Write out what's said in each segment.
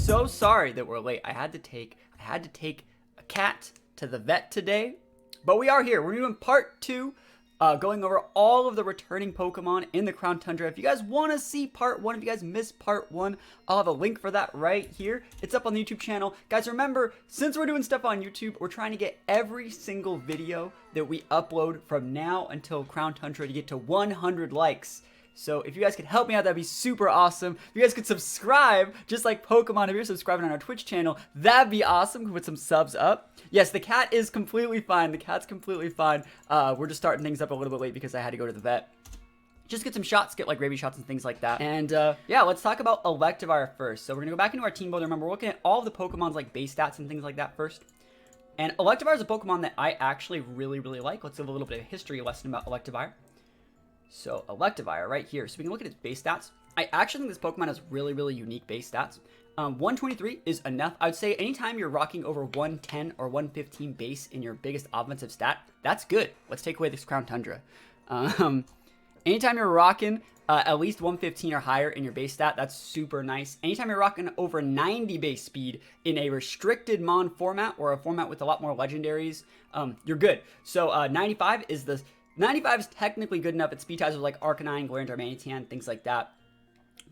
so sorry that we're late. I had to take a cat to the vet today, but we are here. We're doing part 2, going over all of the returning Pokemon in the Crown Tundra. If you guys want to see part 1, if you guys missed part 1, I'll have a link for that right here. It's up on the YouTube channel. Guys, remember, since we're doing stuff on YouTube, we're trying to get every single video that we upload from now until Crown Tundra to get to 100 likes. So if you guys could help me out, that'd be super awesome. If you guys could subscribe, just like Pokemon, if you're subscribing on our Twitch channel, that'd be awesome. We can put some subs up. Yes, the cat is completely fine. The cat's completely fine. We're just starting things up a little bit late because I had to go to the vet. Just get some shots, get like rabies shots and things like that. And yeah, let's talk about Electivire first. So we're gonna go back into our team builder. Remember, we're looking at all of the Pokemon's like base stats and things like that first. And Electivire is a Pokemon that I actually really like. Let's have a little bit of a history lesson about Electivire. So Electivire right here. So we can look at its base stats. I actually think this Pokemon has really unique base stats. 123 is enough. I would say anytime you're rocking over 110 or 115 base in your biggest offensive stat, that's good. Let's take away this Crown Tundra. Anytime you're rocking at least 115 or higher in your base stat, that's super nice. Anytime you're rocking over 90 base speed in a restricted Mon format or a format with a lot more legendaries, you're good. So 95 is 95 is technically good enough. Its speed types are like Arcanine, Galarian, Darmanitan, things like that.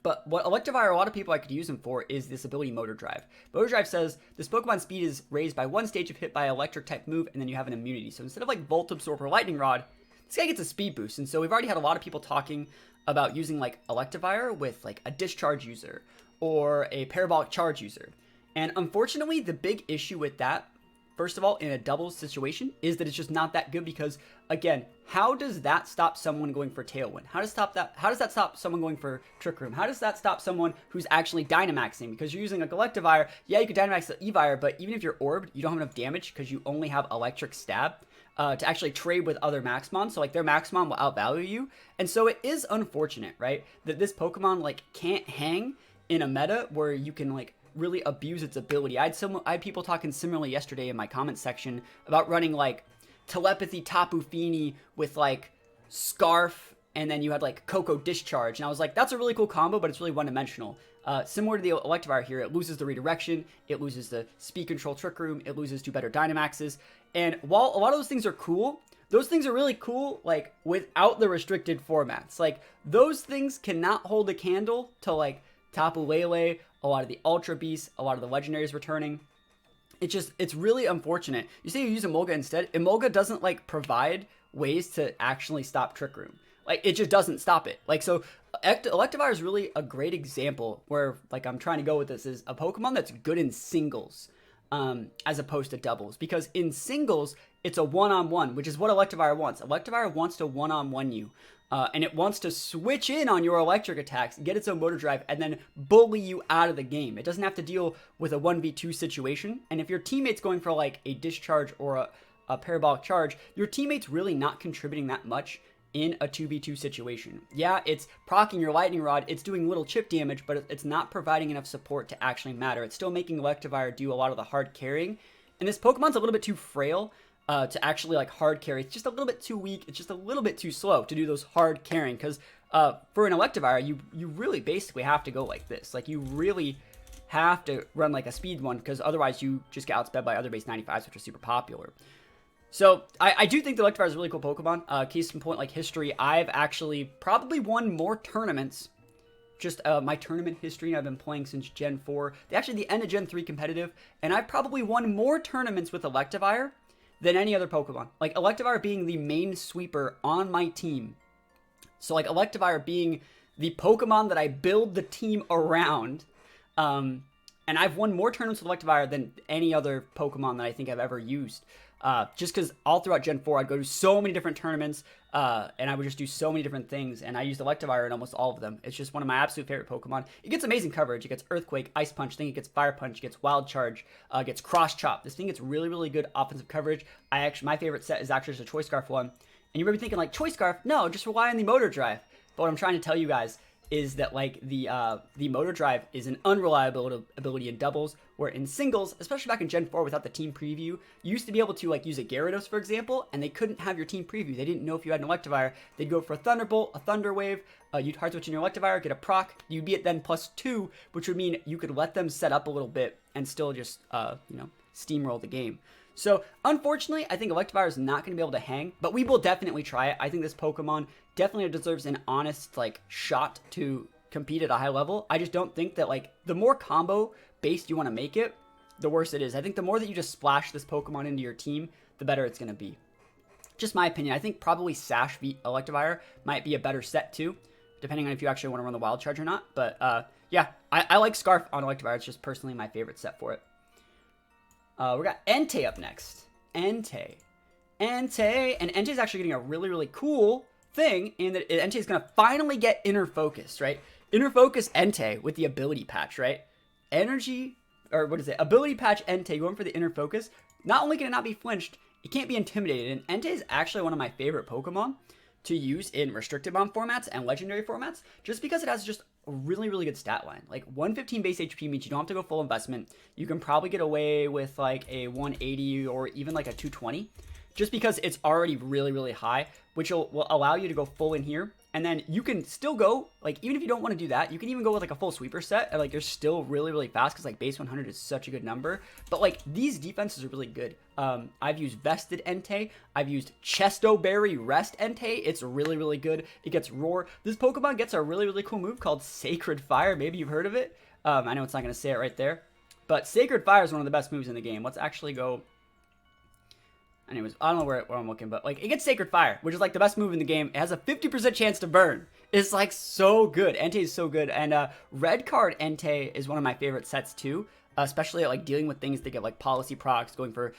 But what Electivire, a lot of people I could use him for is this ability Motor Drive. Motor Drive says this Pokemon speed is raised by 1 stage if hit by an electric type move, and then you have an immunity. So instead of like Volt Absorb or Lightning Rod, this guy gets a speed boost. And so we've already had a lot of people talking about using like Electivire with like a Discharge user or a Parabolic Charge user. And unfortunately, the big issue with that, first of all, in a doubles situation, is that it's just not that good because, again, how does that stop someone going for Tailwind? How does that stop someone going for Trick Room? How does that stop someone who's actually Dynamaxing? Because you're using a Electivire, yeah, you could Dynamax the Evire, but even if you're Orbed, you don't have enough damage because you only have Electric Stab to actually trade with other Maxmon. So, like, their Maxmon will outvalue you. And so it is unfortunate, right, that this Pokemon, like, can't hang in a meta where you can, like, really abuse its ability. I had people talking similarly yesterday in my comment section about running like Telepathy Tapu Fini with like Scarf, and then you had like Coco Discharge, and I was like, that's a really cool combo, but it's really one-dimensional. Similar to the Electivire here, it loses the redirection, it loses the speed control Trick Room, it loses 2 better Dynamaxes, and while a lot of those things are cool, those things are really cool, like, without the restricted formats. Like, those things cannot hold a candle to, like, Tapu Lele, a lot of the Ultra Beasts, a lot of the Legendaries returning. It's really unfortunate. You say you use Emolga instead. Emolga doesn't, like, provide ways to actually stop Trick Room. Like, it just doesn't stop it. Like, so, Electivire is really a great example where, like, I'm trying to go with this, is a Pokemon that's good in singles, as opposed to doubles. Because in singles, it's a one-on-one, which is what Electivire wants. Electivire wants to one-on-one you. And it wants to switch in on your electric attacks, get its own Motor Drive, and then bully you out of the game. It doesn't have to deal with a 1v2 situation. And if your teammate's going for like a Discharge or a Parabolic Charge, your teammate's really not contributing that much in a 2v2 situation. Yeah, it's proccing your Lightning Rod, it's doing little chip damage, but it's not providing enough support to actually matter. It's still making Electivire do a lot of the hard carrying. And this Pokemon's a little bit too frail to actually like hard carry. It's just a little bit too weak. It's just a little bit too slow to do those hard carrying, because for an Electivire, you really basically have to go like this. Like, you really have to run like a speed one, because otherwise you just get outsped by other base 95s, which are super popular. So I do think the Electivire is a really cool Pokemon. Case in point, like history, I've actually probably won more tournaments. Just my tournament history, I've been playing since Gen 4. Actually, the end of Gen 3 competitive, and I've probably won more tournaments with Electivire than any other Pokemon. Like, Electivire being the main sweeper on my team. So, like, Electivire being the Pokemon that I build the team around. And I've won more tournaments with Electivire than any other Pokemon that I think I've ever used. Just because all throughout Gen 4, I'd go to so many different tournaments, and I would just do so many different things, and I used Electivire in almost all of them. It's just one of my absolute favorite Pokemon. It gets amazing coverage. It gets Earthquake, Ice Punch, then it gets Fire Punch, it gets Wild Charge, gets Cross Chop. This thing gets really good offensive coverage. My favorite set is actually just a Choice Scarf one. And you may be thinking, like, Choice Scarf? No, just rely on the Motor Drive. But what I'm trying to tell you guys is that like the motor drive is an unreliable ability in doubles, where in singles, especially back in Gen 4 without the team preview, you used to be able to like use a Gyarados, for example, and they couldn't have your team preview. They didn't know if you had an Electivire. They'd go for a Thunderbolt, a Thunder Wave, you'd hard switch in your Electivire, get a proc, you'd be at then +2, which would mean you could let them set up a little bit and still just, steamroll the game. So, unfortunately, I think Electivire is not going to be able to hang, but we will definitely try it. I think this Pokemon definitely deserves an honest, like, shot to compete at a high level. I just don't think that, like, the more combo-based you want to make it, the worse it is. I think the more that you just splash this Pokemon into your team, the better it's going to be. Just my opinion. I think probably Sash v Electivire might be a better set, too, depending on if you actually want to run the Wild Charge or not. But, yeah, I like Scarf on Electivire. It's just personally my favorite set for it. We got Entei up next. Entei. And Entei is actually getting a really, really cool thing in that Entei is going to finally get Inner Focus, right? Inner Focus Entei with the ability patch, right? Ability patch Entei going for the Inner Focus. Not only can it not be flinched, it can't be intimidated. And Entei is actually one of my favorite Pokemon to use in restricted bomb formats and legendary formats, just because it has just a really, really good stat line. Like 115 base HP means you don't have to go full investment. You can probably get away with like a 180 or even like a 220, just because it's already really, really high, which will allow you to go full in here. And then you can still go, like, even if you don't want to do that, you can even go with like a full sweeper set, and like you're still really, really fast, because like base 100 is such a good number. But like these defenses are really good. I've used Vested Entei, I've used Chesto Berry Rest Entei. It's really, really good. It gets Roar. This Pokemon gets a really, really cool move called Sacred Fire. Maybe you've heard of it. I know it's not going to say it right there, but Sacred Fire is one of the best moves in the game. Let's actually go. Anyways, I don't know where I'm looking, but like it gets Sacred Fire, which is like the best move in the game. It has a 50% chance to burn. It's like so good. Entei is so good. And Red Card Entei is one of my favorite sets too, especially at like dealing with things that get like policy procs, going for,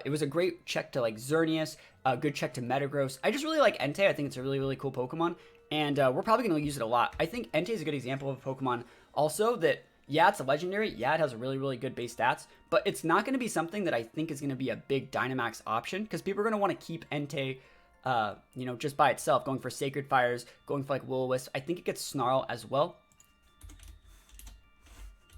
it was a great check to like Xerneas, a good check to Metagross. I just really like Entei. I think it's a really, really cool Pokemon, and we're probably going to use it a lot. I think Entei is a good example of a Pokemon also that, yeah, it's a legendary. Yeah, it has a really, really good base stats, but it's not going to be something that I think is going to be a big Dynamax option, because people are going to want to keep Entei, just by itself, going for Sacred Fires, going for like Will-O-Wisp. I think it gets Snarl as well.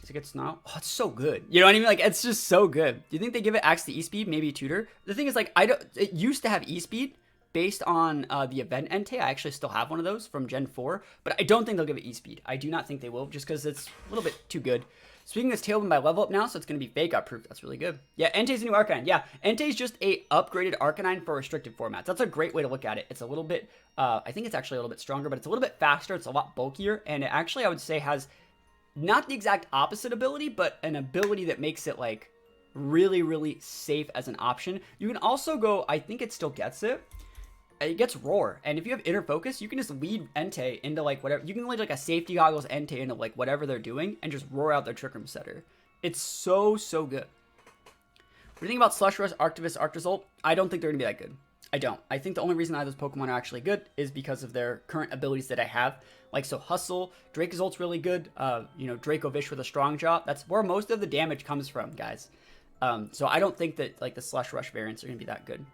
Does it get Snarl? Oh, it's so good. You know what I mean? Like, it's just so good. Do you think they give it Axe to E-Speed? Maybe Tutor? The thing is, like, it used to have E-Speed based on the event Entei. I actually still have one of those from Gen 4, but I don't think they'll give it E-Speed. I do not think they will, just because it's a little bit too good. Speaking of this Tailwind by level up now, so it's going to be Fake Out Proof. That's really good. Yeah, Entei's a new Arcanine. Yeah, Entei's just a upgraded Arcanine for restricted formats. That's a great way to look at it. It's a little bit, I think it's actually a little bit stronger, but it's a little bit faster. It's a lot bulkier, and it actually, I would say, has not the exact opposite ability, but an ability that makes it like really, really safe as an option. You can also go, I think it still gets it. It gets Roar, and if you have Inner Focus, you can just lead Entei into like whatever. You can lead like a Safety Goggles Entei into like whatever they're doing and just roar out their Trick Room Setter. It's so, so good. What do you think about Slush Rush, Arctivist, Arctozolt? I don't think they're going to be that good. I don't. I think the only reason those Pokemon are actually good is because of their current abilities that I have. Like, so Hustle, Dracozolt's really good. Draco Vish with a Strong Jaw. That's where most of the damage comes from, guys. So I don't think that like the Slush Rush variants are going to be that good.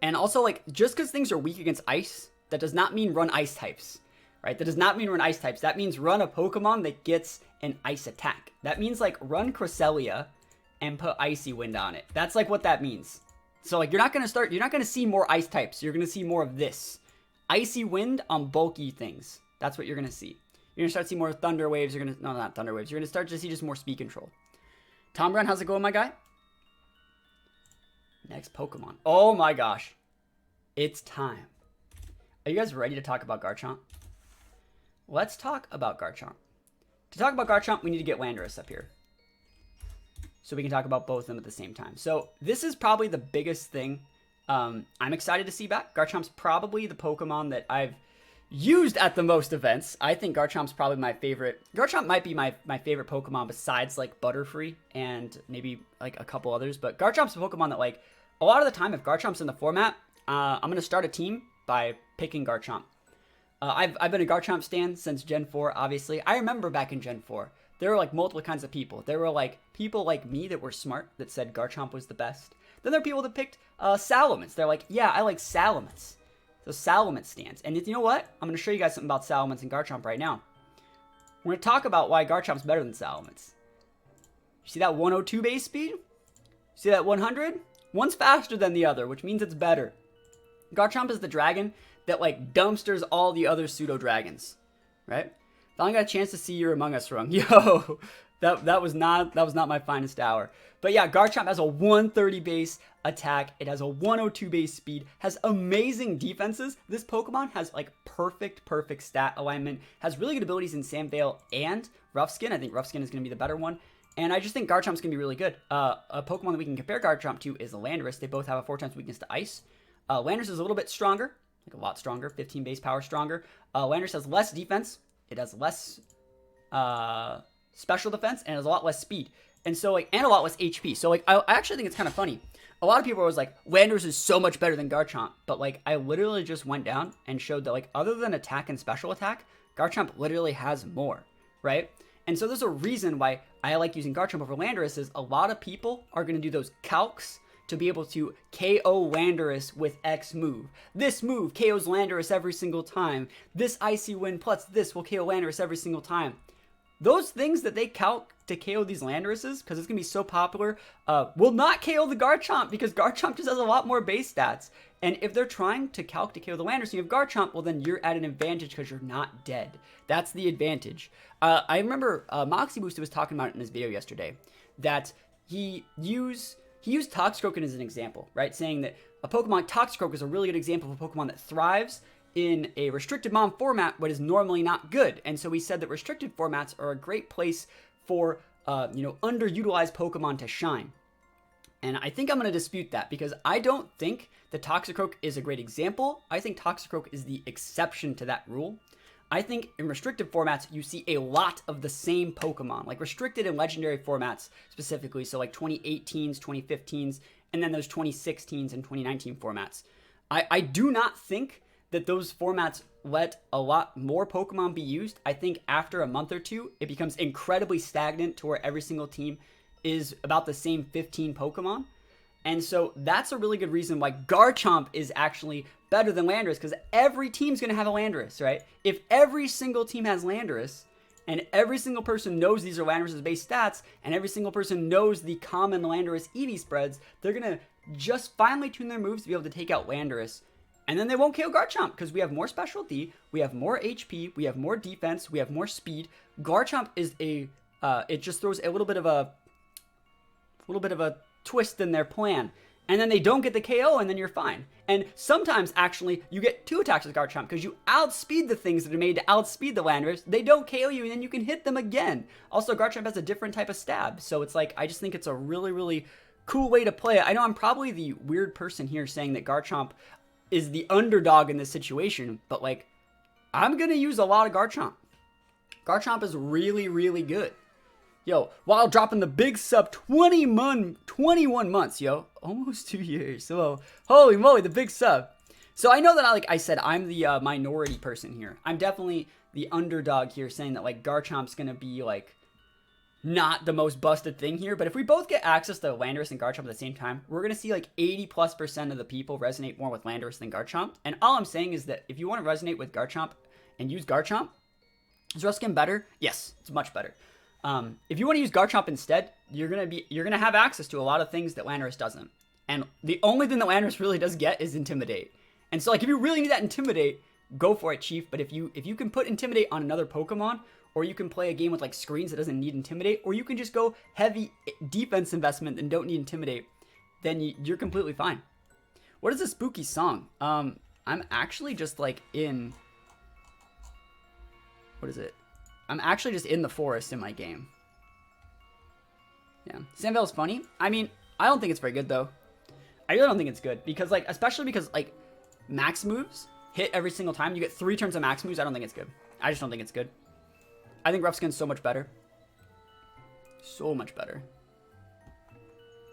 And also, like, just because things are weak against ice, that does not mean run ice types, right? That does not mean run ice types. That means run a Pokemon that gets an ice attack. That means, like, run Cresselia and put Icy Wind on it. That's, like, what that means. So, like, you're not going to see more ice types. You're going to see more of this. Icy Wind on bulky things. That's what you're going to see. You're going to start to see more Thunder Waves. No, not Thunder Waves. You're going to start to see just more speed control. Tom Brown, how's it going, my guy? Next Pokemon. Oh my gosh. It's time. Are you guys ready to talk about Garchomp? Let's talk about Garchomp. To talk about Garchomp, we need to get Landorus up here, so we can talk about both of them at the same time. So this is probably the biggest thing I'm excited to see back. Garchomp's probably the Pokemon that I've used at the most events. I think Garchomp's probably my favorite. Garchomp might be my favorite Pokemon besides like Butterfree and maybe like a couple others. But Garchomp's a Pokemon that like a lot of the time, if Garchomp's in the format, I'm going to start a team by picking Garchomp. I've been a Garchomp stan since Gen 4, obviously. I remember back in Gen 4, there were like multiple kinds of people. There were like people like me that were smart that said Garchomp was the best. Then there are people that picked Salamence. They're like, yeah, I like Salamence. So Salamence stands. And you know what? I'm going to show you guys something about Salamence and Garchomp right now. we're going to talk about why Garchomp's better than Salamence. You see that 102 base speed? See that 100? One's faster than the other, which means it's better. Garchomp is the dragon that like dumpsters all the other pseudo dragons, right? Finally got a chance to see your Among Us rung. Yo, that was not my finest hour. But yeah, Garchomp has a 130 base attack. It has a 102 base speed. Has amazing defenses. This Pokemon has like perfect stat alignment. Has really good abilities in Sandvale and Rough Skin. I think Rough Skin is going to be the better one. And I just think Garchomp's going to be really good. A Pokemon that we can compare Garchomp to is Landorus. They both have a 4x weakness to Ice. Landorus is a little bit stronger, like a lot stronger, 15 base power stronger. Landorus has less defense. It has less special defense, and it has a lot less speed. And so, like, and a lot less HP. So, like, I actually think it's kind of funny. A lot of people are always like, Landorus is so much better than Garchomp. But, like, I literally just went down and showed that, like, other than attack and special attack, Garchomp literally has more, right? And so there's a reason why I like using Garchomp over Landorus is a lot of people are going to do those calcs to be able to KO Landorus with X move. This move KOs Landorus every single time. This Icy Wind plus this will KO Landorus every single time. Those things that they calc to KO these Landoruses, because it's going to be so popular, will not KO the Garchomp because Garchomp just has a lot more base stats. And if they're trying to calc to KO the Landorus and you have Garchomp, well then you're at an advantage because you're not dead. That's the advantage. I remember Moxie Booster was talking about it in his video yesterday, that he used Toxicroak as an example, right? Saying that a Pokemon, Toxicroak is a really good example of a Pokemon that thrives in a restricted MOM format, but is normally not good. And so he said that restricted formats are a great place for, underutilized Pokemon to shine. And I think I'm going to dispute that because I don't think that Toxicroak is a great example. I think Toxicroak is the exception to that rule. I think in restricted formats, you see a lot of the same Pokemon, like restricted and legendary formats specifically. So like 2018s, 2015s, and then those 2016s and 2019 formats. I do not think that those formats let a lot more Pokemon be used. I think after a month or two, it becomes incredibly stagnant to where every single team is about the same 15 Pokemon. And so that's a really good reason why Garchomp is actually better than Landorus, because every team's going to have a Landorus, right? If every single team has Landorus, and every single person knows these are Landorus' base stats, and every single person knows the common Landorus EV spreads, they're going to just finely tune their moves to be able to take out Landorus. And then they won't KO Garchomp, because we have more specialty, we have more HP, we have more defense, we have more speed. Garchomp is it just throws a little bit of a twist in their plan, and then they don't get the KO, and then you're fine. And sometimes actually you get 2 attacks with Garchomp because you outspeed the things that are made to outspeed the Landorus. They don't KO you, and then you can hit them again. Also, Garchomp has a different type of stab, so it's like I just think it's a really cool way to play it. I know I'm probably the weird person here saying that Garchomp is the underdog in this situation, but like I'm gonna use a lot of Garchomp. Garchomp is really good. Yo, while dropping the big sub 21 months, yo. Almost 2 years. So, holy moly, the big sub. So I know that, like I said, I'm the minority person here. I'm definitely the underdog here saying that, like, Garchomp's going to be, like, not the most busted thing here. But if we both get access to Landorus and Garchomp at the same time, we're going to see, like, 80+% of the people resonate more with Landorus than Garchomp. And all I'm saying is that if you want to resonate with Garchomp and use Garchomp, is Rough Skin better? Yes, it's much better. If you want to use Garchomp instead, you're gonna have access to a lot of things that Landorus doesn't. And the only thing that Landorus really does get is Intimidate. And so, like, if you really need that Intimidate, go for it, Chief. But if you can put Intimidate on another Pokemon, or you can play a game with like screens that doesn't need Intimidate, or you can just go heavy defense investment and don't need Intimidate, then you're completely fine. What is a spooky song? I'm actually just like in. What is it? I'm actually just in the forest in my game. Yeah. Sandvale's funny. I mean, I don't think it's very good, though. I really don't think it's good. Because, like, especially because, like, max moves hit every single time. You get 3 turns of max moves. I don't think it's good. I just don't think it's good. I think Rough Skin's so much better. So much better.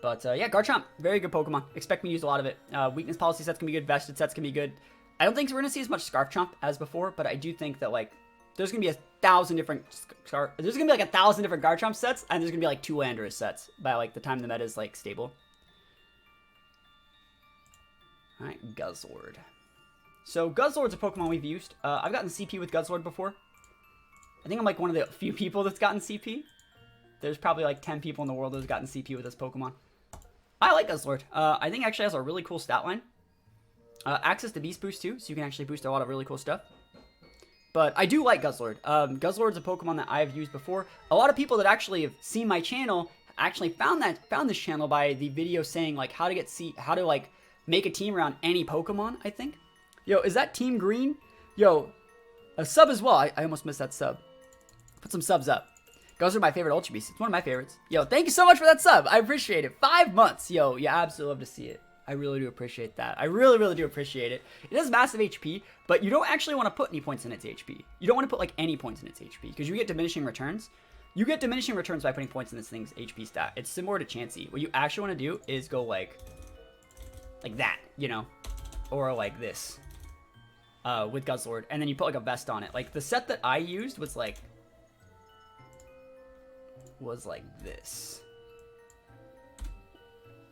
But, yeah, Garchomp, very good Pokemon. Expect me to use a lot of it. Weakness policy sets can be good. Vested sets can be good. I don't think we're going to see as much Scarf Chomp as before, but I do think that, like, there's going to be 1,000 different Garchomp sets, and there's going to be like 2 Landorus sets by like the time the meta is like stable. All right, Guzzlord. So Guzzlord's a Pokemon we've used. I've gotten CP with Guzzlord before. I think I'm like one of the few people that's gotten CP. There's probably like 10 people in the world that's gotten CP with this Pokemon. I like Guzzlord. I think it actually has a really cool stat line. Access to Beast Boost too, so you can actually boost a lot of really cool stuff. But I do like Guzzlord. Guzzlord's a Pokemon that I've used before. A lot of people that actually have seen my channel actually found this channel by the video saying like how to like make a team around any Pokemon, I think. Yo, is that Team Green? Yo, a sub as well. I almost missed that sub. Put some subs up. Guzzlord are my favorite Ultra Beast. It's one of my favorites. Yo, thank you so much for that sub. I appreciate it. 5 months. Yo, you absolutely love to see it. I really do appreciate that. I really, really do appreciate it. It has massive HP, but you don't actually want to put any points in its HP. You don't want to put like any points in its HP because you get diminishing returns. You get diminishing returns by putting points in this thing's HP stat. It's similar to Chansey. What you actually want to do is go like that, you know, or like this with Guzzlord, and then you put like a vest on it. Like the set that I used was like this.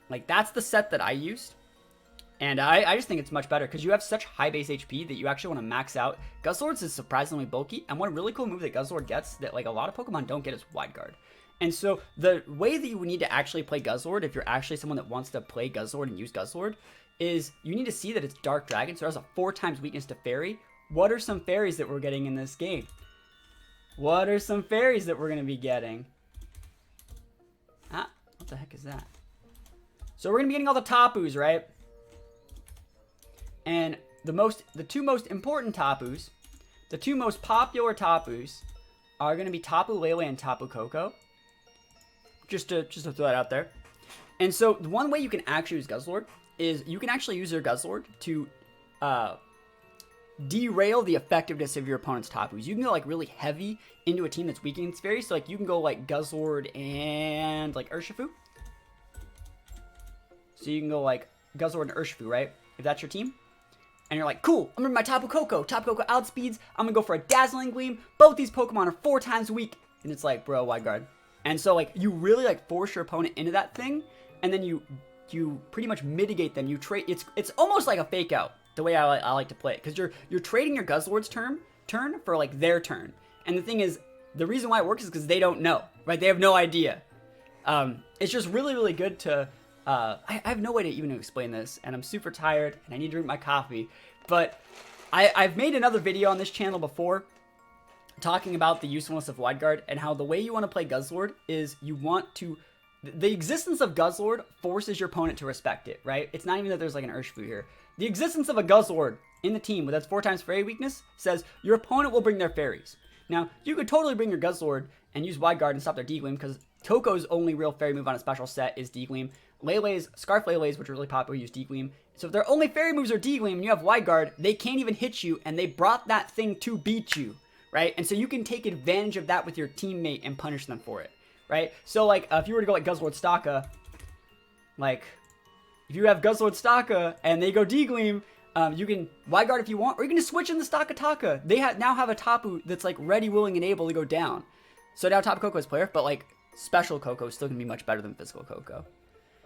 Like, that's the set that I used. And I just think it's much better because you have such high base HP that you actually want to max out. Guzzlord is surprisingly bulky. And one really cool move that Guzzlord gets that, like, a lot of Pokemon don't get is Wide Guard. And so the way that you would need to actually play Guzzlord, if you're actually someone that wants to play Guzzlord and use Guzzlord, is you need to see that it's Dark Dragon. So it has a 4 times weakness to Fairy. What are some fairies that we're getting in this game? What are some fairies that we're going to be getting? Ah, what the heck is that? So we're going to be getting all the Tapus, right? And the two most important Tapus, the two most popular Tapus are going to be Tapu Lele and Tapu Koko. Just to throw that out there. And so the one way you can actually use Guzzlord is you can actually use your Guzzlord to derail the effectiveness of your opponent's Tapus. You can go like really heavy into a team that's weak against fairies. So like you can go like Guzzlord and like Urshifu. So you can go like Guzzlord and Urshifu, right? If that's your team. And you're like, cool, I'm gonna my Tapu Koko. Tapu Koko outspeeds. I'm gonna go for a Dazzling Gleam. Both these Pokemon are 4 times weak. And it's like, bro, Wide Guard. And so like you really like force your opponent into that thing. And then you pretty much mitigate them. You trade. It's almost like a fake out, the way I like to play it. Because you're trading your Guzzlord's turn for like their turn. And the thing is, the reason why it works is because they don't know, right? They have no idea. It's just really, really good to... I have no way to even explain this, and I'm super tired, and I need to drink my coffee, but I've made another video on this channel before talking about the usefulness of Wide Guard, and how the way you want to play Guzzlord is you want to... The existence of Guzzlord forces your opponent to respect it, right? It's not even that there's like an Urshifu here. The existence of a Guzzlord in the team with its 4 times fairy weakness says your opponent will bring their fairies. Now, you could totally bring your Guzzlord and use Wide Guard and stop their D-Gleam, because Koko's only real fairy move on a special set is D-Gleam. Lele's, Scarf Lele's, which are really popular, use D-Gleam. So if their only fairy moves are D-Gleam and you have Wide Guard, they can't even hit you, and they brought that thing to beat you, right? And so you can take advantage of that with your teammate and punish them for it, right? So like, if you were to go like Guzzlord Staka, like, if you have Guzzlord Staka and they go D-Gleam, you can Wide Guard if you want, or you can just switch in the Stakataka. They now have a Tapu that's like ready, willing, and able to go down. So now Tapu Koko is player, but like, special Koko is still going to be much better than physical Koko.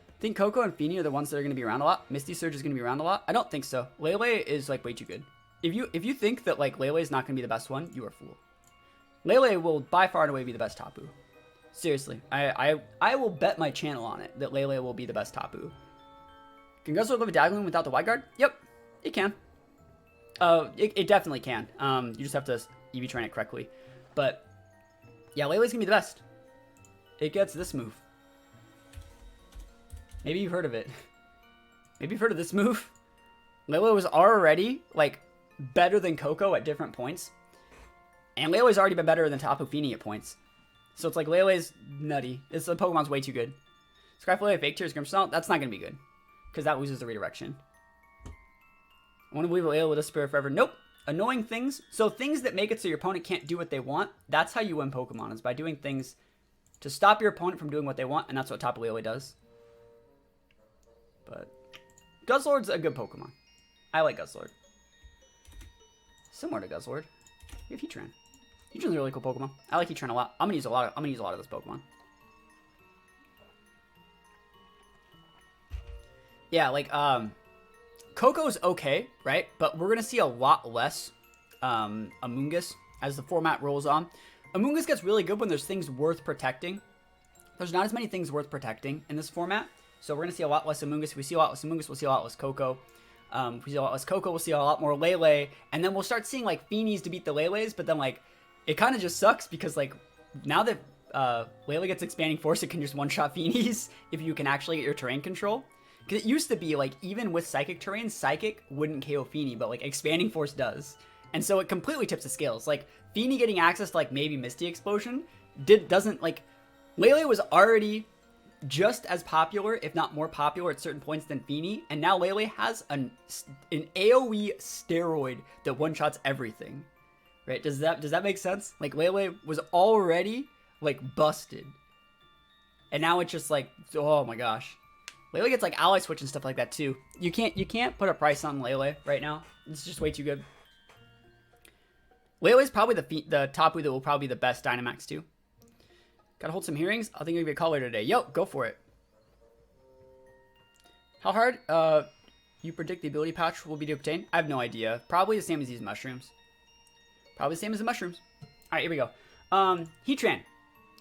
I think Koko and Feeny are the ones that are going to be around a lot. Misty Surge is going to be around a lot. I don't think so. Lele is like way too good. If you think that like Lele is not going to be the best one, you are a fool. Lele will by far and away be the best Tapu. Seriously, I will bet my channel on it that Lele will be the best Tapu. Can Guzzlord live a Dazzling without the Wide Guard? Yep, it can. It definitely can. You just have to EV train it correctly. But yeah, Lele's gonna be the best. It gets this move. Maybe you've heard of it. Maybe you've heard of this move. Lele was already like better than Koko at different points, and Lele's already been better than Tapu Fini at points. So it's like Lele's nutty. The Pokemon's way too good. Scarf Lele, Fake Tears, Grimmsnarl, that's not gonna be good because that loses the redirection. I want to believe Lele will disappear forever. Nope. Annoying things. So things that make it so your opponent can't do what they want. That's how you win Pokemon, is by doing things to stop your opponent from doing what they want, and that's what Tapu Lele does. But Guzzlord's a good Pokemon. I like Guzzlord. Similar to Guzzlord, we have Heatran. Heatran's a really cool Pokemon. I like Heatran a lot. I'm gonna use a lot of this Pokemon. Yeah, like Koko's okay, right? But we're gonna see a lot less Amoonguss as the format rolls on. Amoonguss gets really good when there's things worth protecting. There's not as many things worth protecting in this format. So we're going to see a lot less Amoonguss. If we see a lot less Amoonguss, we'll see a lot less Coco. If we see a lot less Coco, we'll see a lot more Lele. And then we'll start seeing, like, Feenies to beat the Lele's. But then, like, it kind of just sucks because, like, now that Lele gets Expanding Force, it can just one-shot Feenies if you can actually get your terrain control. Because it used to be, like, even with Psychic terrain, Psychic wouldn't KO Feeny, but, like, Expanding Force does. And so it completely tips the scales. Like, Feeny getting access to, like, maybe Misty Explosion doesn't, like... Lele was already just as popular, if not more popular at certain points than Feeny, and now Lele has an AoE steroid that one-shots everything. Right? Does that make sense? Like, Lele was already, like, busted. And now it's just like, oh my gosh. Lele gets, like, ally switch and stuff like that, too. You can't put a price on Lele right now. It's just way too good. Lele's probably the Tapu that will probably be the best Dynamax, too. Gotta hold some hearings. I think you'll be a caller today. Yo, go for it. How hard you predict the ability patch will be to obtain? I have no idea. Probably the same as these mushrooms. Probably the same as the mushrooms. Alright, here we go. Heatran.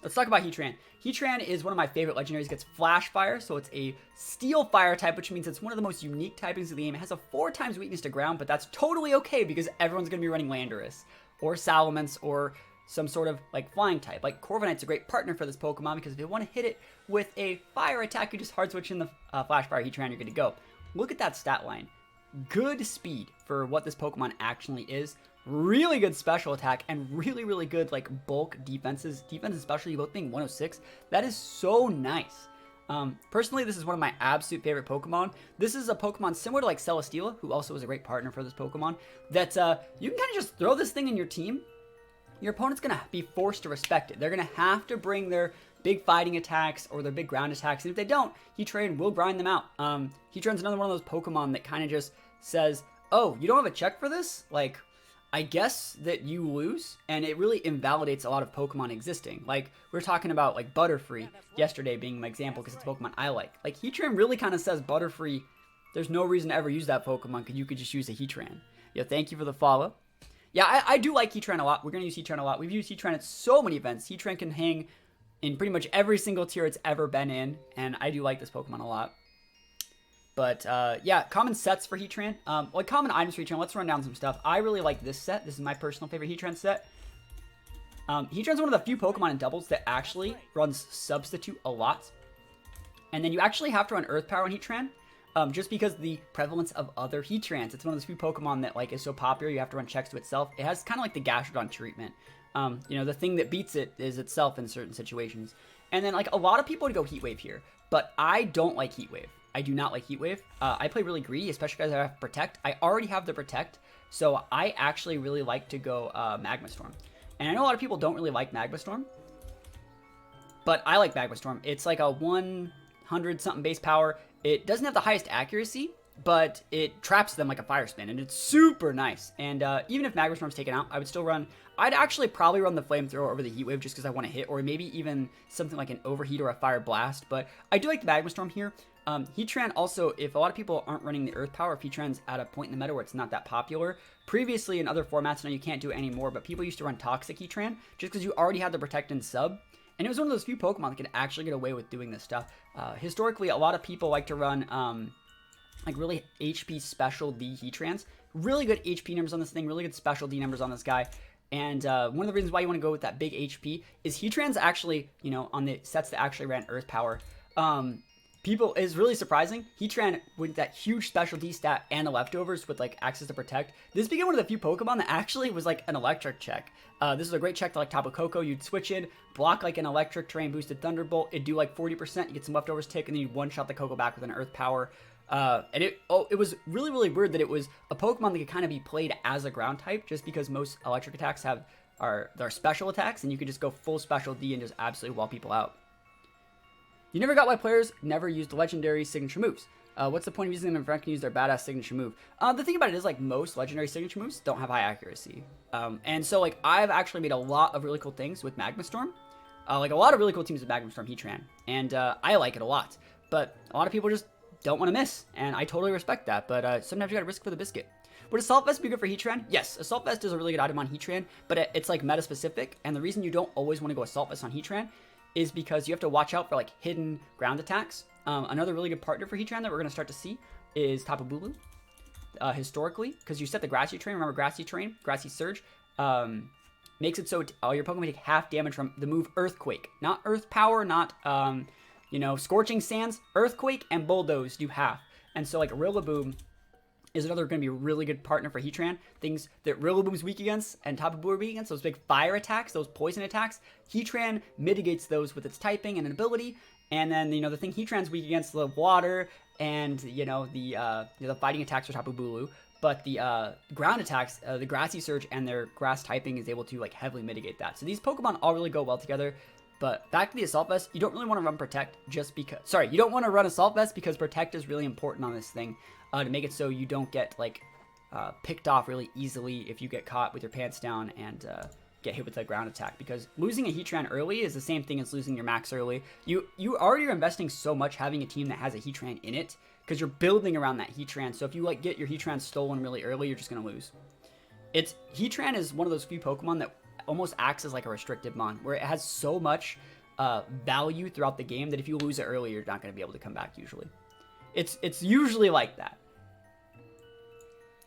Let's talk about Heatran. Heatran is one of my favorite legendaries. It gets Flash Fire, so it's a Steel Fire type, which means it's one of the most unique typings of the game. It has a 4x weakness to ground, but that's totally okay because everyone's going to be running Landorus or Salamence or some sort of, like, flying type. Like, Corviknight's a great partner for this Pokemon because if you want to hit it with a fire attack, you just hard switch in the Flash Fire Heatran, you're good to go. Look at that stat line. Good speed for what this Pokemon actually is. Really good special attack and really, really good, like, bulk defenses. Defense especially both being 106. That is so nice. Personally, this is one of my absolute favorite Pokemon. This is a Pokemon similar to, like, Celesteela, who also is a great partner for this Pokemon, that you can kind of just throw this thing in your team. Your opponent's going to be forced to respect it. They're going to have to bring their big fighting attacks or their big ground attacks. And if they don't, Heatran will grind them out. Heatran's another one of those Pokemon that kind of just says, oh, you don't have a check for this? Like, I guess that you lose. And it really invalidates a lot of Pokemon existing. Like, we were talking about, like, Butterfree yesterday being my example because it's a Pokemon I like. Like, Heatran really kind of says Butterfree, there's no reason to ever use that Pokemon because you could just use a Heatran. Yo, thank you for the follow. Yeah, I do like Heatran a lot. We're going to use Heatran a lot. We've used Heatran at so many events. Heatran can hang in pretty much every single tier it's ever been in, and I do like this Pokemon a lot. But, yeah, common sets for Heatran. Like, common items for Heatran. Let's run down some stuff. I really like this set. This is my personal favorite Heatran set. Heatran's one of the few Pokemon in doubles that actually runs Substitute a lot. And then you actually have to run Earth Power on Heatran. Just because the prevalence of other Heatrans. It's one of those few Pokemon that, like, is so popular you have to run checks to itself. It has kind of like the Gastrodon treatment. You know, the thing that beats it is itself in certain situations. And then, like, a lot of people would go Heat Wave here, but I don't like Heat Wave. I do not like Heat Wave. I play really greedy, especially because I have Protect. I already have the Protect, so I actually really like to go Magma Storm. And I know a lot of people don't really like Magma Storm, but I like Magma Storm. It's like a 100-something base power. It doesn't have the highest accuracy, but it traps them like a Fire Spin, and it's super nice. And even if Magma Storm's taken out, I would still run... I'd actually probably run the Flamethrower over the Heat Wave just because I want to hit, or maybe even something like an Overheat or a Fire Blast. But I do like the Magma Storm here. Heatran also, if a lot of people aren't running the Earth Power, if Heatran's at a point in the meta where it's not that popular, previously in other formats, now you can't do it anymore, but people used to run Toxic Heatran just because you already had the Protect and Sub. And it was one of those few Pokemon that could actually get away with doing this stuff. Historically, a lot of people like to run like really HP special D Heatrans. Really good HP numbers on this thing, really good special D numbers on this guy. And one of the reasons why you want to go with that big HP is Heatrans actually, you know, on the sets that actually ran Earth Power, people is really surprising. Heatran with that huge special D stat and the leftovers with like access to Protect. This became one of the few Pokemon that actually was like an electric check. This is a great check to like Tapu Koko. You'd switch in, block like an electric terrain boosted Thunderbolt. It'd do like 40%. You get some leftovers tick, and then you one shot the Koko back with an Earth Power. And it was really, really weird that it was a Pokemon that could kind of be played as a ground type, just because most electric attacks are special attacks, and you could just go full special D and just absolutely wall people out. You never got why players never used legendary signature moves. What's the point of using them if everyone can use their badass signature move? The thing about it is, like, most legendary signature moves don't have high accuracy. And so, like, I've actually made a lot of really cool things with Magma Storm. Like, a lot of really cool teams with Magma Storm Heatran. And I like it a lot. But a lot of people just don't want to miss. And I totally respect that. But sometimes you gotta risk for the biscuit. Would Assault Vest be good for Heatran? Yes, Assault Vest is a really good item on Heatran, but it's like meta specific, and the reason you don't always want to go Assault Vest on Heatran is because you have to watch out for like hidden ground attacks. Another really good partner for Heatran that we're going to start to see is Tapu Bulu. Historically, because you set the Grassy Terrain, remember Grassy Terrain, Grassy Surge, makes it so your Pokemon take half damage from the move Earthquake. Not Earth Power, not, you know, Scorching Sands. Earthquake and Bulldoze do half. And so, like, Rillaboom is another going to be a really good partner for Heatran. Things that Rillaboom's weak against and Tapu Bulu are weak against, those big fire attacks, those poison attacks, Heatran mitigates those with its typing and an ability. And then, you know, the thing Heatran's weak against, the water and, you know, the fighting attacks for Tapu Bulu. But the ground attacks, the Grassy Surge and their grass typing is able to, like, heavily mitigate that. So these Pokemon all really go well together. But back to the Assault Vest, you don't really want to run Protect just because... Sorry, you don't want to run Assault Vest because Protect is really important on this thing to make it so you don't get, like, picked off really easily if you get caught with your pants down and get hit with a ground attack. Because losing a Heatran early is the same thing as losing your Max early. You already are investing so much having a team that has a Heatran in it because you're building around that Heatran. So if you, like, get your Heatran stolen really early, you're just going to lose. Heatran is one of those few Pokemon that almost acts as like a restricted mon, where it has so much value throughout the game that if you lose it early, you're not going to be able to come back usually. It's usually like that.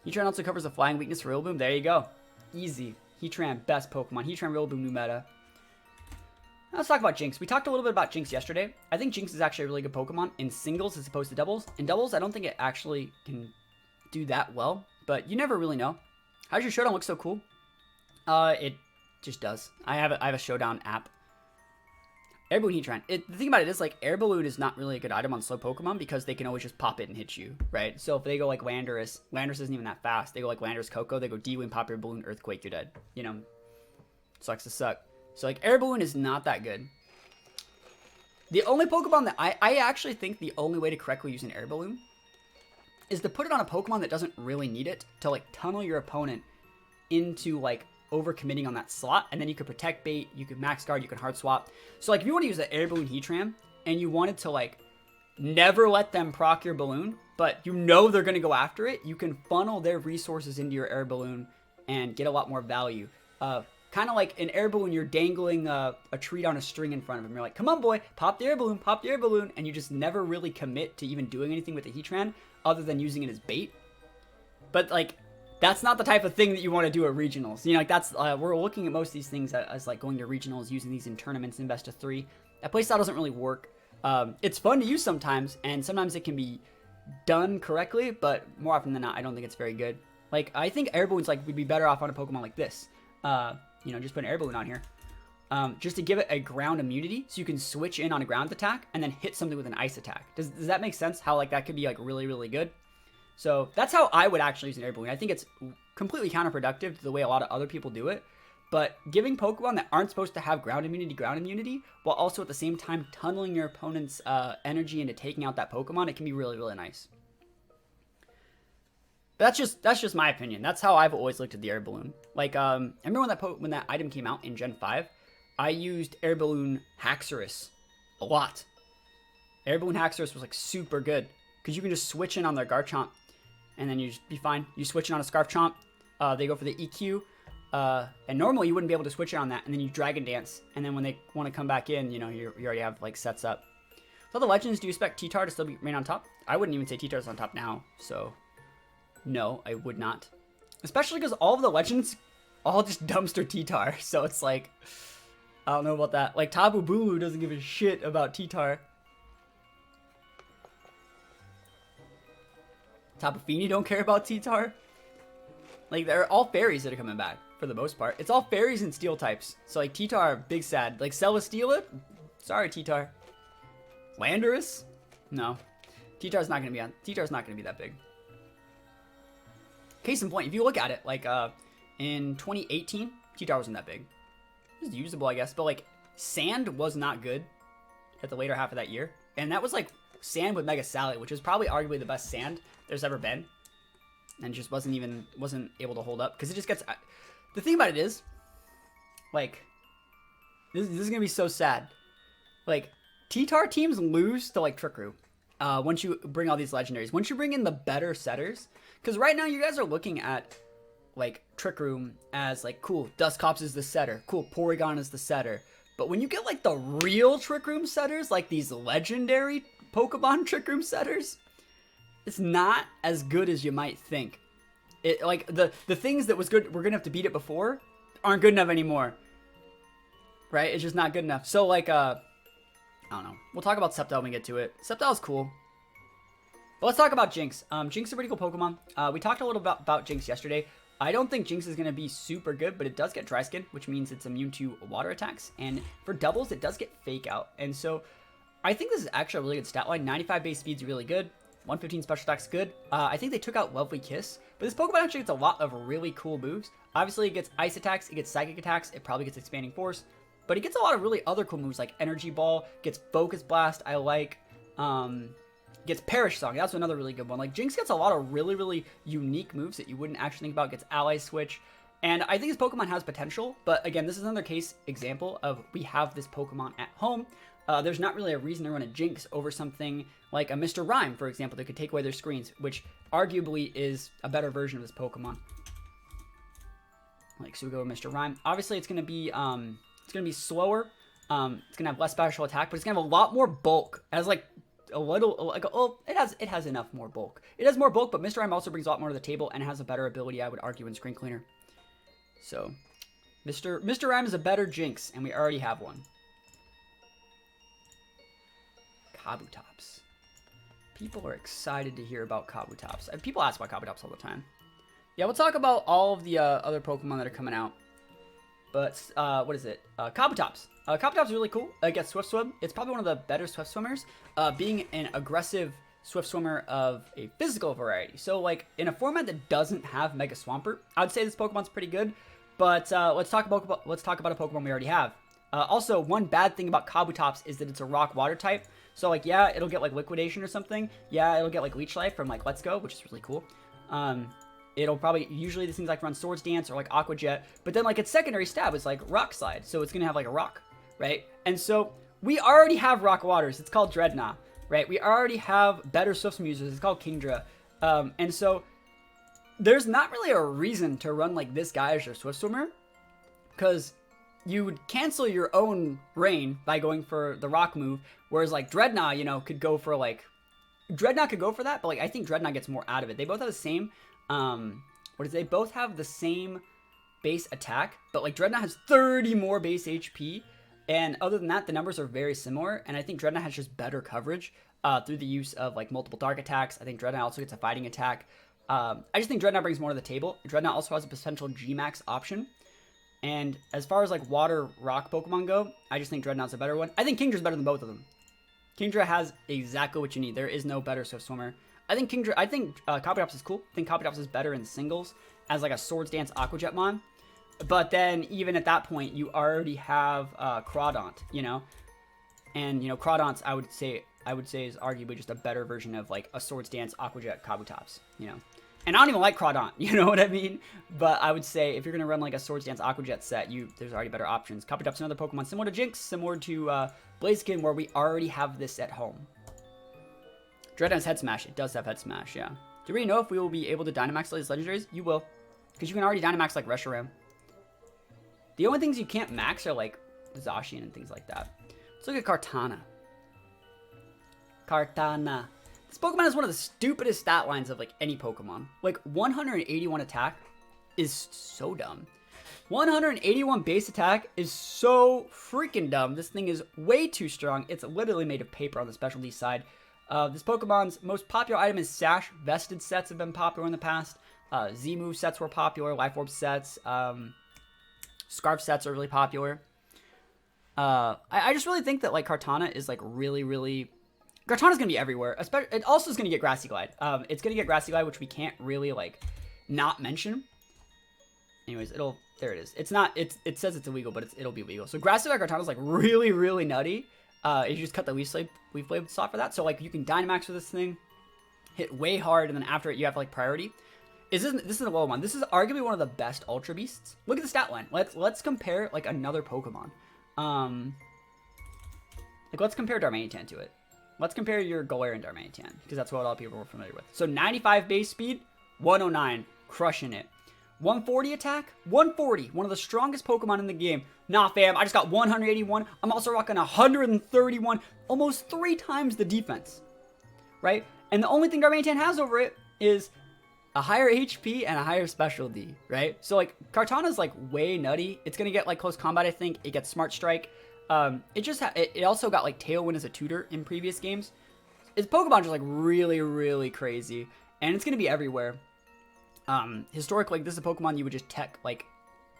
Heatran also covers the flying weakness for Rillaboom. There you go. Easy. Heatran, best Pokemon. Heatran, Rillaboom, new meta. Now let's talk about Jinx. We talked a little bit about Jinx yesterday. I think Jinx is actually a really good Pokemon in singles as opposed to doubles. In doubles, I don't think it actually can do that well, but you never really know. How's your Showdown look so cool? It just does. I have a Showdown app. Air Balloon Heatran. The thing about it is, like, Air Balloon is not really a good item on slow Pokemon because they can always just pop it and hit you, right? So if they go like Landorus isn't even that fast. They go like Landorus, Coco, they go D-Wing, pop your Balloon, Earthquake, you're dead. You know, sucks to suck. So, like, Air Balloon is not that good. The only Pokemon that I actually think the only way to correctly use an Air Balloon is to put it on a Pokemon that doesn't really need it to, like, tunnel your opponent into, like, overcommitting on that slot, and then you could Protect Bait, you could Max Guard, you can Hard Swap. So, like, if you want to use the Air Balloon Heatran, and you wanted to, like, never let them proc your Balloon, but you know they're going to go after it, you can funnel their resources into your Air Balloon and get a lot more value. Kind of like an Air Balloon, you're dangling a treat on a string in front of him. You're like, come on, boy, pop the Air Balloon, pop the Air Balloon, and you just never really commit to even doing anything with the Heatran other than using it as bait. But, like, that's not the type of thing that you want to do at regionals. You know, like, that's, we're looking at most of these things as like, going to regionals, using these in tournaments in best of 3. That playstyle doesn't really work. It's fun to use sometimes, and sometimes it can be done correctly, but more often than not, I don't think it's very good. Like, I think Air Balloons, like, would be better off on a Pokemon like this. You know, just put an Air Balloon on here. Just to give it a ground immunity, so you can switch in on a ground attack, and then hit something with an ice attack. Does that make sense? How, like, that could be, like, really, really good? So that's how I would actually use an Air Balloon. I think it's completely counterproductive to the way a lot of other people do it. But giving Pokemon that aren't supposed to have ground immunity, while also at the same time tunneling your opponent's energy into taking out that Pokemon, it can be really, really nice. But that's just my opinion. That's how I've always looked at the Air Balloon. Like, I remember when that item came out in Gen 5, I used Air Balloon Haxorus a lot. Air Balloon Haxorus was, like, super good because you can just switch in on their Garchomp, and then you just be fine. You switch in on a Scarf Chomp, they go for the EQ, and normally you wouldn't be able to switch in on that, and then you Dragon Dance, and then when they want to come back in, you know, you already have, like, sets up. So the Legends, do you expect T-Tar to still remain on top? I wouldn't even say T-Tar's on top now, so no, I would not. Especially because all of the Legends all just dumpster T-Tar, so it's like, I don't know about that. Like, Tapu Bulu doesn't give a shit about T-Tar. Tapu Fini don't care about T-Tar. Like, they're all fairies that are coming back, for the most part. It's all fairies and steel types. So, like, T-Tar, big sad. Like, Celesteela? Sorry, T-Tar. Landorus? No. T-Tar's not gonna be that big. Case in point, if you look at it, like, in 2018, T-Tar wasn't that big. It was usable, I guess, but, like, Sand was not good at the later half of that year. And that was, like, Sand with Mega Sally, which is probably arguably the best Sand there's ever been. And just wasn't able to hold up. Because it just gets... The thing about it is, like, this is going to be so sad. Like, T-Tar teams lose to, like, Trick Room. once you bring all these legendaries, once you bring in the better setters, because right now you guys are looking at like Trick Room as like, cool, Dusclops is the setter, cool, Porygon is the setter. But when you get like the real Trick Room setters, like these legendary Pokemon Trick Room setters, it's not as good as you might think. It like the things that was good, we're gonna have to beat it before, aren't good enough anymore. Right? It's just not good enough. So like I don't know. We'll talk about Sceptile when we get to it. Sceptile's cool. But let's talk about Jinx. Jinx is a pretty cool Pokemon. We talked a little about Jinx yesterday. I don't think Jinx is going to be super good, but it does get Dry Skin, which means it's immune to water attacks. And for doubles, it does get Fake Out. And so I think this is actually a really good stat line. 95 base speed's really good. 115 special attack's good. I think they took out Lovely Kiss. But this Pokemon actually gets a lot of really cool moves. Obviously, it gets Ice attacks. It gets Psychic attacks. It probably gets Expanding Force. But it gets a lot of really other cool moves like Energy Ball. Gets Focus Blast. I like. Gets Perish Song. That's another really good one. Like, Jinx gets a lot of really, really unique moves that you wouldn't actually think about. Gets Ally Switch. And I think this Pokemon has potential. But again, this is another example of we have this Pokemon at home. There's not really a reason to run a Jinx over something like a Mr. Rhyme, for example, that could take away their screens, which arguably is a better version of this Pokemon. Like, so we go with Mr. Rhyme. Obviously, it's going to be slower. It's going to have less special attack, but it's going to have a lot more bulk. It has like a little, like, oh, it has enough more bulk. It has more bulk, but Mr. Rhyme also brings a lot more to the table and has a better ability, I would argue, in Screen Cleaner. So, Mr. Rhyme is a better Jinx, and we already have one. Kabutops. People are excited to hear about Kabutops. People ask about Kabutops all the time. Yeah, we'll talk about all of the other Pokemon that are coming out. But, what is it? Kabutops. Kabutops is really cool. It gets Swift Swim. It's probably one of the better Swift Swimmers. Being an aggressive Swift Swimmer of a physical variety. So, like, in a format that doesn't have Mega Swampert, I would say this Pokemon's pretty good. But, let's talk about a Pokemon we already have. Also, one bad thing about Kabutops is that it's a Rock-Water type. So, like, yeah, it'll get, like, Liquidation or something. Yeah, it'll get, like, Leech Life from, like, Let's Go, which is really cool. It'll probably, usually these things like run Swords Dance or, like, Aqua Jet. But then, like, its secondary stab is, like, Rock Slide. So it's going to have, like, a rock, right? And so we already have Rock Waters. It's called Dreadnought, right? We already have better Swift Swim users. It's called Kingdra. And so there's not really a reason to run, like, this guy as your Swift Swimmer. Because you would cancel your own Rain by going for the Rock move, whereas, like, Dreadnought, you know, could go for, like, Dreadnought could go for that, but, like, I think Dreadnought gets more out of it. They both have the same, they both have the same base attack, but, like, Dreadnought has 30 more base HP, and other than that, the numbers are very similar, and I think Dreadnought has just better coverage, through the use of, like, multiple dark attacks. I think Dreadnought also gets a fighting attack. I just think Dreadnought brings more to the table. Dreadnought also has a potential G-Max option. And as far as, like, water rock Pokemon go, I just think Dreadnought's a better one. I think Kingdra's better than both of them. Kingdra has exactly what you need. There is no better Swift Swimmer. I think Kabutops is cool. I think Kabutops is better in singles as, like, a Swords Dance Aqua Jet mon. But then even at that point, you already have Crawdaunt, you know? And, you know, Crawdaunt, I would say is arguably just a better version of, like, a Swords Dance Aqua Jet Kabutops, you know? And I don't even like Crawdaunt, you know what I mean? But I would say if you're going to run, like, a Swords Dance Aqua Jet set, there's already better options. Kabutops is another Pokemon similar to Jinx, similar to Blaziken, where we already have this at home. Dreadnought's Head Smash. It does have Head Smash, yeah. Do we know if we will be able to Dynamax these legendaries? You will. Because you can already Dynamax, like, Reshiram. The only things you can't max are, like, Zacian and things like that. Let's look at Kartana. Kartana. This Pokemon has one of the stupidest stat lines of, like, any Pokemon. Like, 181 attack is so dumb. 181 base attack is so freaking dumb. This thing is way too strong. It's literally made of paper on the specialty side. This Pokemon's most popular item is Sash. Vested sets have been popular in the past. Z-move sets were popular. Life Orb sets. Scarf sets are really popular. I just really think that, like, Kartana is, like, really, really... Kartana's gonna be everywhere. It also is gonna get Grassy Glide. It's gonna get Grassy Glide, which we can't really, like, not mention. Anyways, there it is. It's not, it says it's illegal, but it'll be legal. So Grassy Glide Kartana's, like, really, really nutty. You just cut the Leaf Blade slot for that. So, like, you can Dynamax with this thing, hit way hard, and then after it, you have, like, priority. This is a low one. This is arguably one of the best Ultra Beasts. Look at the stat line. Let's compare, like, another Pokemon. Like, let's compare Darmanitan to it. let's compare your Galarian Darmanitan, because that's what a lot of people were familiar with. So 95 base speed, 109, crushing it. 140 attack, 140, one of the strongest Pokemon in the game. Nah, fam, I just got 181. I'm also rocking 131, almost 3 times the defense, right? And the only thing Darmanitan has over it is a higher HP and a higher specialty, right? So, like, Kartana's, like, way nutty. It's going to get, like, close combat, I think. It gets Smart Strike. It also got, like, Tailwind as a tutor in previous games. Its Pokemon just, like, really, really crazy. And it's going to be everywhere. Historically, like, this is a Pokemon you would just tech, like,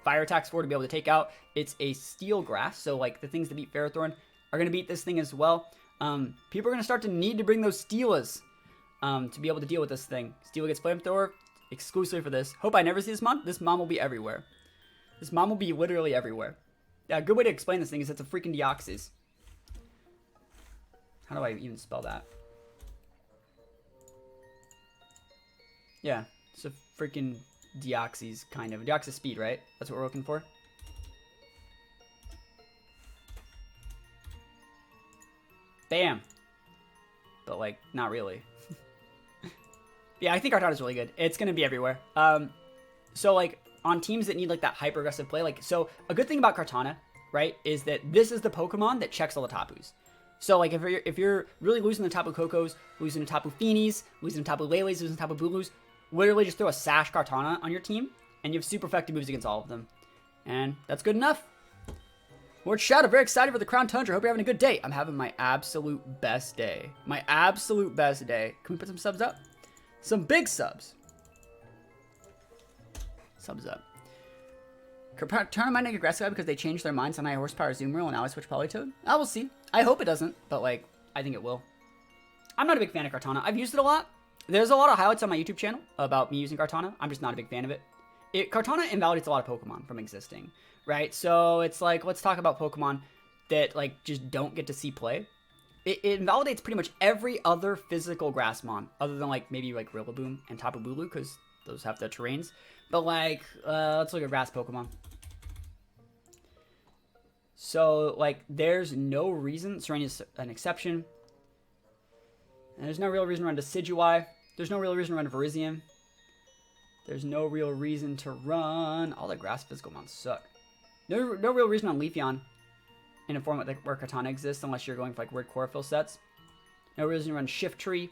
fire attacks for to be able to take out. It's a Steel Grass, so, like, the things that beat Ferrothorn are going to beat this thing as well. People are going to start to need to bring those Steelas to be able to deal with this thing. Steel gets Flamethrower exclusively for this. Hope I never see this mon. This mom will be everywhere. This mom will be literally everywhere. Yeah, a good way to explain this thing is it's a freaking Deoxys. How do I even spell that? Yeah, it's a freaking Deoxys, kind of. Deoxys speed, right? That's what we're looking for. Bam. But, like, not really. Yeah, I think Kartana's really good. It's going to be everywhere. So, like, on teams that need, like, that hyper-aggressive play, like, so a good thing about Kartana, right, is that this is the Pokemon that checks all the Tapus. So, like, if you're really losing the Tapu Kokos, losing the Tapu Finis, losing the Tapu Lele's, losing the Tapu Bulus, literally just throw a Sash Kartana on your team, and you have super effective moves against all of them. And that's good enough. Lord Shadow, very excited for the Crown Tundra. Hope you're having a good day. I'm having my absolute best day. My absolute best day. Can we put some subs up? Some big subs. Subs up. Turn might make aggressive because they changed their minds on high horsepower Zoom rule and now I switch Politoed. I will see. I hope it doesn't, but like, I think it will. I'm not a big fan of Kartana. I've used it a lot. There's a lot of highlights on my YouTube channel about me using Kartana. I'm just not a big fan of it. Kartana invalidates a lot of Pokemon from existing, right? So it's like, let's talk about Pokemon that like just don't get to see play. It invalidates pretty much every other physical Grassmon, other than like maybe like Rillaboom and Tapu Bulu, because those have the terrains. But like, let's look at Grass Pokemon. So like, there's no reason. Serenia's an exception. And there's no real reason to run Decidueye. There's no real reason to run Virizion. There's no real reason to run. All the grass physical mons suck. No real reason on Leafeon in a format like where Kartana exists, unless you're going for like weird chlorophyll sets. No reason to run Shiftry.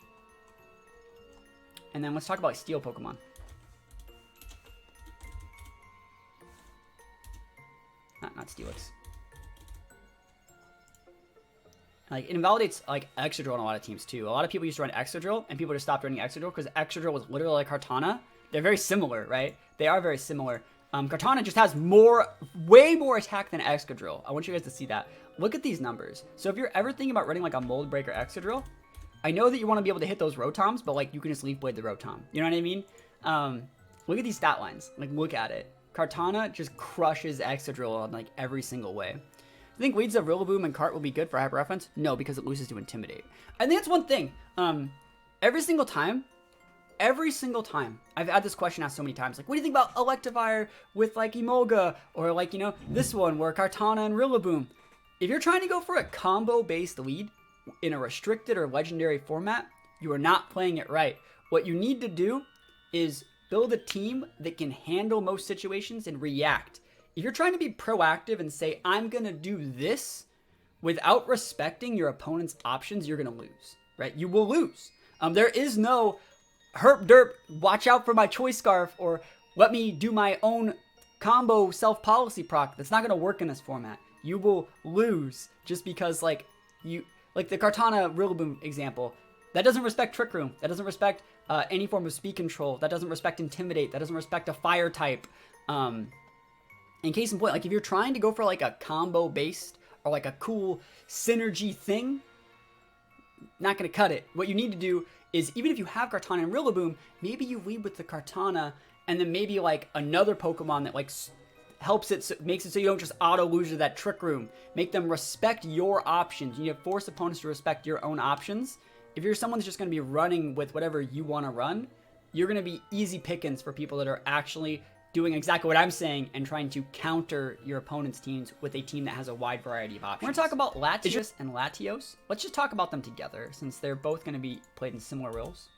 And then let's talk about like, steel Pokemon. Not Steelix. Like, it invalidates, like, Excadrill on a lot of teams, too. A lot of people used to run Excadrill, and people just stopped running Excadrill, because Excadrill was literally like Kartana. They're very similar, right? They are very similar. Kartana just has way more attack than Excadrill. I want you guys to see that. Look at these numbers. So if you're ever thinking about running, like, a Mold Breaker Excadrill, I know that you want to be able to hit those Rotoms, but, like, you can just Leaf Blade the Rotom. You know what I mean? Look at these stat lines. Like, look at it. Kartana just crushes Excadrill on, like, every single way. I think Leads of Rillaboom and Cart will be good for Hyper Offense. No, because it loses to Intimidate. I think that's one thing. Every single time, I've had this question asked so many times. Like, what do you think about Electivire with, like, Emolga? Or, like, you know, this one where Kartana and Rillaboom. If you're trying to go for a combo-based lead in a restricted or legendary format, you are not playing it right. What you need to do is build a team that can handle most situations and react. If you're trying to be proactive and say, I'm going to do this without respecting your opponent's options, you're going to lose, right? You will lose. There is no herp derp, watch out for my Choice Scarf, or let me do my own combo self-policy proc. That's not going to work in this format. You will lose just because, like the Kartana Rillaboom example, that doesn't respect Trick Room. That doesn't respect any form of speed control. That doesn't respect Intimidate. That doesn't respect a fire type. In case in point, like if you're trying to go for like a combo based or like a cool synergy thing, not going to cut it. What you need to do is, even if you have Kartana and Rillaboom, maybe you lead with the Kartana and then maybe like another Pokemon that like helps it, so, makes it so you don't just auto lose to that Trick Room. Make them respect your options. You need to force opponents to respect your own options. If you're someone that's just going to be running with whatever you want to run, you're going to be easy pickings for people that are actually doing exactly what I'm saying and trying to counter your opponent's teams with a team that has a wide variety of options. We're going to talk about Latios and Latios. Let's just talk about them together since they're both going to be played in similar roles.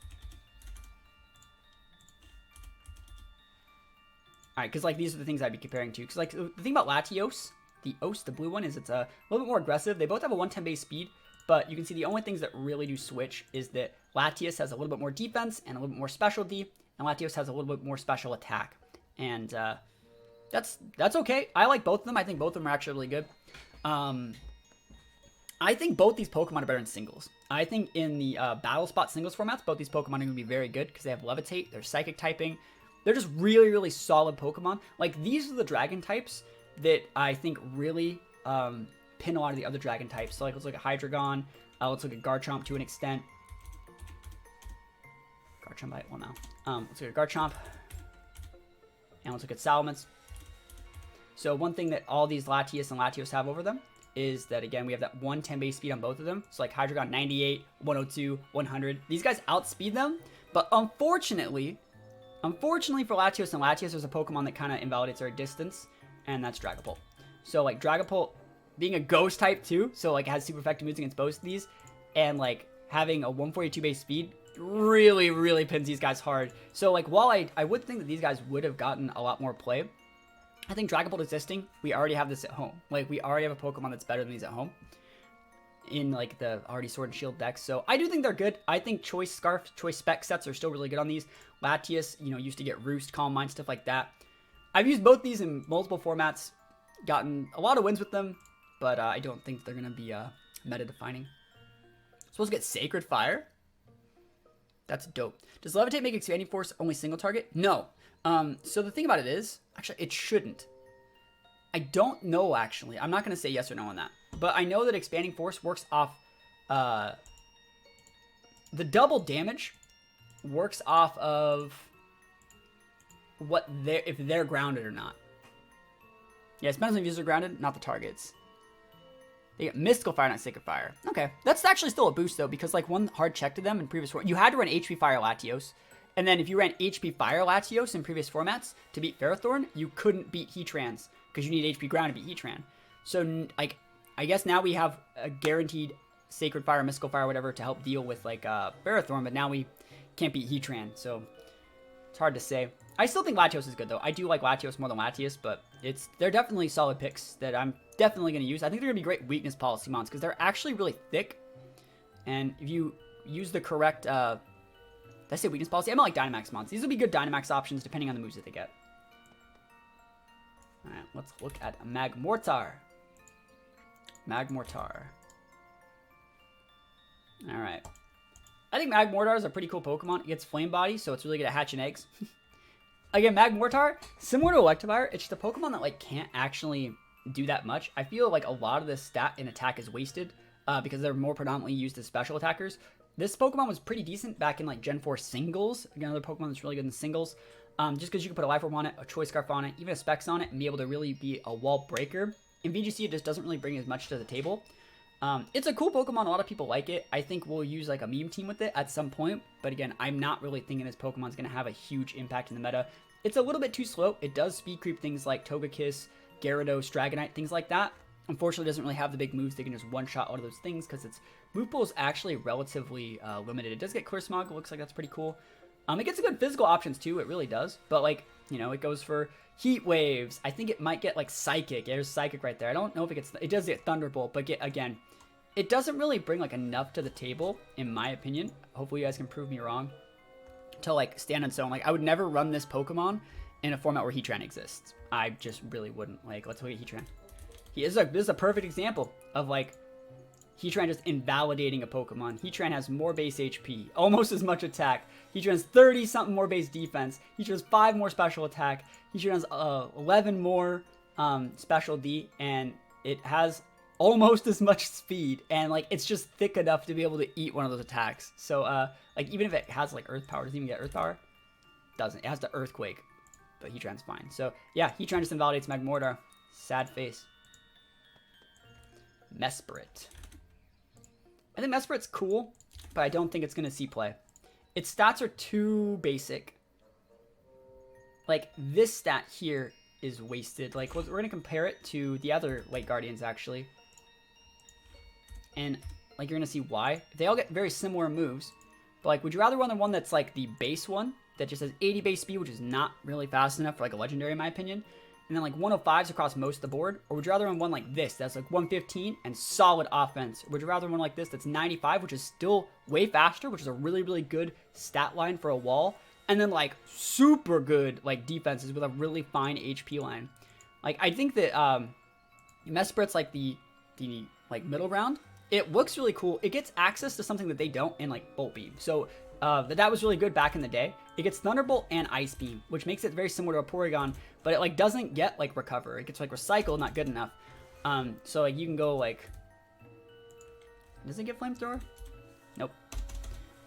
All right, because like these are the things I'd be comparing to. Because like the thing about Latios, the blue one, is it's a little bit more aggressive. They both have a 110 base speed, but you can see the only things that really do switch is that Latios has a little bit more defense and a little bit more specialty, and Latios has a little bit more special attack. And that's okay. I like both of them. I think both of them are actually really good. I think both these Pokemon are better in singles. I think in the Battle Spot singles formats, both these Pokemon are going to be very good because they have Levitate, they're Psychic typing. They're just really, really solid Pokemon. Like, these are the Dragon types that I think really pin a lot of the other Dragon types. So, like, let's look at Hydreigon. Let's look at Garchomp to an extent. Garchomp, well, no. Let's look at Garchomp. And let's look at Salamence. So one thing that all these Latios and Latios have over them is that, again, we have that 110 base speed on both of them. So like Hydreigon 98, 102, 100. These guys outspeed them. But unfortunately for Latios and Latios, there's a Pokemon that kind of invalidates our distance. And that's Dragapult. So like Dragapult being a ghost type too. So like it has super effective moves against both of these. And like having a 142 base speed really, really pins these guys hard. So like while I would think that these guys would have gotten a lot more play, I think Dragapult existing, we already have this at home. Like we already have a Pokemon that's better than these at home in like the already Sword and Shield decks. So I do think they're good. I think Choice Scarf, Choice Spec sets are still really good on these. Latios, you know, used to get Roost, Calm Mind, stuff like that. I've used both these in multiple formats, gotten a lot of wins with them, but I don't think they're going to be meta defining. Supposed to get Sacred Fire? That's dope. Does Levitate make Expanding Force only single target? No. So the thing about it is, actually, it shouldn't. I don't know, actually. I'm not going to say yes or no on that. But I know that Expanding Force works off... the double damage works off of if they're grounded or not. Yeah, it depends on if users are grounded, not the targets. They get Mystical Fire, not Sacred Fire. Okay. That's actually still a boost, though, because, like, one hard check to them in previous... You had to run HP Fire Latios. And then if you ran HP Fire Latios in previous formats to beat Ferrothorn, you couldn't beat Heatrans because you need HP Ground to beat Heatran. So, like, I guess now we have a guaranteed Sacred Fire, Mystical Fire, whatever, to help deal with, like, Ferrothorn, but now we can't beat Heatran, so it's hard to say. I still think Latios is good, though. I do like Latios more than Latias, but they're definitely solid picks that I'm definitely going to use. I think they're going to be great weakness policy mons because they're actually really thick. And if you use the correct, did I say weakness policy? I meant like Dynamax mons. These will be good Dynamax options depending on the moves that they get. All right, let's look at Magmortar. Magmortar. All right. I think Magmortar is a pretty cool Pokemon. It gets Flame Body, so it's really good at hatching eggs. Again, Magmortar, similar to Electivire, it's just a Pokemon that like can't actually do that much. I feel like a lot of the stat in attack is wasted because they're more predominantly used as special attackers. This Pokemon was pretty decent back in like Gen 4 singles. Again, another Pokemon that's really good in singles. Just because you can put a Life Orb on it, a Choice Scarf on it, even a Specs on it, and be able to really be a wall breaker. In VGC, it just doesn't really bring as much to the table. It's a cool Pokemon. A lot of people like it. I think we'll use like a meme team with it at some point. But again, I'm not really thinking this Pokemon's going to have a huge impact in the meta. It's a little bit too slow. It does speed creep things like Togekiss, Gyarados, Dragonite, things like that. Unfortunately, it doesn't really have the big moves. They can just one-shot all of those things because its move pool is actually relatively limited. It does get Clear Smog. It looks like that's pretty cool. It gets some good physical options too. It really does. But like, you know, it goes for Heat Waves. I think it might get like Psychic. There's Psychic right there. I don't know if it does get Thunderbolt, but again, it doesn't really bring like enough to the table, in my opinion. Hopefully you guys can prove me wrong. To like stand on its own. Like I would never run this Pokemon in a format where Heatran exists. I just really wouldn't. Like, let's look at Heatran. This is a perfect example of like Heatran just invalidating a Pokemon. Heatran has more base HP, almost as much attack. Heatran has 30-something more base defense. Heatran has 5 more special attack. Heatran has 11 more special D, and it has almost as much speed. And like it's just thick enough to be able to eat one of those attacks. So like even if it has like Earth Power, doesn't even get Earth Power. Doesn't. It has the Earthquake, but Heatran's fine. So yeah, Heatran just invalidates Magmortar. Sad face. Mesprit. I think Mesprit's cool, but I don't think it's going to see play. Its stats are too basic. like this stat here is wasted. Like we're gonna compare it to the other Late Guardians actually, and like you're gonna see why. They all get very similar moves, but like would you rather run the one that's like the base one that just has 80 base speed, which is not really fast enough for like a legendary in my opinion, and then like 105s across most of the board, or would you rather run one like this that's like 115 and solid offense? Or would you rather run one like this that's 95, which is still way faster, which is a really, really good stat line for a wall, and then like super good like defenses with a really fine HP line? Like I think that Mesprit's like the like middle ground. It looks really cool. It gets access to something that they don't in like Bolt Beam. So that was really good back in the day. It gets Thunderbolt and Ice Beam, which makes it very similar to a Porygon, but it like doesn't get like Recover. It gets like Recycle, not good enough. So like you can go like, does it get Flamethrower? Nope.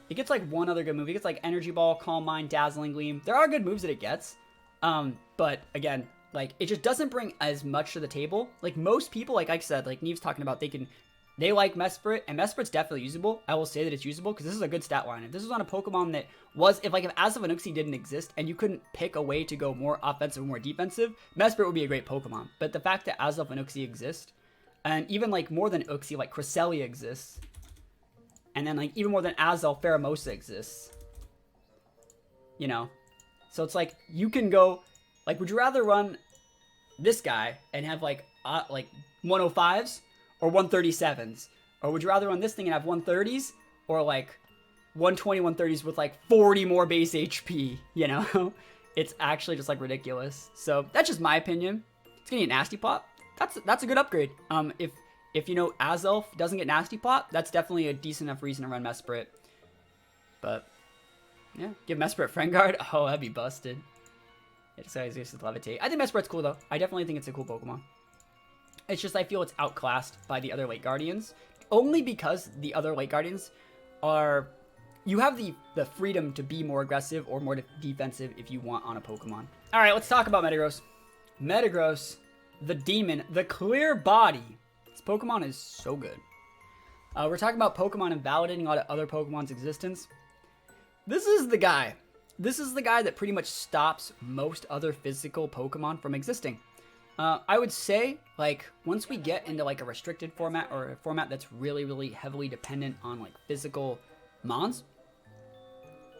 It gets like one other good move. It gets like Energy Ball, Calm Mind, Dazzling Gleam. There are good moves that it gets, but again, like it just doesn't bring as much to the table. Like most people, like I said, like Neve's talking about, they like Mesprit, and Mesprit's definitely usable. I will say that it's usable because this is a good stat line. If this was on a Pokemon that was, if Azelf and Uxie didn't exist and you couldn't pick a way to go more offensive or more defensive, Mesprit would be a great Pokemon. But the fact that Azelf and Uxie exist, and even like more than Uxie, like Cresselia exists, and then like even more than Azelf, Pheromosa exists, you know? So it's like, you can go, like would you rather run this guy and have like 105s? Or 137s? Or would you rather run this thing and have 130s? Or like 120, 130s with like 40 more base HP, you know? It's actually just like ridiculous. So that's just my opinion. It's gonna get Nasty Plot. That's a good upgrade. If you know Azelf doesn't get Nasty Plot, that's definitely a decent enough reason to run Mesprit. But yeah, give Mesprit Friend Guard. Oh, that'd be busted. It's always used to Levitate. I think Mesprit's cool though. I definitely think it's a cool Pokemon. It's just I feel it's outclassed by the other Late Guardians. Only because the other Late Guardians are... You have the freedom to be more aggressive or more defensive if you want on a Pokemon. Alright, let's talk about Metagross. Metagross, the demon, the clear body. This Pokemon is so good. We're talking about Pokemon invalidating a lot of other Pokemon's existence. This is the guy. This is the guy that pretty much stops most other physical Pokemon from existing. I would say, like, once we get into, like, a restricted format or a format that's really, really heavily dependent on, like, physical mons,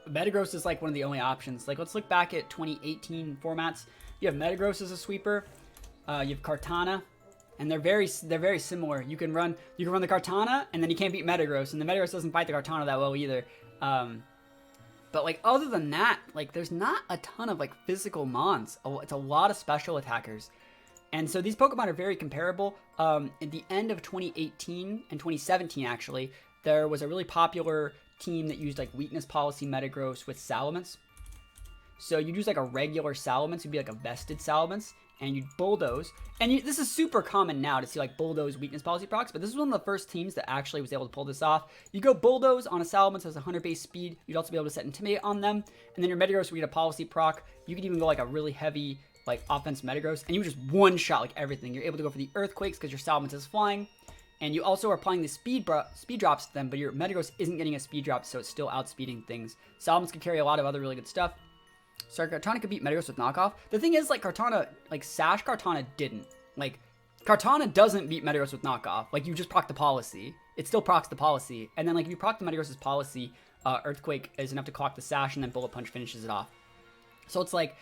Metagross is, like, one of the only options. Like, let's look back at 2018 formats. You have Metagross as a sweeper. You have Kartana, and they're very similar. You can run the Kartana, and then you can't beat Metagross, and the Metagross doesn't fight the Kartana that well either. But, like, other than that, like, there's not a ton of, like, physical mons. It's a lot of special attackers. And so these Pokemon are very comparable. At the end of 2018 and 2017, actually, there was a really popular team that used like weakness policy Metagross with Salamence. So you'd use like a regular Salamence, it'd be like a vested Salamence, and you'd Bulldoze. And this is super common now to see like Bulldoze weakness policy procs, but this is one of the first teams that actually was able to pull this off. You go Bulldoze on a Salamence that has 100 base speed. You'd also be able to set Intimidate on them. And then your Metagross would get a policy proc. You could even go like a really heavy like offense Metagross, and you just one-shot like everything. You're able to go for the Earthquakes because your Salamence is flying, and you also are applying the speed drops to them, but your Metagross isn't getting a speed drop, so it's still outspeeding things. Salamence can carry a lot of other really good stuff. So Kartana could beat Metagross with knockoff. The thing is, like, Kartana, like, Sash Kartana didn't. Like, Kartana doesn't beat Metagross with knockoff. Like, you just proc the policy. It still procs the policy. And then, like, if you proc the Metagross's policy, Earthquake is enough to clock the Sash, and then Bullet Punch finishes it off. So it's like,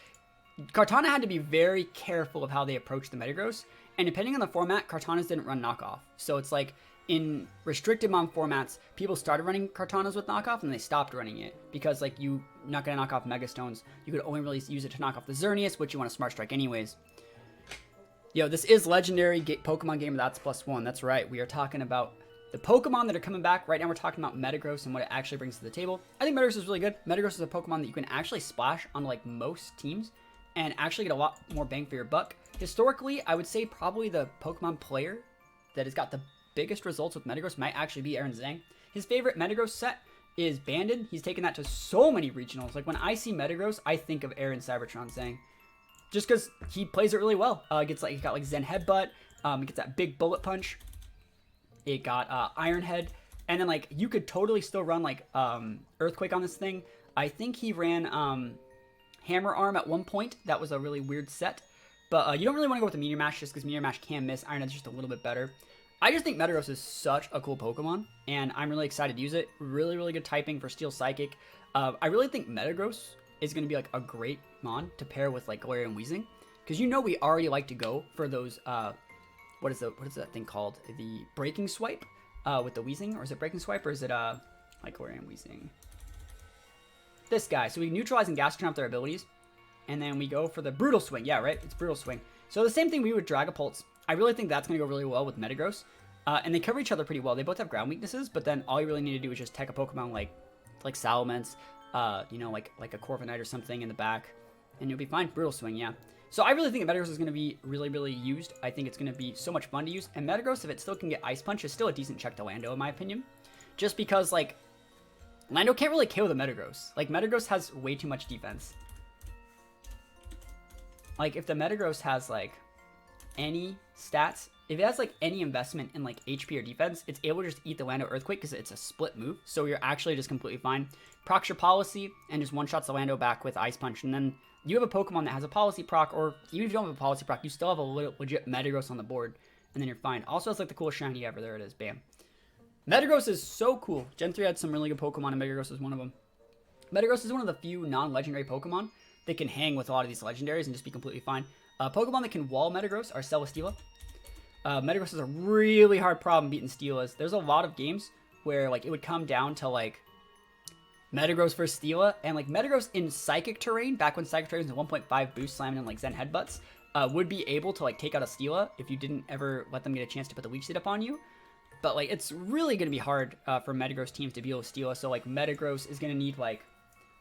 Kartana had to be very careful of how they approached the Metagross, and depending on the format, Kartanas didn't run knockoff. So it's like, in restricted mon formats, people started running Kartanas with knockoff, and they stopped running it, because like, you're not going to knock off Megastones. You could only really use it to knock off the Xerneas, which you want to Smart Strike anyways. Yo, this is legendary Pokemon game, THATSAplusONE. That's right, we are talking about the Pokemon that are coming back. Right now we're talking about Metagross and what it actually brings to the table. I think Metagross is really good. Metagross is a Pokemon that you can actually splash on like most teams, and actually get a lot more bang for your buck. Historically, I would say probably the Pokemon player that has got the biggest results with Metagross might actually be Aaron Zhang. His favorite Metagross set is Banded. He's taken that to so many regionals. Like, when I see Metagross, I think of Aaron Cybertron Zhang. Just because he plays it really well. He got like Zen Headbutt. It gets that big Bullet Punch. It got Iron Head. And then, like, you could totally still run, like, Earthquake on this thing. I think he ran... Hammer Arm at one point. That was a really weird set. But you don't really want to go with the Meteor Mash just because Meteor Mash can miss. Iron Head's just a little bit better. I just think Metagross is such a cool Pokemon, and I'm really excited to use it. Really, really good typing for Steel Psychic. I really think Metagross is going to be like a great mon to pair with like Galarian Weezing, because you know we already like to go for those. What is that thing called? The Breaking Swipe with the Weezing, or is it Breaking Swipe, or is it like Galarian Weezing? This guy. So we neutralize and gas turn off their abilities, and then we go for the Brutal Swing. Yeah, right. It's Brutal Swing. So the same thing we would Dragapult. I really think that's going to go really well with Metagross. And they cover each other pretty well. They both have ground weaknesses, but then all you really need to do is just tech a Pokemon like Salamence, you know, like a Corviknight or something in the back, and you'll be fine. Brutal Swing, yeah. So I really think that Metagross is going to be really, really used. I think it's going to be so much fun to use. And Metagross, if it still can get Ice Punch, is still a decent check to Lando, in my opinion. Just because, like, Lando can't really KO the Metagross. Like, Metagross has way too much defense. Like, if the Metagross has, like, any stats, if it has like any investment in like HP or defense, it's able to just eat the Lando Earthquake because it's a split move, so you're actually just completely fine. Procs your Policy and just one-shots the Lando back with Ice Punch, and then you have a Pokemon that has a Policy proc, or even if you don't have a Policy proc, you still have a legit Metagross on the board, and then you're fine. Also has like the coolest shiny ever. There it is, bam. Metagross is so cool. Gen 3 had some really good Pokemon, and Metagross is one of them. Metagross is one of the few non-legendary Pokemon that can hang with a lot of these legendaries and just be completely fine. Pokemon that can wall Metagross are Celesteela. Metagross is a really hard problem beating Steelas. There's a lot of games where like it would come down to like Metagross versus Steela, and like Metagross in Psychic terrain, back when Psychic terrain was a 1.5 boost slamming in like Zen Headbutts, would be able to like take out a Steela if you didn't ever let them get a chance to put the weak seed up on you. But like it's really going to be hard for Metagross teams to deal with Steela, so like Metagross is going to need like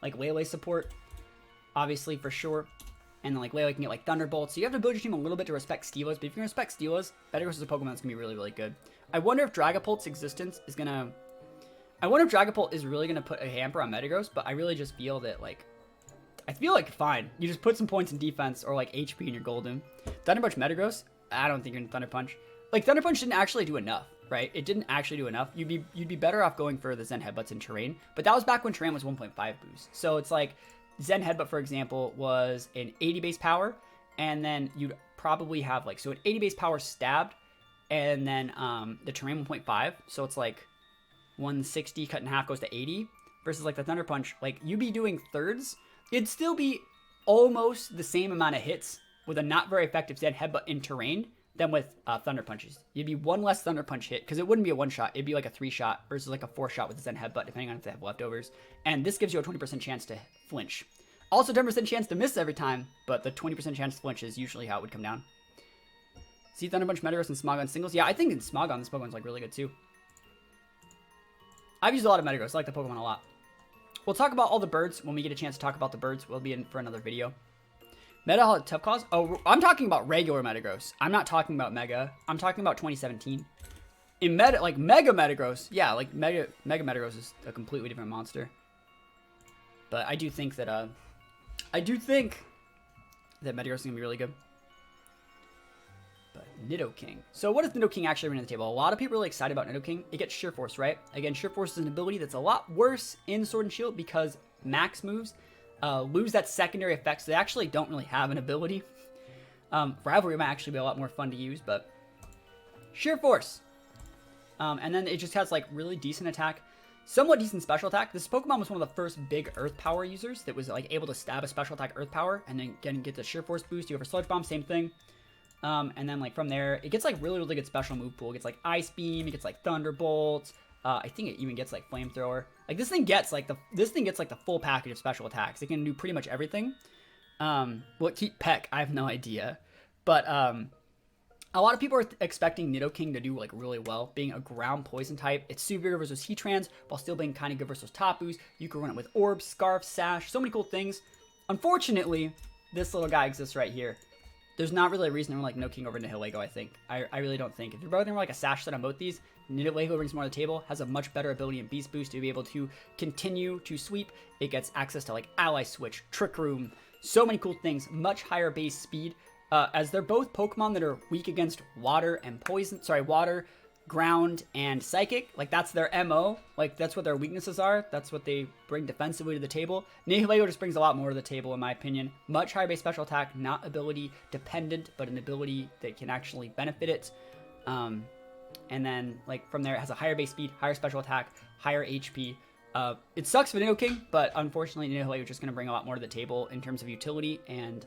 Lele support, obviously, for sure. And then like Lele can get like Thunderbolts. So you have to build your team a little bit to respect Steelas. But if you can respect Steelas, Metagross is a Pokemon that's going to be really, really good. I wonder if Dragapult's existence is going to... I wonder if Dragapult is really going to put a hamper on Metagross. But I really just feel that like... I feel like fine. You just put some points in defense or like HP and you're golden. Thunder Punch Metagross? I don't think you're going to Thunder Punch. Like Thunder Punch didn't actually do enough, right? It didn't actually do enough. You'd be better off going for the Zen Headbutts in terrain. But that was back when terrain was 1.5 boost. So it's like... Zen Headbutt, for example, was an 80 base power, and then you'd probably have like, so an 80 base power stabbed, and then the terrain 1.5, so it's like 160 cut in half goes to 80, versus like the Thunder Punch, like you'd be doing thirds, it'd still be almost the same amount of hits with a not very effective Zen Headbutt in terrain than with Thunder Punches. You'd be one less Thunder Punch hit, because it wouldn't be a one shot, it'd be like a 3-shot versus like a 4-shot with the Zen Headbutt, depending on if they have leftovers. And this gives you a 20% chance to flinch. Also 10% chance to miss every time, but the 20% chance to flinch is usually how it would come down. See Thunder Punch, Metagross, and Smogon singles? Yeah, I think in Smogon, this Pokemon's like really good too. I've used a lot of Metagross, I like the Pokemon a lot. We'll talk about all the birds when we get a chance to talk about the birds. We'll be in for another video. Meta Tough Claws? Oh, I'm talking about regular Metagross. I'm not talking about Mega. I'm talking about 2017. In Mega Metagross, yeah, like Mega Metagross is a completely different monster. But I do think that Metagross is gonna be really good. But Nidoking. So what does Nidoking actually bring to the table? A lot of people are really excited about Nidoking. It gets Sheer Force, right? Again, Sheer Force is an ability that's a lot worse in Sword and Shield because max moves lose that secondary effect, so they actually don't really have an ability. Rivalry might actually be a lot more fun to use, but Sheer Force. And then it just has like really decent attack, somewhat decent special attack. This Pokemon was one of the first big Earth Power users that was like able to stab a special attack Earth Power and then again get the Sheer Force boost. You have a Sludge Bomb, same thing. And then like from there, it gets like really, really good special move pool. It gets like Ice Beam, it gets like Thunderbolt. I think it even gets like Flamethrower. Like this thing gets like the full package of special attacks. It can do pretty much everything. Will it keep Peck? I have no idea. But a lot of people are expecting Nidoking to do like really well, being a ground poison type. It's super good versus Heatran, while still being kind of good versus Tapus. You can run it with Orb, Scarf, Sash, so many cool things. Unfortunately, this little guy exists right here. There's not really a reason to run like Nidoking over Nihilego, I think. I really don't think. If you're both gonna run like a Sash set on both these, Nihilego brings more to the table, has a much better ability in Beast Boost to be able to continue to sweep. It gets access to like Ally Switch, Trick Room, so many cool things, much higher base speed. As they're both Pokemon that are weak against water and poison, water, ground and psychic. Like, that's their MO. Like, that's what their weaknesses are. That's what they bring defensively to the table. Nihilego just brings a lot more to the table, in my opinion. Much higher base special attack, not ability dependent, but an ability that can actually benefit it. And then, like, from there, it has a higher base speed, higher special attack, higher HP. It sucks for Nidoking, but unfortunately, Nihilego is just going to bring a lot more to the table in terms of utility and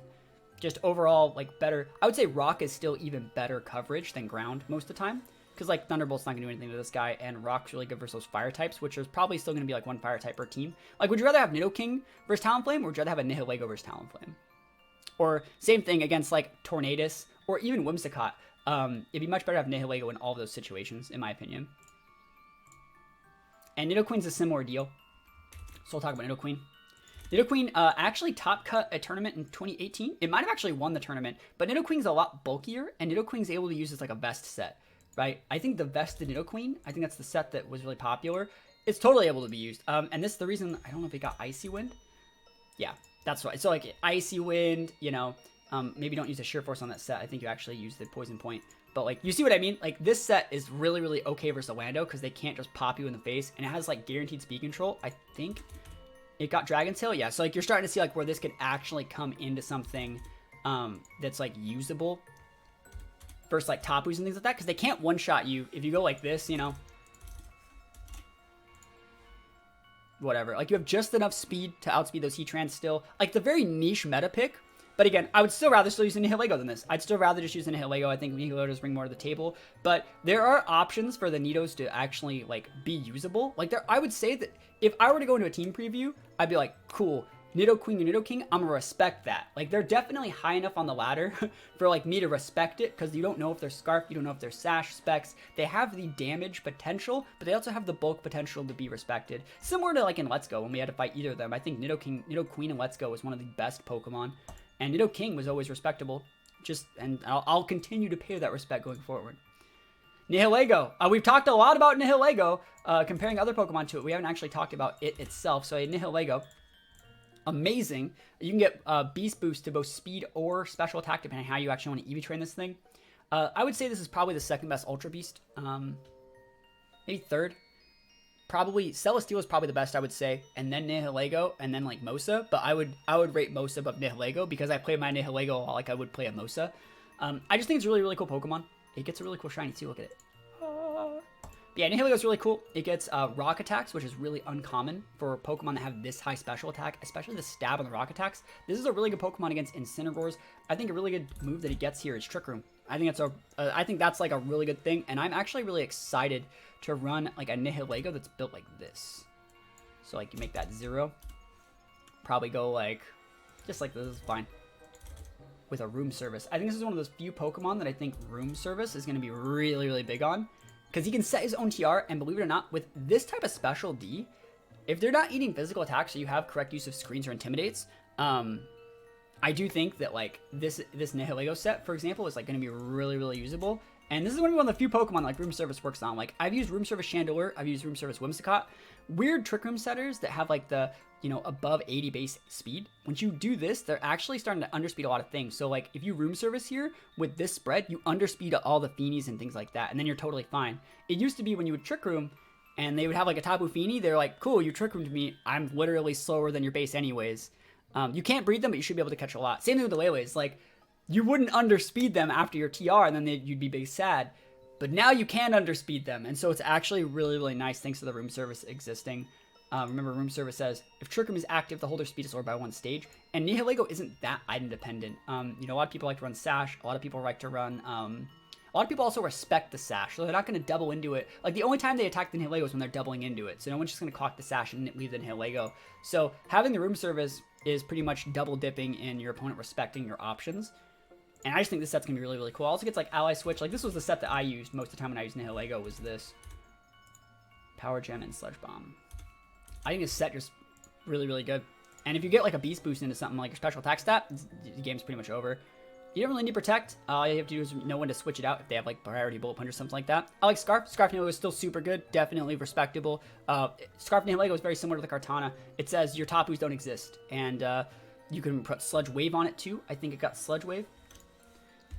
just overall, like, better. I would say Rock is still even better coverage than Ground most of the time. Because, like, Thunderbolt's not going to do anything to this guy, and Rock's really good versus those fire types, which is probably still going to be, like, one fire type per team. Like, would you rather have Nidoking versus Talonflame, or would you rather have a Nihilego versus Talonflame? Or, same thing against, like, Tornadus, or even Whimsicott. It'd be much better to have Nihilego in all of those situations, in my opinion. And Nidoqueen's a similar deal. So we'll talk about Nidoqueen. Nidoqueen actually top cut a tournament in 2018. It might have actually won the tournament, but Nidoqueen's a lot bulkier, and Nidoqueen's able to use this like a vest set. Right? I think the vested Nidoqueen, I think that's the set that was really popular. It's totally able to be used. And this is the reason, I don't know if it got Icy Wind. Yeah, that's right. So like Icy Wind, you know, maybe don't use a Sheer Force on that set. I think you actually use the Poison Point. But like, you see what I mean? Like, this set is really, really okay versus Lando because they can't just pop you in the face. And it has like guaranteed speed control. I think it got Dragon Tail. Yeah, so like you're starting to see like where this could actually come into something that's like usable versus like Tapus and things like that, because they can't one-shot you if you go like this, you know. Whatever. Like, you have just enough speed to outspeed those Heatrans still. Like, the very niche meta pick. But again, I would still rather use a Nihilego than this. I'd still rather just use a Nihilego. I think Nihilego does bring more to the table. But there are options for the Nidos to actually, like, be usable. Like, I would say that if I were to go into a team preview, I'd be like, cool, Nidoqueen and Nidoking, I'm gonna respect that. Like, they're definitely high enough on the ladder for like me to respect it, because you don't know if they're Scarf, you don't know if they're Sash specs. They have the damage potential, but they also have the bulk potential to be respected. Similar to like in Let's Go when we had to fight either of them. I think Nidoqueen in Let's Go was one of the best Pokemon, and Nidoking was always respectable. And I'll continue to pay that respect going forward. Nihilego. We've talked a lot about Nihilego, comparing other Pokemon to it. We haven't actually talked about it itself. So a Nihilego. Amazing. You can get Beast Boost to both speed or special attack, depending on how you actually want to EV train this thing. I would say this is probably the second best Ultra Beast. Maybe third. Probably Celesteela is probably the best, I would say, and then Nihilego, and then like Mosa. But I would rate Mosa above Nihilego because I play my Nihilego like I would play a Mosa. I just think it's a really, really cool Pokemon. It gets a really cool shiny too. Look at it. Yeah, Nihilego is really cool. It gets rock attacks, which is really uncommon for Pokemon that have this high special attack, especially the stab on the rock attacks. This is a really good Pokemon against Incineroars. I think a really good move that he gets here is Trick Room. I think that's like a really good thing, and I'm actually really excited to run like a Nihilego that's built like this. So like you make that 0. Probably go like just like this is fine. With a room service. I think this is one of those few Pokemon that I think room service is going to be really, really big on. Because he can set his own TR, and believe it or not, with this type of special D, if they're not eating physical attacks, so you have correct use of screens or intimidates, I do think that like this Nihilego set, for example, is like going to be really, really usable. And this is going to be one of the few Pokemon like Room Service works on. Like, I've used Room Service Chandelure, I've used Room Service Whimsicott. Weird Trick Room setters that have like the, you know, above 80 base speed. Once you do this, they're actually starting to underspeed a lot of things. So like, if you Room Service here with this spread, you underspeed all the Feenies and things like that, and then you're totally fine. It used to be when you would Trick Room, and they would have like a Tapu Fini, they're like, cool, you Trick Roomed me, I'm literally slower than your base anyways. You can't breed them, but you should be able to catch a lot. Same thing with the Lele's. Like, you wouldn't underspeed them after your TR, and then you'd be big sad. But now you can underspeed them, and so it's actually really, really nice thanks to the Room Service existing. Remember, Room Service says, if Trick Room is active, the holder speed is lowered by 1 stage. And Nihilego isn't that item dependent. You know, a lot of people like to run Sash. A lot of people like to run... a lot of people also respect the Sash, so they're not going to double into it. Like, the only time they attack the Nihilego is when they're doubling into it. So no one's just going to clock the Sash and leave the Nihilego. So having the Room Service is pretty much double dipping in your opponent respecting your options. And I just think this set's going to be really, really cool. Also gets, like, Ally Switch. Like, this was the set that I used most of the time when I used Nihilego, was this. Power Gem and Sludge Bomb. I think this set just really, really good. And if you get, like, a Beast Boost into something like your special attack stat, the game's pretty much over. You don't really need Protect. All you have to do is know when to switch it out if they have, like, Priority Bullet Punch or something like that. I like Scarf. Scarf Nihilego is still super good. Definitely respectable. Scarf Nihilego is very similar to the Kartana. It says your Tapus don't exist. And you can put Sludge Wave on it, too. I think it got Sludge Wave.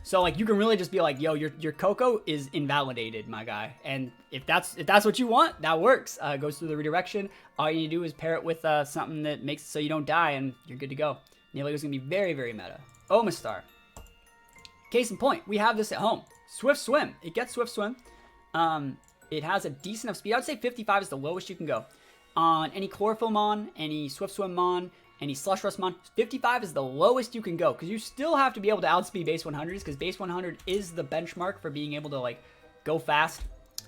So like you can really just be like, yo, your Coco is invalidated, my guy. And if that's what you want, that works. It goes through the redirection. All you need to do is pair it with something that makes it so you don't die, and you're good to go. Neoligo's gonna be very, very meta. Omastar. Case in point, we have this at home. Swift Swim. It gets Swift Swim. It has a decent enough speed. I would say 55 is the lowest you can go. On any Chlorophyll Mon, any Swift Swim Mon, any Slush Rust Mon, 55 is the lowest you can go, because you still have to be able to outspeed base 100s, because base 100 is the benchmark for being able to like go fast.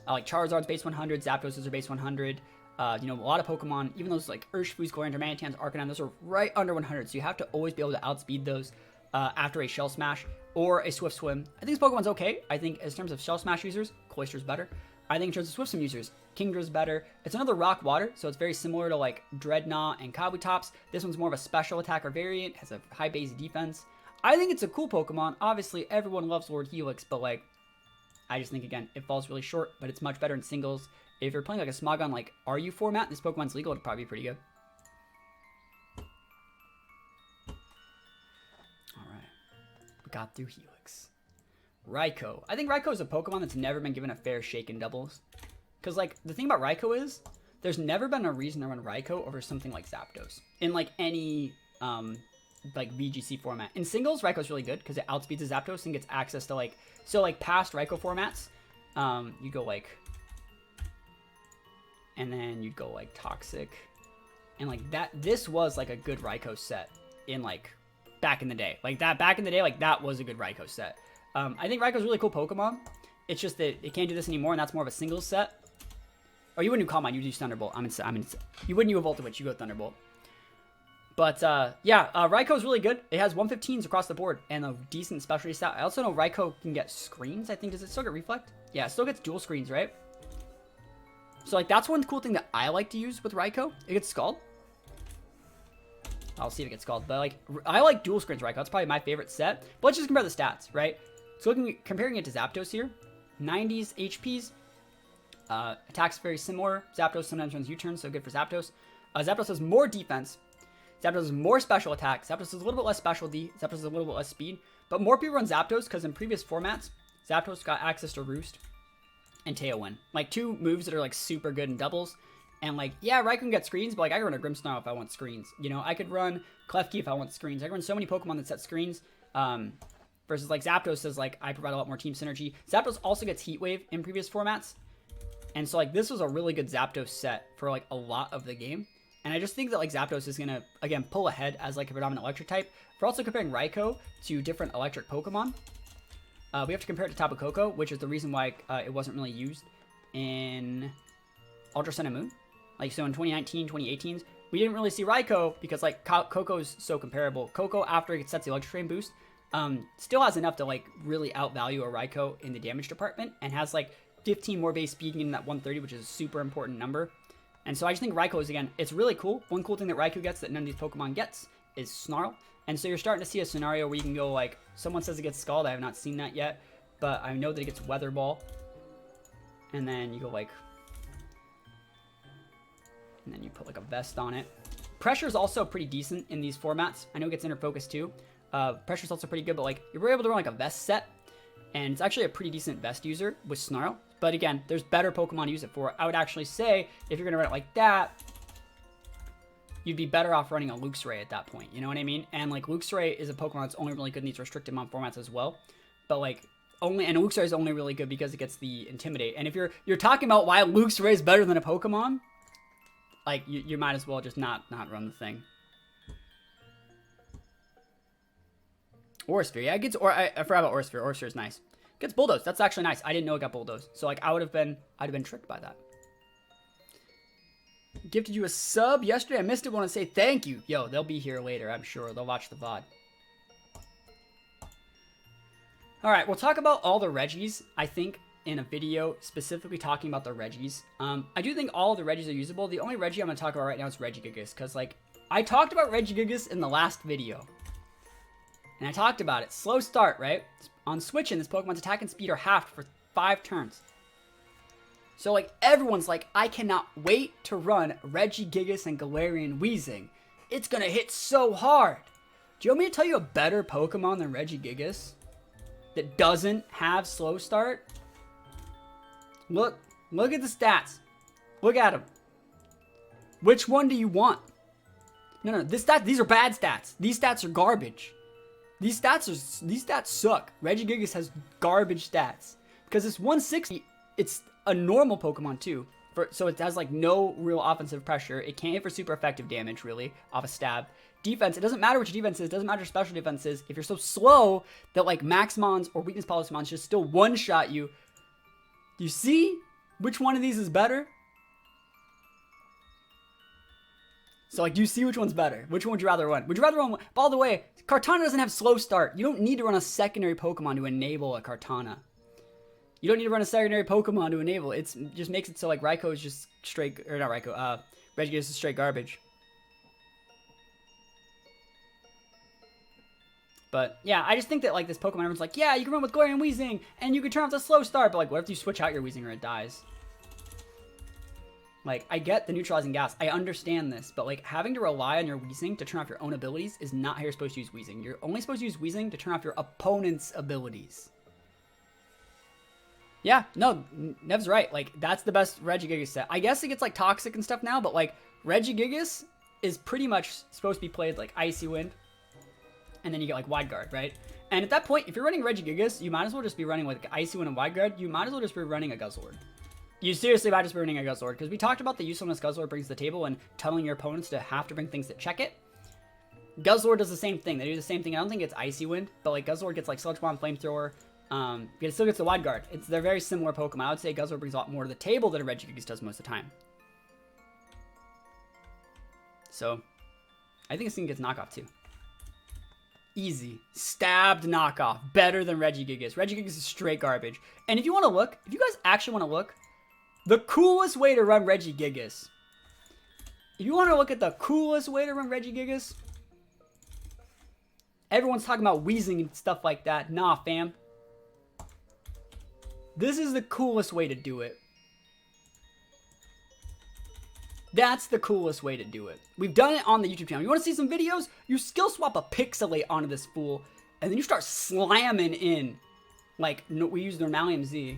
Like Charizard's base 100, Zapdos are base 100. You know, a lot of Pokemon, even those like Urshifu's, Galarian, Darmanitans, Arcanine, those are right under 100, so you have to always be able to outspeed those after a Shell Smash or a Swift Swim. I think this Pokemon's okay. I think in terms of Shell Smash users, Cloyster's better. I think in terms of Swift Swim users, Kingdra's better. It's another rock water, so it's very similar to like Dreadnought and Kabutops. This one's more of a special attacker variant, has a high base defense. I think it's a cool Pokemon. Obviously, everyone loves Lord Helix, but like, I just think again, it falls really short, but it's much better in singles. If you're playing like a Smogon like RU format, this Pokemon's legal, it'd probably be pretty good. Alright. We got through Helix. Raikou. I think Raikou is a Pokemon that's never been given a fair shake in doubles. Because, like, the thing about Raikou is, there's never been a reason to run Raikou over something like Zapdos. In, like, any, like, VGC format. In singles, Raikou's really good, because it outspeeds the Zapdos and gets access to, like... So, like, past Raikou formats, you go, like... And then you'd go, like, Toxic. And, like, this was, like, a good Raikou set in, like, back in the day. Like, back in the day, like, that was a good Raikou set. I think Raikou's a really cool Pokemon. It's just that it can't do this anymore, and that's more of a singles set. Oh, you wouldn't do Calm Mind, you would do Thunderbolt. You wouldn't do a Volta Witch, you go Thunderbolt. But, yeah, Raikou's really good. It has 115s across the board, and a decent specialty stat. I also know Raikou can get screens, I think. Does it still get Reflect? Yeah, it still gets dual screens, right? So, like, that's one cool thing that I like to use with Raikou. It gets Scald. I'll see if it gets Scald. But, like, I like dual screens Raikou. That's probably my favorite set. But let's just compare the stats, right? So comparing it to Zapdos here, 90s HPs, attacks very similar. Zapdos sometimes runs U-turns, so good for Zapdos. Zapdos has more defense. Zapdos has more special attack. Zapdos has a little bit less specialty. Zapdos has a little bit less speed. But more people run Zapdos because in previous formats, Zapdos got access to Roost and Tailwind. Like, two moves that are, like, super good in doubles. And, like, yeah, Raikou can get screens, but, like, I can run a Grimmsnarl if I want screens. You know, I could run Klefki if I want screens. I can run so many Pokemon that set screens. Versus, like, Zapdos says, like, I provide a lot more team synergy. Zapdos also gets Heat Wave in previous formats. And so, like, this was a really good Zapdos set for, like, a lot of the game. And I just think that, like, Zapdos is going to, again, pull ahead as, like, a predominant electric type. We're also comparing Raikou to different electric Pokemon. We have to compare it to Tapu Koko, which is the reason why it wasn't really used in Ultra Sun and Moon. Like, so in 2019, 2018, we didn't really see Raikou because, like, Koko's so comparable. Koko, after it sets the Electric Train boost, still has enough to, like, really outvalue a Raikou in the damage department and has, like, 15 more base speed getting that 130, which is a super important number. And so I just think Raikou is, again, it's really cool. One cool thing that Raikou gets that none of these Pokemon gets is Snarl. And so you're starting to see a scenario where you can go, like, someone says it gets Scald. I have not seen that yet, but I know that it gets Weather Ball. And then you go, like... And then you put, like, a vest on it. Pressure is also pretty decent in these formats. I know it gets Inner Focus, too. Pressure's also pretty good, but, like, you're able to run, like, a vest set. And it's actually a pretty decent vest user with Snarl. But, again, there's better Pokemon to use it for. I would actually say, if you're going to run it like that, you'd be better off running a Luxray at that point. You know what I mean? And, like, Luxray is a Pokemon that's only really good in these restricted mon formats as well. But, like... And Luxray is only really good because it gets the Intimidate. And if you're talking about why Luxray is better than a Pokemon, like, you might as well just not run the thing. Aurasphere, yeah, it gets, I forgot about Aurasphere. Aurasphere is nice. It gets Bulldoze. That's actually nice. I didn't know it got Bulldoze. So, like, I'd have been tricked by that. Gifted you a sub yesterday. I missed it. Want to say thank you. Yo, they'll be here later, I'm sure. They'll watch the VOD. Alright, we'll talk about all the Regis, I think, in a video specifically talking about the Regis. I do think all of the Regis are usable. The only Regi I'm going to talk about right now is Regigigas, because, like, I talked about Regigigas in the last video. And I talked about it. Slow start, right? On switching, this Pokemon's attack and speed are halved for 5 turns. So, like, everyone's like, I cannot wait to run Regigigas and Galarian Weezing. It's going to hit so hard. Do you want me to tell you a better Pokemon than Regigigas? that doesn't have slow start, look at the stats. Look at them. Which one do you want? No, these are bad stats. These stats are garbage. These stats suck. Regigigas has garbage stats because it's 160. It's a normal Pokemon too, so it has like no real offensive pressure. It can't hit for super effective damage really off a stab. Defense, it doesn't matter which defense is, it doesn't matter what special defense is. If you're so slow that like Maxmons or Weakness Polymons just still one-shot you, do you see which one of these is better? So like, do you see which one's better? Which one would you rather run? Would you rather run? By the way, Kartana doesn't have slow start. You don't need to run a secondary Pokemon to enable a Kartana. You don't need to run a secondary Pokemon to enable. It just makes it so like Raikou is just straight, or not Raikou, Regigigas is straight garbage. But yeah, I just think that like this Pokemon, everyone's like, yeah, you can run with Glorian Weezing, and you can turn off the slow start, but like, what if you switch out your Weezing or it dies? Like, I get the neutralizing gas. I understand this, but like having to rely on your Weezing to turn off your own abilities is not how you're supposed to use Weezing. You're only supposed to use Weezing to turn off your opponent's abilities. Yeah, no, Nev's right. Like, that's the best Regigigas set. I guess it gets like toxic and stuff now, but like Regigigas is pretty much supposed to be played like Icy Wind, and then you get like Wide Guard, right? And at that point, if you're running Regigigas, you might as well just be running like Icy Wind and Wide Guard. You might as well just be running a Guzzlord. You seriously might just be running a Guzzlord, because we talked about the usefulness Guzzlord brings to the table and telling your opponents to have to bring things that check it. Guzzlord does the same thing. They do the same thing. I don't think it's Icy Wind, but like Guzzlord gets like Sludge Bomb, Flamethrower. It still gets the Wide Guard. They're very similar Pokemon. I would say Guzzlord brings a lot more to the table than a Regigigas does most of the time. So, I think this thing gets knockoff too. Easy. Stabbed knockoff. Better than Regigigas. Regigigas is straight garbage. And if you want to look, if you guys actually want to look, the coolest way to run Regigigas. If you want to look at the coolest way to run Regigigas, everyone's talking about Weezing and stuff like that. Nah, fam. This is the coolest way to do it. That's the coolest way to do it. We've done it on the YouTube channel. You want to see some videos? You skill swap a Pixelate onto this fool, and then you start slamming in. Like, no, we use Normalium Z.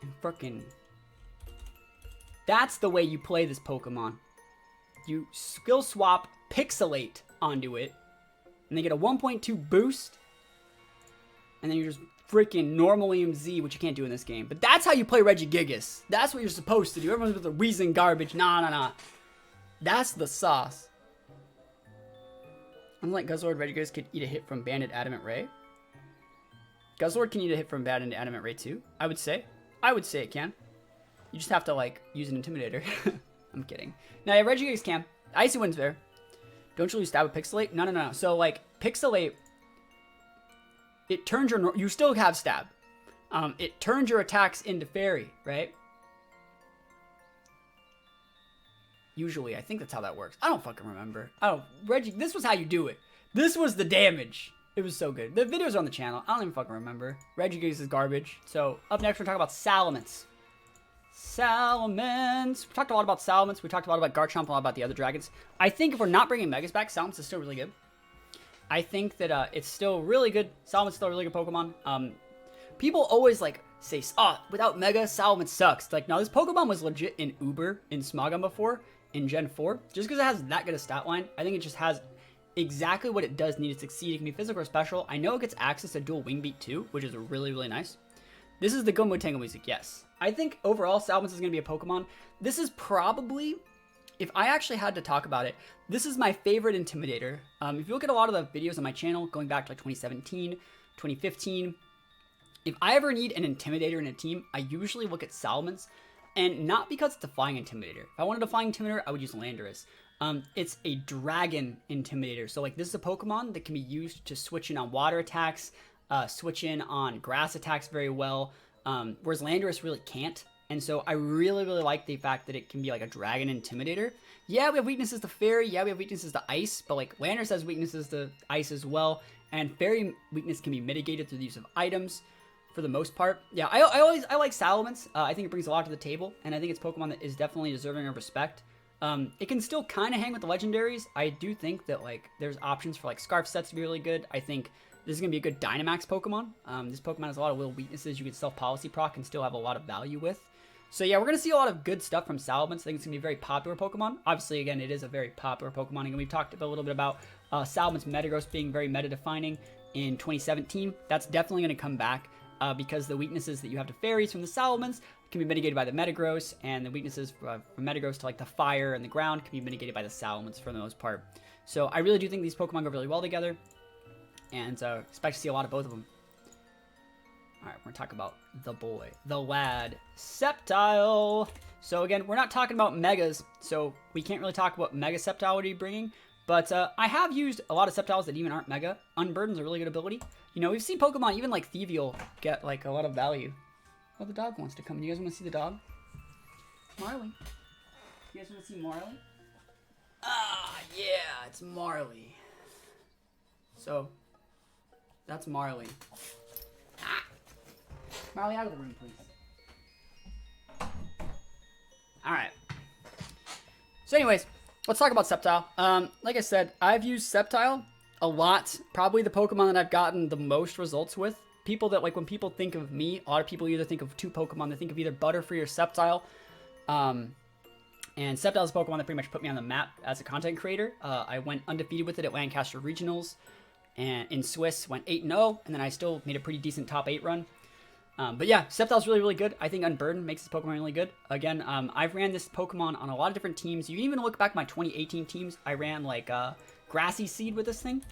And frickin'. That's the way you play this Pokemon. You skill swap Pixelate onto it, and they get a 1.2 boost, and then you just freaking Normalium Z, which you can't do in this game. But that's how you play Regigigas. That's what you're supposed to do. Everyone's with the Weezing garbage. Nah. That's the sauce. Unlike Guzzlord, Regigigas could eat a hit from Banded Adamant Ray. Guzzlord can eat a hit from Banded Adamant Ray too, I would say. I would say it can. You just have to, like, use an Intimidator. I'm kidding. Now, yeah, Regigigas can. Icy Wind's there. Don't you stab with Pixelate? No. So, like, Pixelate, it turns your... You still have stab. It turns your attacks into fairy, right? Usually, I think that's how that works. I don't fucking remember. This was how you do it. This was the damage. It was so good. The videos are on the channel. I don't even fucking remember. Regigigas is garbage. So, up next, we're talking about Salamence. Salamence. We talked a lot about Salamence. We talked a lot about Garchomp, a lot about the other dragons. I think if we're not bringing Megas back, Salamence is still really good. I think that it's still really good. Salamence is still a really good Pokemon. People always like say, oh, without Mega, Salamence sucks. Like, no, this Pokemon was legit in Uber in Smogon before, in Gen 4. Just because it has that good a stat line, I think it just has exactly what it does need to succeed. It can be physical or special. I know it gets access to dual Wing Beat too, which is really, really nice. This is the Gomu Tango music, yes. I think overall, Salamence is going to be a Pokemon. This is probably, if I actually had to talk about it, this is my favorite Intimidator. If you look at a lot of the videos on my channel, going back to like 2017, 2015, if I ever need an Intimidator in a team, I usually look at Salamence, and not because it's a flying Intimidator. If I wanted a flying Intimidator, I would use Landorus. It's a Dragon Intimidator, so like this is a Pokemon that can be used to switch in on water attacks, switch in on grass attacks very well, whereas Landorus really can't. And so I really, really like the fact that it can be like a Dragon Intimidator. Yeah, we have weaknesses to Fairy, yeah, we have weaknesses to Ice, but like Landorus has weaknesses to Ice as well, and Fairy weakness can be mitigated through the use of items for the most part. Yeah, I like Salamence. I think it brings a lot to the table, and I think it's Pokemon that is definitely deserving of respect. It can still kind of hang with the legendaries. I do think that like there's options for like Scarf sets to be really good. I think This is going to be a good Dynamax Pokemon. This Pokemon has a lot of little weaknesses you can self-policy proc and still have a lot of value with. So yeah, we're going to see a lot of good stuff from Salamence. I think it's going to be a very popular Pokemon. Obviously, again, it is a very popular Pokemon. And we've talked a little bit about Salamence Metagross being very meta-defining in 2017. That's definitely going to come back because the weaknesses that you have to fairies from the Salamence can be mitigated by the Metagross, and the weaknesses from Metagross to like the fire and the ground can be mitigated by the Salamence for the most part. So I really do think these Pokemon go really well together, and expect to see a lot of both of them. All right, we're gonna talk about the boy, the lad, Sceptile. So again, we're not talking about Megas, so we can't really talk about Mega Sceptile what are you bringing. But I have used a lot of Sceptiles that even aren't Mega. Unburden's a really good ability. You know, we've seen Pokemon, even like Thievial, get like a lot of value. Oh, the dog wants to come. You guys want to see the dog? Marley. You guys want to see Marley? Ah, yeah, it's Marley. So, that's Marley. Ah. Marley, out of the room, please. Alright. So anyways, let's talk about Sceptile. Like I said, I've used Sceptile a lot. Probably the Pokemon that I've gotten the most results with. People that, like, when people think of me, a lot of people either think of two Pokemon. They think of either Butterfree or Sceptile. And Sceptile is a Pokemon that pretty much put me on the map as a content creator. I went undefeated with it at Lancaster Regionals. And in Swiss, went 8-0. And then I still made a pretty decent top 8 run. But yeah, Sceptile's really, really good. I think Unburden makes this Pokemon really good. Again, I've ran this Pokemon on a lot of different teams. You can even look back at my 2018 teams. I ran, like, Grassy Seed with this thing.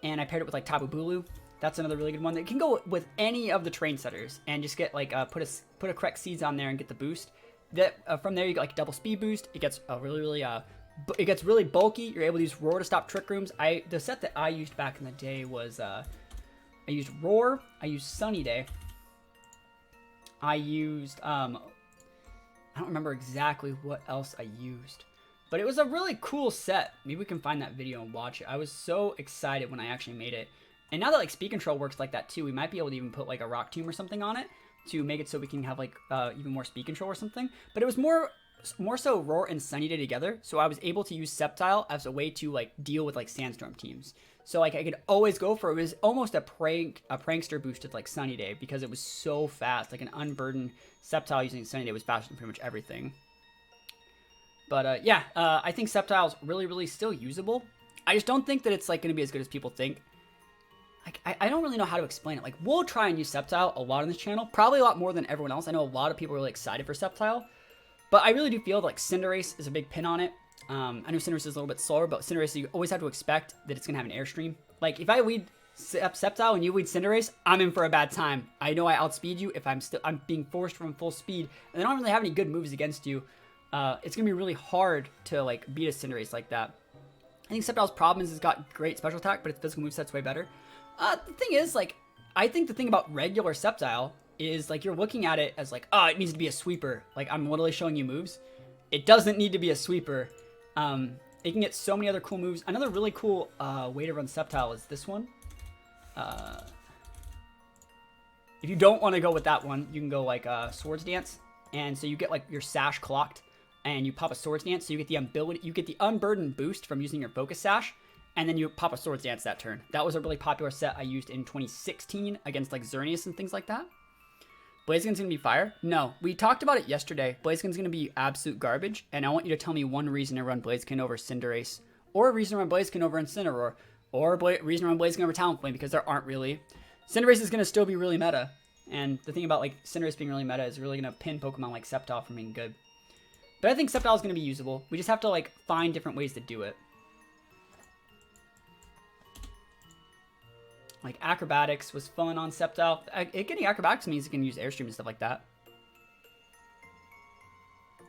And I paired it with, like, Tapu Bulu. That's another really good one. That can go with any of the train setters and just get like put a correct seeds on there and get the boost. That from there you get like double speed boost. It gets it gets really bulky. You're able to use Roar to stop Trick Rooms. The set that I used back in the day was I used Roar. I used Sunny Day. I used I don't remember exactly what else I used, but it was a really cool set. Maybe we can find that video and watch it. I was so excited when I actually made it. And now that like speed control works like that too, we might be able to even put like a rock tomb or something on it to make it so we can have like even more speed control or something. But it was more so Roar and Sunny Day together, so I was able to use Sceptile as a way to like deal with like Sandstorm teams. So like I could always go for it. It was almost a prankster boosted like Sunny Day because it was so fast. Like an unburdened Sceptile using Sunny Day was faster than pretty much everything. But yeah, I think Sceptile's really, really still usable. I just don't think that it's like going to be as good as people think. I don't really know how to explain it. Like, we'll try and use Sceptile a lot on this channel. Probably a lot more than everyone else. I know a lot of people are really excited for Sceptile. But I really do feel like Cinderace is a big pin on it. I know Cinderace is a little bit slower, but Cinderace, you always have to expect that it's going to have an Airstream. Like, if I lead Sceptile and you lead Cinderace, I'm in for a bad time. I know I outspeed you if I'm being forced from full speed. And I don't really have any good moves against you. It's going to be really hard to, like, beat a Cinderace like that. I think Sceptile's problem is it's got great special attack, but its physical moveset's way better. The thing is, like, I think the thing about regular Sceptile is, like, you're looking at it as, like, oh, it needs to be a sweeper. Like, I'm literally showing you moves. It doesn't need to be a sweeper. It can get so many other cool moves. Another really cool way to run Sceptile is this one. If you don't want to go with that one, you can go, like, Swords Dance. And so you get, like, your Sash clocked, and you pop a Swords Dance, so you get the Unburdened boost from using your Focus Sash. And then you pop a Swords Dance that turn. That was a really popular set I used in 2016 against like Xerneas and things like that. Blaziken's gonna be fire? No, we talked about it yesterday. Blaziken's gonna be absolute garbage, and I want you to tell me one reason to run Blaziken over Cinderace, or a reason to run Blaziken over Incineroar, or a reason to run Blaziken over Talonflame, because there aren't really. Cinderace is gonna still be really meta, and the thing about like Cinderace being really meta is really gonna pin Pokemon like Sceptile from being good. But I think Sceptile is gonna be usable. We just have to like find different ways to do it. Like, Acrobatics was fun on Sceptile. Getting Acrobatics means you can use Airstream and stuff like that.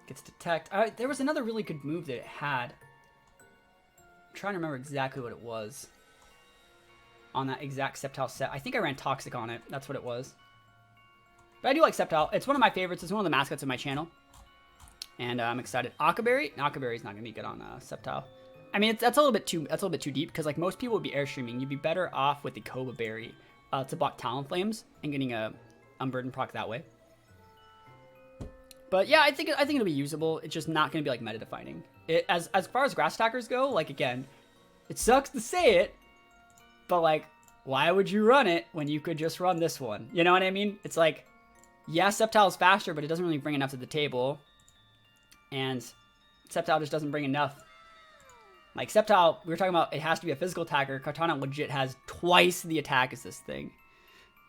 Gets Detect. There was another really good move that it had. I'm trying to remember exactly what it was. On that exact Sceptile set. I think I ran Toxic on it. That's what it was. But I do like Sceptile. It's one of my favorites. It's one of the mascots of my channel. And I'm excited. Akaberry? No, Akaberry's not going to be good on Sceptile. I mean, that's a little bit too deep, because like most people would be Airstreaming. You'd be better off with the Cobra Berry to block Talonflames and getting a Unburden proc that way. But yeah, I think it'll be usable. It's just not going to be like meta defining. As far as grass attackers go, like again, it sucks to say it, but like why would you run it when you could just run this one? You know what I mean? It's like, yeah, Sceptile is faster, but it doesn't really bring enough to the table. And Sceptile just doesn't bring enough. Like, Sceptile, we were talking about it has to be a physical attacker. Kartana legit has twice the attack as this thing.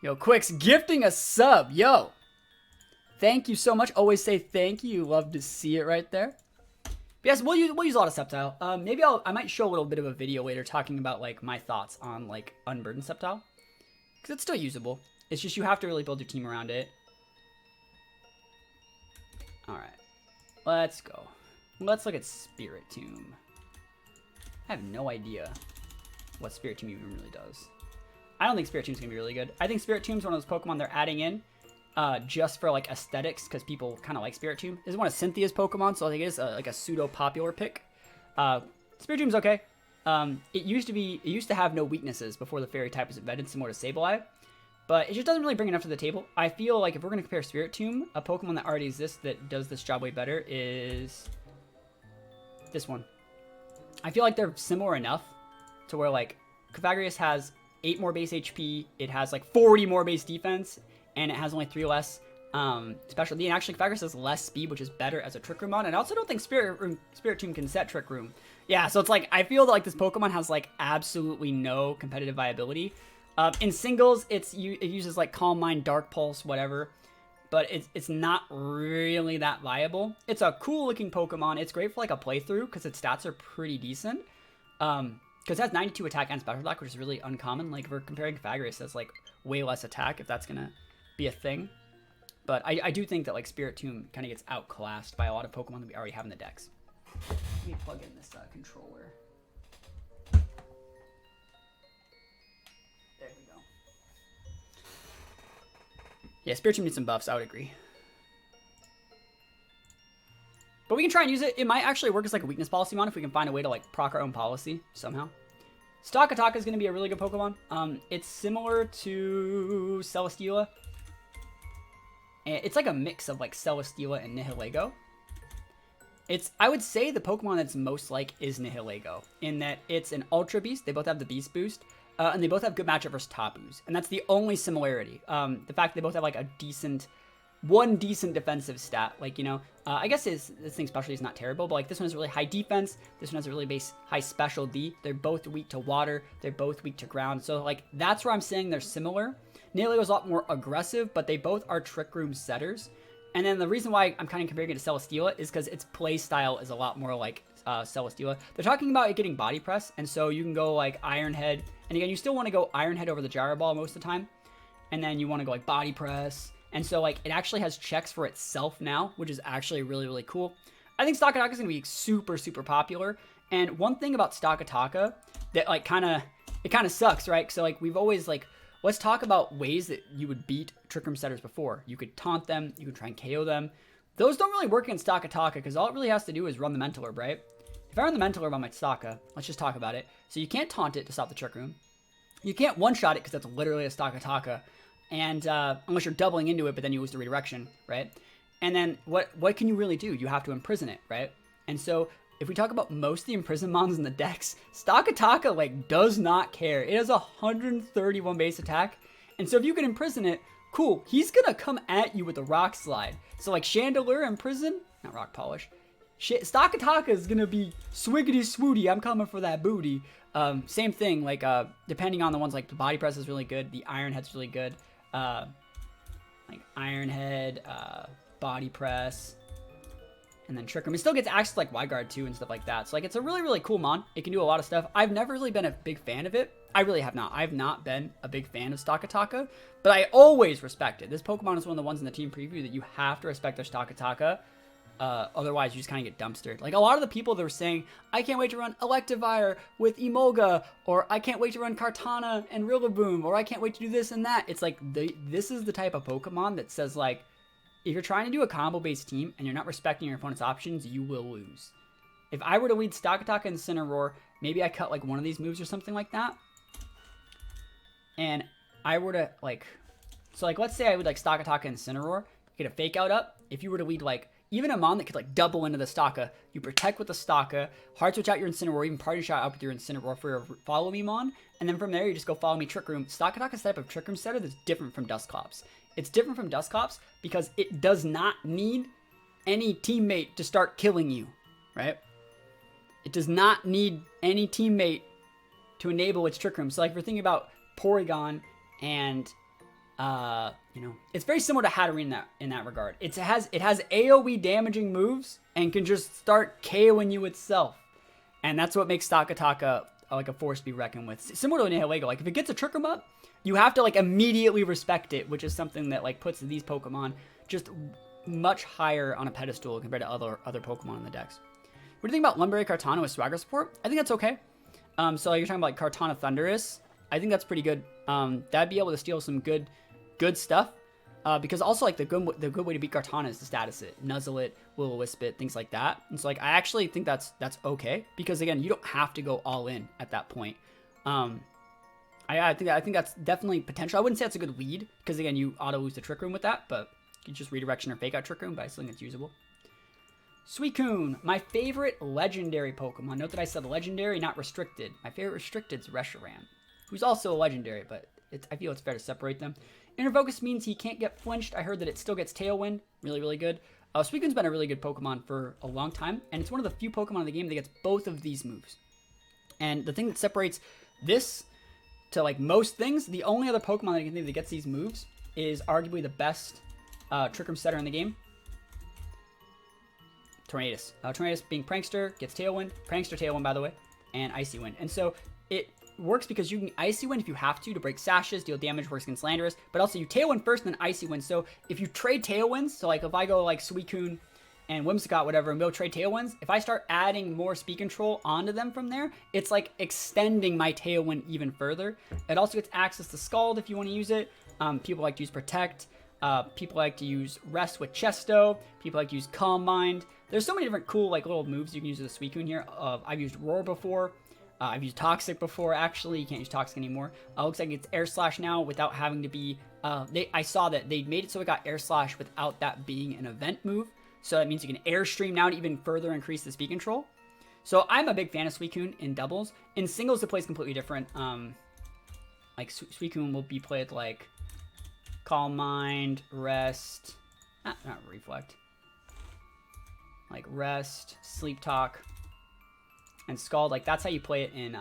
Yo, Quicks gifting a sub. Yo. Thank you so much. Always say thank you. Love to see it right there. But yes, we'll use a lot of Sceptile. Maybe I might show a little bit of a video later talking about, like, my thoughts on, like, Unburdened Sceptile. Because it's still usable. It's just you have to really build your team around it. Alright. Let's go. Let's look at Spirit Tomb. I have no idea what Spirit Tomb even really does. I don't think Spirit Tomb's gonna be really good. I think Spirit Tomb's one of those Pokemon they're adding in just for like aesthetics because people kind of like Spirit Tomb. This is one of Cynthia's Pokemon, so I think it is like a pseudo popular pick. Spirit Tomb's okay. It used to have no weaknesses before the Fairy type was invented, similar to Sableye, but it just doesn't really bring enough to the table. I feel like if we're gonna compare Spirit Tomb, a Pokemon that already exists that does this job way better is this one. I feel like they're similar enough to where like Cofagrigus has 8 more base HP, it has like 40 more base defense, and it has only 3 less special D. And actually, Cofagrigus has less speed, which is better as a Trick Room mod. And I also don't think Spirit Tomb can set Trick Room. Yeah, so it's like I feel that like this Pokemon has like absolutely no competitive viability. In singles, it uses like Calm Mind, Dark Pulse, whatever, but it's not really that viable. It's a cool looking Pokemon. It's great for like a playthrough because its stats are pretty decent. Because it has 92 attack and special attack, which is really uncommon. Like, if we're comparing Cofagrigus, that's, like, way less attack, if that's gonna be a thing. But I do think that, like, Spirit Tomb kind of gets outclassed by a lot of Pokemon that we already have in the decks. Let me plug in this controller. There we go. Yeah, Spirit Tomb needs some buffs, I would agree. But we can try and use it. It might actually work as like a weakness policy mon if we can find a way to like proc our own policy somehow. Stalkataka is going to be a really good Pokemon. It's similar to Celesteela. It's like a mix of like Celesteela and Nihilego. I would say the Pokemon that's most like is Nihilego in that it's an Ultra Beast. They both have the Beast Boost. And they both have good matchup versus Tapus. And that's the only similarity. The fact they both have like a one decent defensive stat. Like, you know, I guess this thing specialty is not terrible, but like this one has really high defense. This one has a really high special D. They're both weak to water. They're both weak to ground. So like that's where I'm saying they're similar. Nihilego is a lot more aggressive, but they both are Trick Room setters. And then the reason why I'm kind of comparing it to Celesteela is because its play style is a lot more like Celesteela. They're talking about it getting body press, and so you can go like Iron Head. And again, you still want to go Iron Head over the Gyro Ball most of the time. And then you want to go like body press. And so, like, it actually has checks for itself now, which is actually really, really cool. I think Stalkataka is going to be super, super popular. And one thing about Stalkataka that, like, it kind of sucks, right? So, like, we've always, like, let's talk about ways that you would beat Trick Room setters before. You could taunt them. You could try and KO them. Those don't really work against Stalkataka because all it really has to do is run the Mental Herb, right? If I run the Mental Herb on my Stalka, let's just talk about it. So you can't taunt it to stop the Trick Room. You can't one-shot it because that's literally a Stalkataka. And unless you're doubling into it, but then you lose the redirection, right? And then what can you really do? You have to imprison it, right? And so if we talk about most of the imprison mons in the decks, Stalkataka like does not care. It has 131 base attack, and so if you can imprison it, cool. He's gonna come at you with a Rock Slide. So like Chandelure imprison, not Rock Polish. Stalkataka is gonna be swiggity swooty. I'm coming for that booty. Same thing. Like depending on the ones, like the Body Press is really good. The Iron Head's really good. Like Iron Head, Body Press, and then Trick Room. It still gets access to like Wide Guard too and stuff like that. So like it's a really, really cool mon. It can do a lot of stuff. I've never really been a big fan of it. I really have not. I've not been a big fan of Stalkataka, but I always respect it. This Pokemon is one of the ones in the team preview that you have to respect their Stalkataka. Otherwise, you just kind of get dumpstered. Like a lot of the people that were saying, I can't wait to run Electivire with Emolga, or I can't wait to run Kartana and Rillaboom, or I can't wait to do this and that. It's like, this is the type of Pokemon that says like, if you're trying to do a combo-based team and you're not respecting your opponent's options, you will lose. If I were to lead Stalkataka and Incineroar, maybe I cut like one of these moves or something like that. And I were to like, so like let's say I would like Stalkataka and Incineroar, get a Fake Out up. If you were to lead like even a mon that could like double into the Staka, you protect with the Staka, hard switch out your Incineroar, or even party shot out with your Incineroar for your follow me mon, and then from there you just go follow me Trick Room. Stakataka is a type of Trick Room setter that's different from Dusclops. It's different from Dusclops because it does not need any teammate to start killing you, right? It does not need any teammate to enable its Trick Room. So like if we're thinking about Porygon and it's very similar to Hatterene in that regard. It has AoE damaging moves and can just start KOing you itself. And that's what makes Stakataka like a force to be reckoned with. Similar to Nihilego, like if it gets a Trick Room up, you have to like immediately respect it, which is something that like puts these Pokemon just much higher on a pedestal compared to other Pokemon in the decks. What do you think about Lumberry Kartana with Swagger support? I think that's okay. So like you're talking about like Kartana Thundurus. I think that's pretty good. That'd be able to steal some good stuff. Because also like the good way to beat Kartana is to status it, nuzzle it, will-o-wisp it, things like that. And so like I actually think that's okay because again you don't have to go all in at that point. I think that's definitely potential. I wouldn't say that's a good lead because again you auto lose the Trick Room with that, but you just redirection or fake out Trick Room, but I still think it's usable. Suicune, my favorite legendary Pokemon. Note that I said legendary, not restricted. My favorite restricted is Reshiram, who's also a legendary, but I feel it's fair to separate them. Inner Focus means he can't get flinched. I heard that it still gets Tailwind. Really, really good. Suicune's been a really good Pokemon for a long time, and it's one of the few Pokemon in the game that gets both of these moves. And the thing that separates this to like most things, the only other Pokemon that I can think that gets these moves is arguably the best Trick Room setter in the game. Tornadus. Tornadus being Prankster, gets Tailwind. Prankster Tailwind, by the way, and Icy Wind. And so it works because you can Icy Wind if you have to break sashes, deal damage, works against Landorus, but also you Tailwind first and then Icy Wind. So if you trade Tailwinds, so like if I go like Suicune and Whimsicott, whatever, and we'll trade Tailwinds, if I start adding more speed control onto them from there, it's like extending my Tailwind even further. It also gets access to Scald if you want to use it. People like to use Protect. People like to use Rest with Chesto. People like to use Calm Mind. There's so many different cool like little moves you can use with a Suicune here. I've used Roar before. I've used Toxic before, actually. You can't use Toxic anymore. Looks like it's Air Slash now without having to be... I saw that they made it so it got Air Slash without that being an event move. So that means you can Airstream now to even further increase the speed control. So I'm a big fan of Suicune in doubles. In singles, it plays completely different. Like Suicune will be played like Calm Mind, Rest... Not Reflect. Like Rest, Sleep Talk... and Scald, like that's how you play it in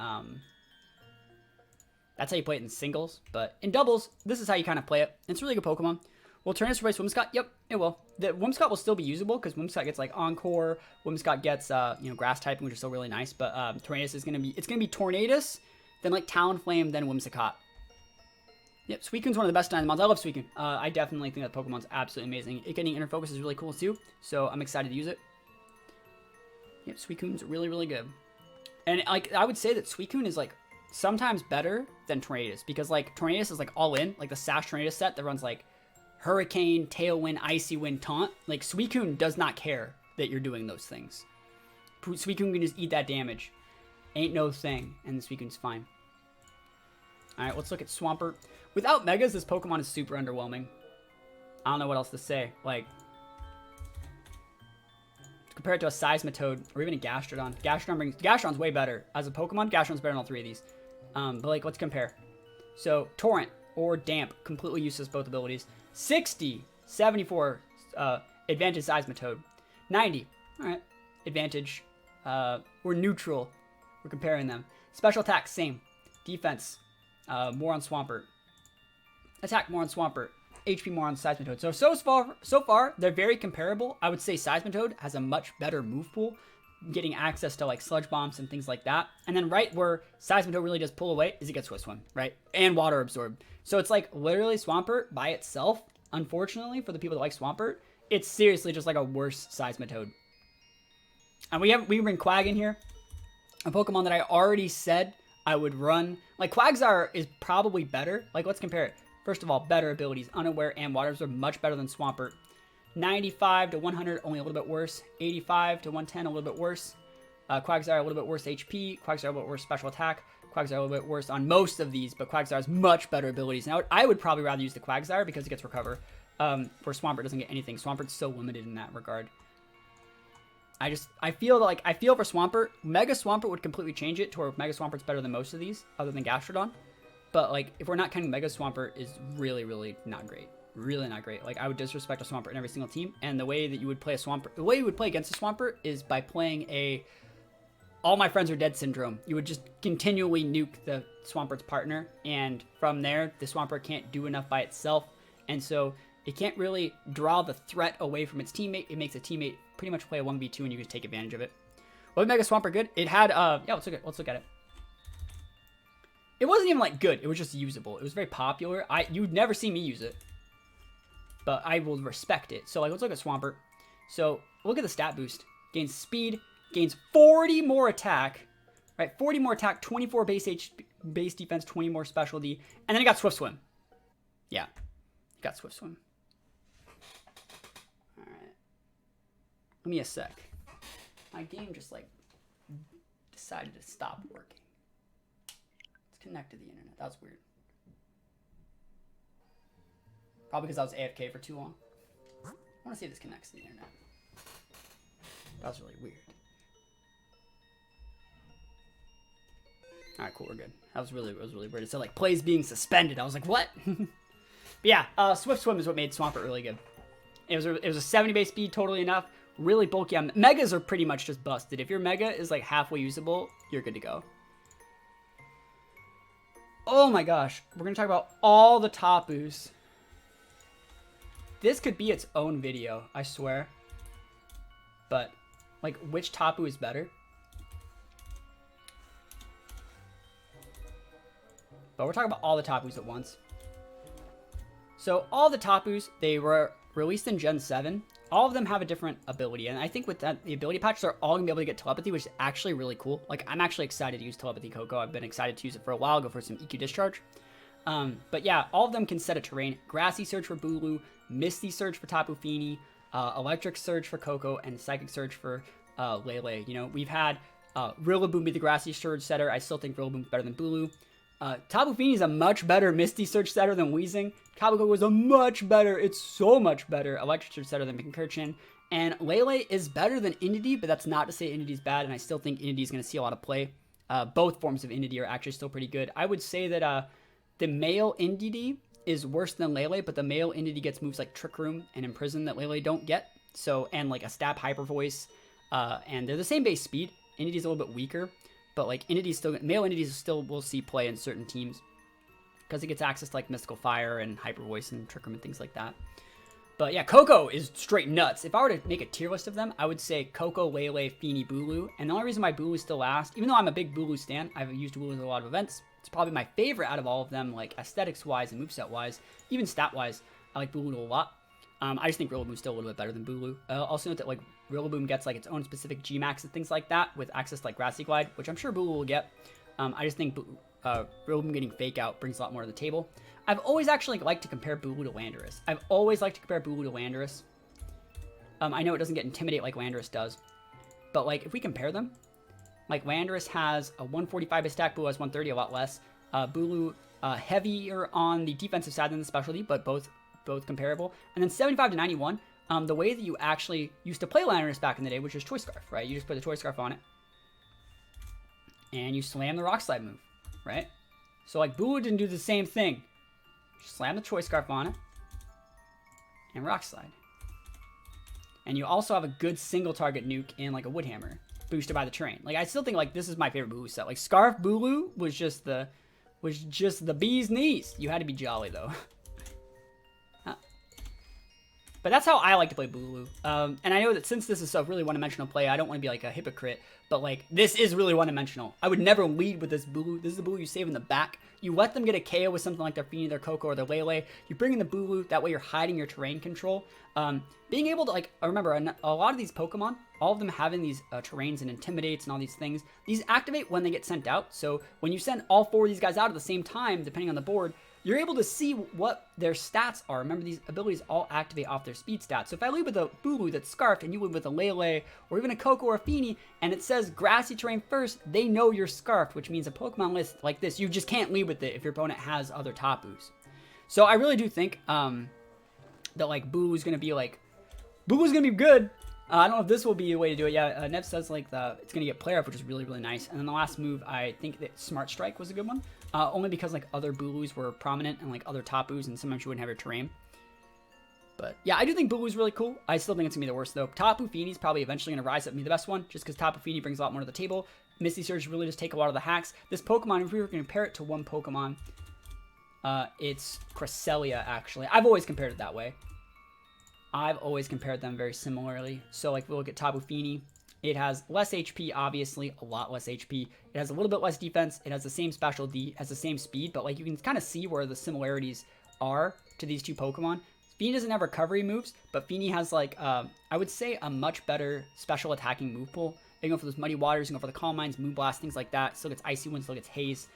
singles, but in doubles, this is how you kind of play it. It's a really good Pokemon. Will Tornadus replace Whimsicott? Yep, it will. The Whimsicott will still be usable because Whimsicott gets like Encore. Whimsicott gets Grass typing, which is still really nice. But Tornadus is gonna be Tornadus, then like Talonflame, then Whimsicott. Yep, Suicune's one of the best Dynamons. I love Suicune. I definitely think that Pokemon's absolutely amazing. It getting Inner Focus is really cool too, so I'm excited to use it. Yep, Suicune's really, really good. And like I would say that Suicune is like sometimes better than Tornadus because like Tornadus is like all in, like the Sash Tornadus set that runs like Hurricane, Tailwind, Icy Wind, Taunt. Like Suicune does not care that you're doing those things. Suicune can just eat that damage. Ain't no thing, and the Suicune's fine. Alright, let's look at Swampert. Without Megas, this Pokemon is super underwhelming. I don't know what else to say. Like, compare it to a Seismitoad or even a Gastrodon. Gastrodon's way better. As a Pokemon, Gastrodon's better than all three of these. But like, let's compare. So, Torrent or Damp, completely useless both abilities. 60, 74, advantage Seismitoad. 90, alright, advantage. We're neutral. We're comparing them. Special attack, same. Defense, more on Swampert. Attack, more on Swampert. HP more on Seismitoad. So far, they're very comparable. I would say Seismitoad has a much better move pool, getting access to like Sludge Bombs and things like that. And then right where Seismitoad really does pull away is it gets Swift Swim, right? And Water Absorb. So it's like literally Swampert by itself, unfortunately for the people that like Swampert, it's seriously just like a worse Seismitoad. And we bring Quag in here, a Pokemon that I already said I would run. Like Quagsire is probably better. Like let's compare it. First of all, better abilities, Unaware and Water Absorb, much better than Swampert. 95 to 100, only a little bit worse. 85 to 110, a little bit worse. Quagsire, a little bit worse HP. Quagsire, a little bit worse special attack. Quagsire, a little bit worse on most of these, but Quagsire has much better abilities. Now, I would probably rather use the Quagsire because it gets Recover, where Swampert doesn't get anything. Swampert's so limited in that regard. I feel like, I feel for Swampert, Mega Swampert would completely change it to where Mega Swampert's better than most of these, other than Gastrodon. But like, if we're not counting Mega Swampert is really, really not great. Really not great. Like, I would disrespect a Swampert in every single team. And the way that you would play a Swampert, the way you would play against a Swampert is by playing a all my friends are dead syndrome. You would just continually nuke the Swampert's partner. And from there, the Swampert can't do enough by itself. And so it can't really draw the threat away from its teammate. It makes a teammate pretty much play a 1v2 and you can take advantage of it. Was Mega Swampert good? It had, yeah, let's look at it. It wasn't even like good. It was just usable. It was very popular. You'd never see me use it. But I will respect it. So like, let's look at Swampert. So look at the stat boost. Gains speed, gains 40 more attack, right? 40 more attack, 24 base defense, 20 more specialty, and then it got Swift Swim. Yeah, it got Swift Swim. All right, give me a sec. My game just like decided to stop working. Let's connect to the internet. That was weird. Probably because I was AFK for too long. I want to see if this connects to the internet. That was really weird. Alright, cool, we're good. That was really weird. It said like plays being suspended. I was like, what? But yeah, Swift Swim is what made Swampert really good. It was a 70 base speed, totally enough. Really bulky. Megas are pretty much just busted. If your Mega is like halfway usable, you're good to go. Oh my gosh, we're gonna talk about all the Tapus. This could be its own video, I swear. But, like, which Tapu is better? But we're talking about all the Tapus at once. So, all the Tapus, they were released in Gen 7. All of them have a different ability. And I think with that, the ability patch, they're all going to be able to get telepathy, which is actually really cool. Like, I'm actually excited to use telepathy Coco. I've been excited to use it for a while, go for some EQ discharge. But yeah, all of them can set a terrain. Grassy Surge for Bulu, Misty Surge for Tapu Fini, Electric Surge for Coco, and Psychic Surge for Lele. You know, we've had Rillaboom be the Grassy Surge setter. I still think Rillaboom's better than Bulu. Tapu Fini is a much better Misty Surge setter than Weezing. Tapu Coco is a much better, it's so much better Electric Surge setter than Pinkirchin. And Lele is better than Indeedee, but that's not to say Indeedee's bad, and I still think Indeedee is going to see a lot of play. Both forms of Indeedee are actually still pretty good. I would say that the male Indeedee is worse than Lele, but the male Indeedee gets moves like Trick Room and Imprison that Lele don't get. So, and like a Stab Hyper Voice, and they're the same base speed. Indeedee's a little bit weaker, but like Indeedee's still, male Indeedee's still will see play in certain teams because it gets access to like Mystical Fire and Hyper Voice and Trick Room and things like that. But yeah, Coco is straight nuts. If I were to make a tier list of them, I would say Coco, Lele, Fini, Bulu. And the only reason why Bulu is still last, even though I'm a big Bulu stan, I've used Bulu in a lot of events. It's probably my favorite out of all of them, like aesthetics-wise and moveset-wise. Even stat-wise, I like Bulu a lot. I just think Rillaboom's still a little bit better than Bulu. Also note that like Rillaboom gets like its own specific G-Max and things like that with access to like Grassy Glide, which I'm sure Bulu will get. I just think Rillaboom getting Fake Out brings a lot more to the table. I've always actually liked to compare Bulu to Landorus. I've always liked to compare Bulu to Landorus. I know it doesn't get Intimidate like Landorus does, but like if we compare them, like Landorus has a 145 attack, Bulu has 130, a lot less. Bulu heavier on the defensive side than the specialty, but both comparable. And then 75 to 91, the way that you actually used to play Landorus back in the day, which is Choice Scarf, right? You just put the Choice Scarf on it, and you slam the Rock Slide move, right? So like Bulu didn't do the same thing. Slam the Choice Scarf on it, and Rock Slide. And you also have a good single target nuke in like a Wood Hammer, boosted by the terrain. Like I still think like this is my favorite Bulu set. Like Scarf Bulu was just the bee's knees. You had to be jolly though. But that's how I like to play Bulu. And I know that since this is a really one-dimensional play, I don't want to be like a hypocrite, but like this is really one-dimensional. I would never lead with this Bulu. This is the Bulu you save in the back. You let them get a KO with something like their Fini, their Coco, or their Lele. You bring in the Bulu. That way you're hiding your terrain control. Being able to like, I remember a lot of these Pokemon, all of them having these terrains and intimidates and all these things, these activate when they get sent out. So when you send all 4 of these guys out at the same time, depending on the board, you're able to see what their stats are. Remember, these abilities all activate off their speed stats. So if I lead with a Bulu that's Scarfed and you lead with a Lele or even a Coco or a Fini and it says grassy terrain first, they know you're Scarfed, which means a Pokemon list like this, you just can't lead with it if your opponent has other Tapus. So I really do think that like Bulu's going to be good, I don't know if this will be the way to do it. Yeah, Nev says like it's gonna get player up, which is really, really nice. And then the last move, I think that Smart Strike was a good one, only because like other Bulus were prominent and like other Tapus, and sometimes you wouldn't have your terrain. But yeah, I do think Bulu's really cool. I still think it's gonna be the worst though. Tapu Fini's probably eventually gonna rise up and be the best one, just because Tapu Fini brings a lot more to the table. Misty Surge really just take a lot of the hacks. This Pokemon, if we were gonna compare it to one Pokemon, it's Cresselia actually. I've always compared it that way. I've always compared them very similarly. So like we'll look at Tapu Fini. It has less HP, obviously, a lot less HP. It has a little bit less defense. It has the same special D, has the same speed, but like you can kind of see where the similarities are to these two Pokemon. Fini doesn't have recovery moves, but Fini has like, I would say a much better special attacking move pool. You can go for those Muddy Waters, you can go for the Calm Minds, Moonblast, things like that. Still gets Icy Wind, still gets Haze.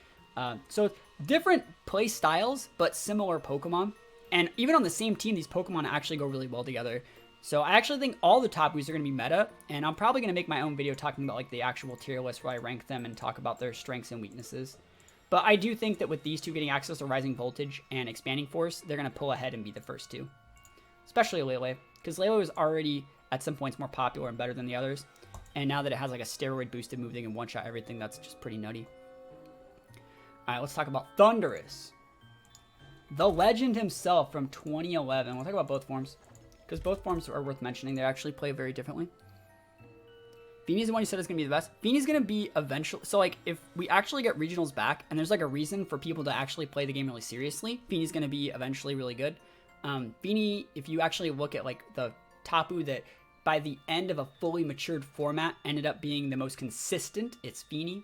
So different play styles, but similar Pokemon. And even on the same team, these Pokemon actually go really well together. So I actually think all the Tapus are going to be meta, and I'm probably going to make my own video talking about like the actual tier list where I rank them and talk about their strengths and weaknesses. But I do think that with these two getting access to Rising Voltage and Expanding Force, they're going to pull ahead and be the first two. Especially Lele, because Lele was already at some points more popular and better than the others. And now that it has like a steroid boosted move, they can one-shot everything. That's just pretty nutty. All right, let's talk about Thundurus. The legend himself from 2011. We'll talk about both forms, because both forms are worth mentioning. They actually play very differently. Fini's the one you said is going to be the best. Fini's going to be eventually... So, like, if we actually get regionals back, and there's, like, a reason for people to actually play the game really seriously, Fini's going to be eventually really good. Fini, if you actually look at, like, the Tapu that by the end of a fully matured format ended up being the most consistent, it's Fini.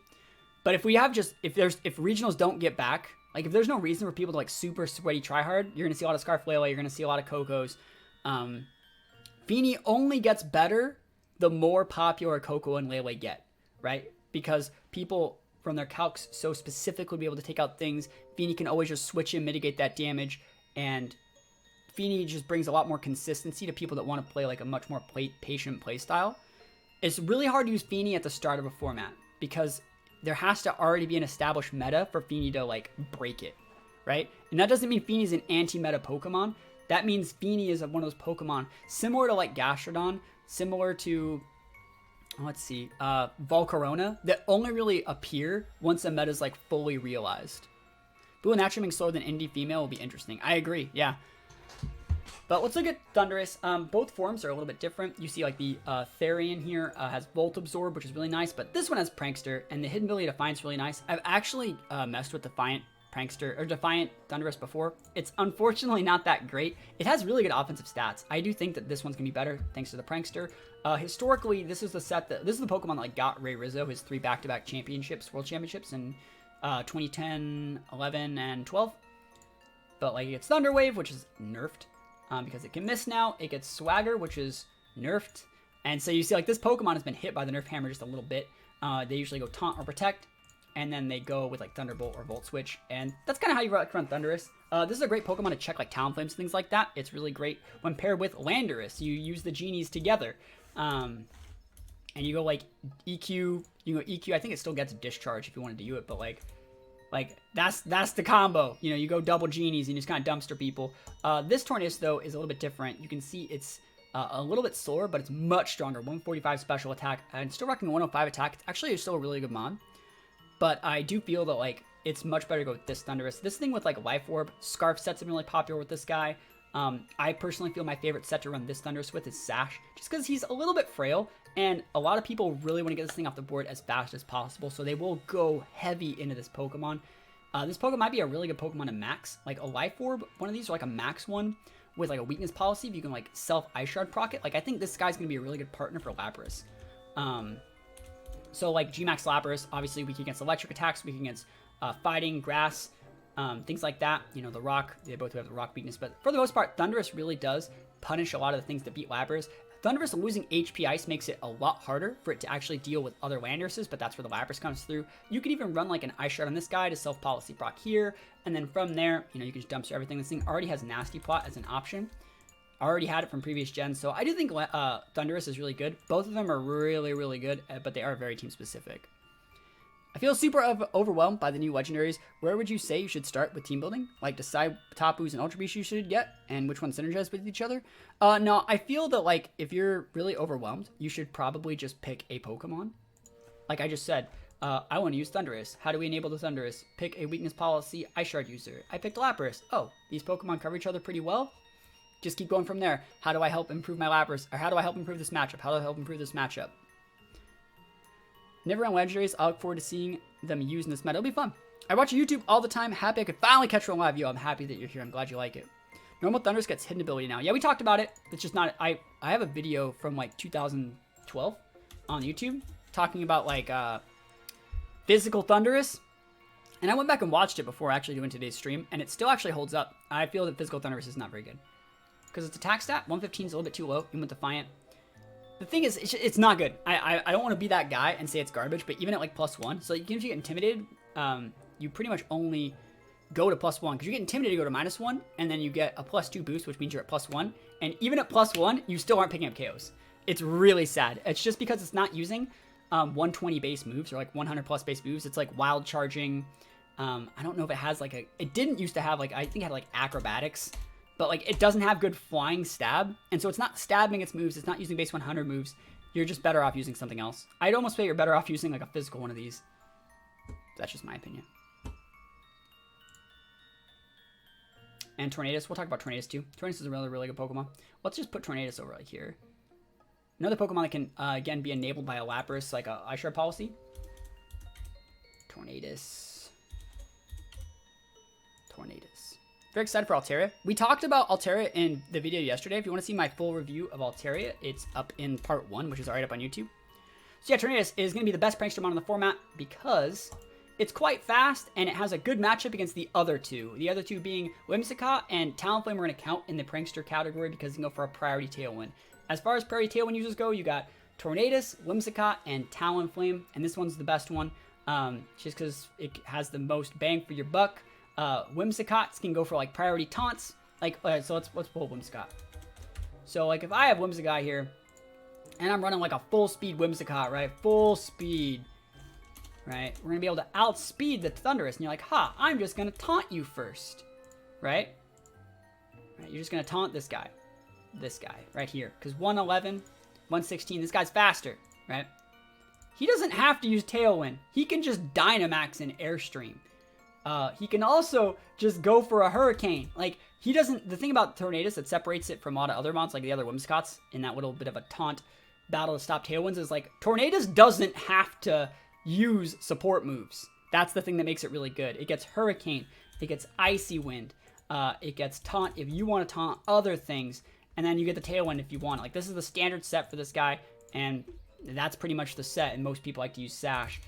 But if we have just... If regionals don't get back... Like, if there's no reason for people to, like, super sweaty try hard, you're going to see a lot of Scarflele, you're going to see a lot of Cocos. Fini only gets better the more popular Coco and Lele get, right? Because people from their calcs so specifically be able to take out things. Fini can always just switch and mitigate that damage, and Fini just brings a lot more consistency to people that want to play, like, a much more patient play style. It's really hard to use Fini at the start of a format, because... there has to already be an established meta for Fini to, like, break it, right? And that doesn't mean Fini's an anti-meta Pokemon. That means Fini is one of those Pokemon similar to, like, Gastrodon, similar to, let's see, Volcarona, that only really appear once the meta is, like, fully realized. Blue and naturally being slower than Indie Female will be interesting. I agree, yeah. But let's look at Thundurus. Both forms are a little bit different. You see, like, the Therian here has Volt Absorb, which is really nice, but this one has Prankster, and the hidden ability Defiance is really nice. I've actually messed with Defiant Thundurus before. It's unfortunately not that great. It has really good offensive stats. I do think that this one's gonna be better thanks to the Prankster. Historically, this is the Pokemon that, like, got Ray Rizzo his 3 back-to-back world championships in 2010, 11, and 12. But, like, it gets Thunder Wave, which is nerfed. Because it can miss now. It gets Swagger, which is nerfed. And so you see, like, this Pokemon has been hit by the nerf hammer just a little bit. They usually go Taunt or Protect, and then they go with, like, Thunderbolt or Volt Switch. And that's kind of how you run Thundurus. This is a great Pokemon to check, like, Talonflames, things like that. It's really great when paired with Landorus. You use the genies together. And you go, like, EQ. You go EQ. I think it still gets Discharge if you wanted to do it, but, like that's the combo. You know, you go double genies and you just kind of dumpster people. This Tornadus, though, is a little bit different. You can see it's a little bit slower, but it's much stronger. 145 special attack and still rocking a 105 attack. It's actually still a really good mod. But I do feel that, like, it's much better to go with this Thundurus. This thing with, like, Life Orb, Scarf sets have been really popular with this guy. I personally feel my favorite set to run this Thundurus with is Sash, just because he's a little bit frail, and a lot of people really want to get this thing off the board as fast as possible, so they will go heavy into this Pokemon. This Pokemon might be a really good Pokemon to max, like a Life Orb, one of these, or like a max one with, like, a weakness policy, if you can, like, self-Ice Shard proc it. Like, I think this guy's going to be a really good partner for Lapras. So, like, G-Max Lapras, obviously weak against electric attacks, weak against fighting, grass, things like that. You know, the rock, they both have the rock weakness, but for the most part, Thundurus really does punish a lot of the things that beat Lapras. Thundurus losing HP Ice makes it a lot harder for it to actually deal with other Landuruses, but that's where the Lapras comes through. You could even run, like, an Ice Shard on this guy to self-policy proc here, and then from there, you know, you can just dumpster everything. This thing already has Nasty Plot as an option. I already had it from previous gens, so I do think Thundurus is really good. Both of them are really, really good, but they are very team-specific. I feel super overwhelmed by the new legendaries. Where would you say you should start with team building? Like decide Tapus and Ultra Beasts you should get and which ones synergize with each other? No, I feel that like if you're really overwhelmed, you should probably just pick a Pokemon. Like I just said, I want to use Thundurus. How do we enable the Thundurus? Pick a weakness policy Ice Shard user. I picked Lapras. Oh, these Pokemon cover each other pretty well. Just keep going from there. How do I help improve my Lapras? Or how do I help improve this matchup? How do I help improve this matchup? Never on legendaries. I look forward to seeing them used in this meta. It'll be fun. I watch YouTube all the time. Happy I could finally catch one live. Yo, I'm happy that you're here. I'm glad you like it. Normal Thundurus gets hidden ability now. Yeah, we talked about it. It's just not... I have a video from like 2012 on YouTube talking about like physical Thundurus. And I went back and watched it before actually doing today's stream. And it still actually holds up. I feel that physical Thundurus is not very good. Because its attack stat, 115 is a little bit too low, even with Defiant. The thing is, it's not good. I don't want to be that guy and say it's garbage, but even at like +1, so if you get intimidated, you pretty much only go to +1, because you get intimidated, you go to -1, and then you get a +2 boost, which means you're at +1, and even at +1, you still aren't picking up KOs. It's really sad. It's just because it's not using 120 base moves, or like 100 plus base moves. It's like wild charging. I don't know if it has like it didn't used to have like, I think it had like acrobatics, but like it doesn't have good flying stab, and so it's not stabbing its moves, it's not using base 100 moves. You're just better off using something else. I'd almost say you're better off using like a physical one of these. That's just my opinion. And Tornadus, we'll talk about Tornadus too. Tornadus is a really, really good Pokemon. Let's just put Tornadus over like here. Another Pokemon that can, again, be enabled by a Lapras, like a Ice Shard policy. Tornadus. Very excited for Altaria. We talked about Altaria in the video yesterday. If you want to see my full review of Altaria, it's up in part 1, which is already up on YouTube. So yeah, Tornadus is going to be the best prankster mon on the format because it's quite fast and it has a good matchup against the other two. The other two being Whimsicott and Talonflame are going to count in the prankster category because you can go for a priority Tailwind. As far as priority Tailwind users go, you got Tornadus, Whimsicott, and Talonflame, and this one's the best one just because it has the most bang for your buck. Whimsicott can go for like priority taunts. Like, so let's pull Whimsicott. So like if I have Whimsicott here, and I'm running like a full speed Whimsicott, right? Full speed, right? We're gonna be able to outspeed the Thundurus, and you're like, ha, I'm just gonna taunt you first, right? You're just gonna taunt this guy right here, because 111, 116, this guy's faster, right? He doesn't have to use Tailwind. He can just Dynamax and Airstream. He can also just go for a Hurricane. Like, he doesn't... The thing about Tornadus that separates it from a lot of other mons, like the other Whimsicotts, in that little bit of a taunt battle to stop Tailwinds, is like, Tornadus doesn't have to use support moves. That's the thing that makes it really good. It gets Hurricane. It gets Icy Wind. It gets Taunt if you want to taunt other things. And then you get the Tailwind if you want it. Like, this is the standard set for this guy, and that's pretty much the set, and most people like to use Sash.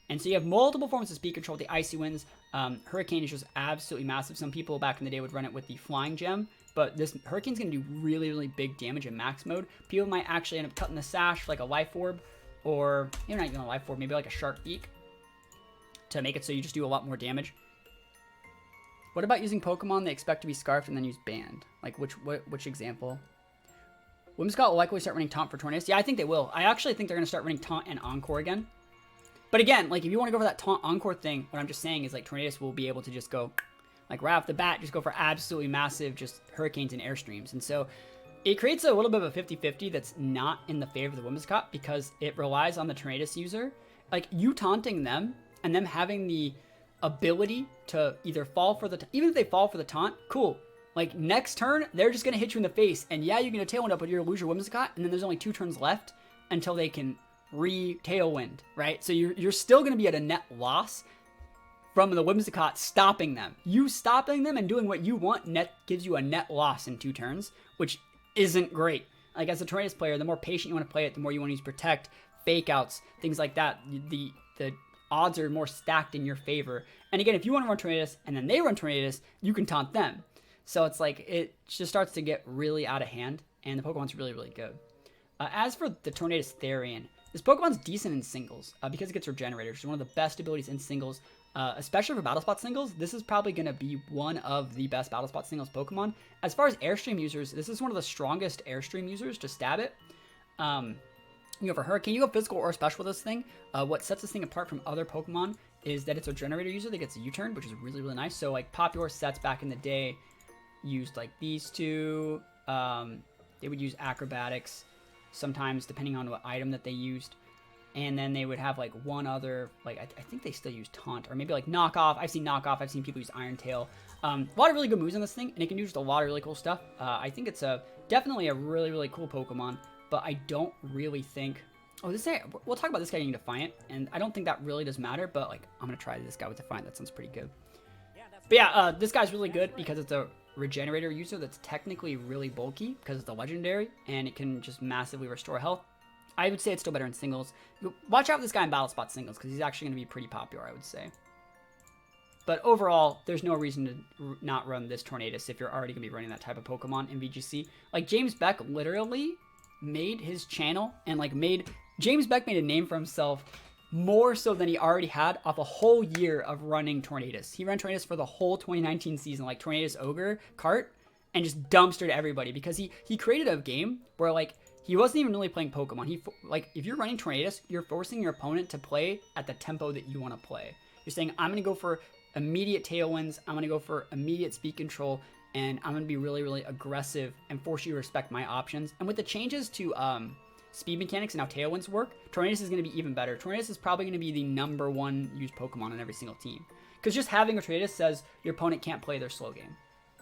And so you have multiple forms of speed control with the Icy Winds. Hurricane is just absolutely massive. Some people back in the day would run it with the Flying Gem, but this Hurricane's going to do really, really big damage in max mode. People might actually end up cutting the Sash like a Life Orb, or maybe not even a Life Orb, maybe like a Shark Beak, to make it so you just do a lot more damage. What about using Pokemon they expect to be Scarfed and then use Banned? Like, which example? Whimsicott will likely start running Taunt for Tornadus. Yeah, I think they will. I actually think they're going to start running Taunt and Encore again. But again, like, if you want to go for that Taunt Encore thing, what I'm just saying is, like, Tornadus will be able to just go, like, right off the bat, just go for absolutely massive just Hurricanes and Airstreams. And so it creates a little bit of a 50-50 that's not in the favor of the Whimsicott because it relies on the Tornadus user. Like, you taunting them and them having the ability to either fall for the... Even if they fall for the taunt, cool. Like, next turn, they're just going to hit you in the face. And yeah, you're going to Tailwind up, but you're going to lose your Whimsicott. And then there's only 2 turns left until they can re-Tailwind, right? So you're still going to be at a net loss from the Whimsicott stopping them. You stopping them and doing what you want gives you a net loss in 2 turns, which isn't great. Like, as a Tornadus player, the more patient you want to play it, the more you want to use Protect, Fake Outs, things like that. The odds are more stacked in your favor. And again, if you want to run Tornadus and then they run Tornadus, you can taunt them. So it's like, it just starts to get really out of hand, and the Pokemon's really, really good. As for the Tornadus Therian, this Pokemon's decent in singles because it gets Regenerator, which is one of the best abilities in singles, especially for Battle Spot singles. This is probably going to be one of the best Battle Spot singles Pokemon. As far as Airstream users, this is one of the strongest Airstream users to stab it. You go for Hurricane. You go physical or special with this thing. What sets this thing apart from other Pokemon is that it's a generator user that gets a U-turn, which is really, really nice. So like popular sets back in the day used like these two. They would use acrobatics sometimes depending on what item that they used. And then they would have like one other, like I think they still use Taunt or maybe like Knockoff. I've seen Knockoff. I've seen people use Iron Tail. A lot of really good moves on this thing, and it can do just a lot of really cool stuff. I think it's definitely a really, really cool Pokemon, but I don't really think... Oh, we'll talk about this guy getting Defiant, and I don't think that really does matter, but like I'm going to try this guy with Defiant. That sounds pretty good. But yeah, this guy's really good because it's a Regenerator user that's technically really bulky because it's a legendary, and it can just massively restore health. I would say it's still better in singles. Watch out for this guy in Battle Spot singles because he's actually going to be pretty popular, I would say. But overall, there's no reason to not run this Tornadus if you're already going to be running that type of Pokemon in VGC. Like, James Beck literally made his channel and, like, James Beck made a name for himself more so than he already had off a whole year of running Tornadus. He ran Tornadus for the whole 2019 season, like Tornadus Ogre cart, and just dumpstered everybody because he created a game where, like, he wasn't even really playing Pokemon. Like, if you're running Tornadus, you're forcing your opponent to play at the tempo that you want to play. You're saying, I'm going to go for immediate tailwinds, I'm going to go for immediate speed control, and I'm going to be really, really aggressive and force you to respect my options. And with the changes to speed mechanics and how tailwinds work, Tornadus is going to be even better. Tornadus is probably going to be the #1 used Pokemon on every single team. Because just having a Tornadus says your opponent can't play their slow game.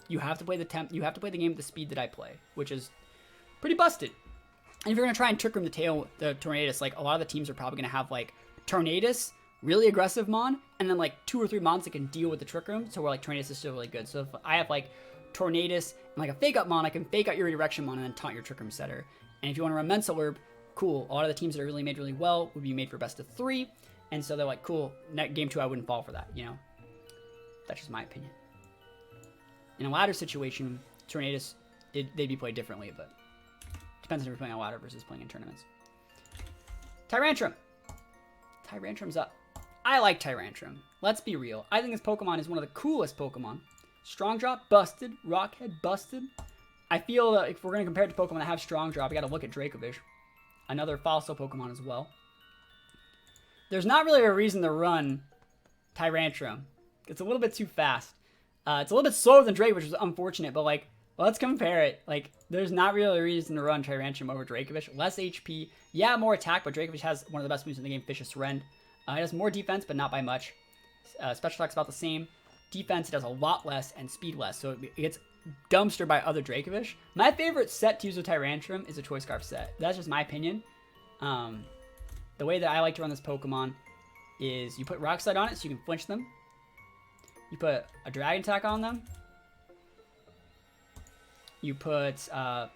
You have to play you have to play the game at the speed that I play, which is pretty busted. And if you're going to try and trick room the Tornadus, like, a lot of the teams are probably going to have, like, Tornadus, really aggressive Mon, and then, like, 2 or 3 Mons that can deal with the trick room, so where, like, Tornadus is still really good. So if I have, like, Tornadus and, like, a Fake Up Mon, I can Fake Out your Redirection Mon and then taunt your trick room setter. And if you want to run Mental Herb, cool. A lot of the teams that are really made really well would be made for best of 3, and so they're like, cool, game 2 I wouldn't fall for that, you know? That's just my opinion. In a ladder situation, Tornadus, they'd be played differently, but depends if you're playing a ladder versus playing in tournaments. Tyrantrum. Tyrantrum's up. I like Tyrantrum. Let's be real. I think this Pokemon is one of the coolest Pokemon. Strong Drop, busted. Rockhead, busted. I feel that if we're going to compare it to Pokemon that have Strong Drop, we got to look at Dracovish. Another fossil Pokemon as well. There's not really a reason to run Tyrantrum. It's a little bit too fast. It's a little bit slower than Drake, which is unfortunate, but, like, let's compare it. Like, there's not really a reason to run Tyrantrum over Dracovish. Less HP. Yeah, more attack, but Dracovish has one of the best moves in the game, Vicious Rend. It has more defense, but not by much. Special attack's about the same. Defense, it does a lot less, and speed less, so it gets dumpstered by other Dracovish. My favorite set to use with Tyrantrum is a Choice Scarf set. That's just my opinion. The way that I like to run this Pokemon is you put Rock Slide on it so you can flinch them. You put a Dragon Attack on them. You put,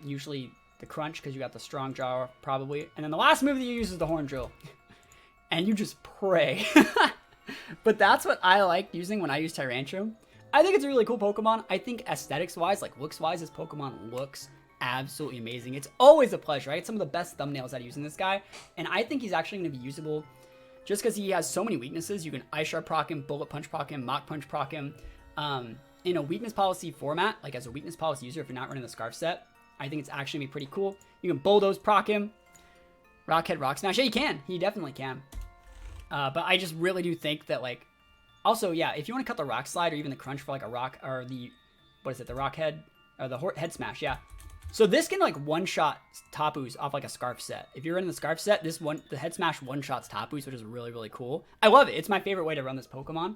usually, the Crunch, because you got the Strong Jaw, probably. And then the last move that you use is the Horn Drill. And you just pray. But that's what I like using when I use Tyrantrum. I think it's a really cool Pokemon. I think aesthetics-wise, like looks-wise, this Pokemon looks absolutely amazing. It's always a pleasure. I get some of the best thumbnails out of using this guy. And I think he's actually going to be usable just because he has so many weaknesses. You can Ice Shard proc him, Bullet Punch proc him, Mach Punch proc him. In a weakness policy format, like as a weakness policy user, if you're not running the Scarf set, I think it's actually going to be pretty cool. You can Bulldoze proc him, Rockhead, Rock Smash. Yeah, he can. He definitely can. But I just really do think that, like, also, yeah, if you want to cut the Rock Slide or even the Crunch for, like, a Rock, or the, what is it, the Rockhead, or the Head Smash, yeah. So this can, like, one-shot Tapus off, like, a Scarf set. If you're in the Scarf set, the Head Smash one-shots Tapus, which is really, really cool. I love it. It's my favorite way to run this Pokemon.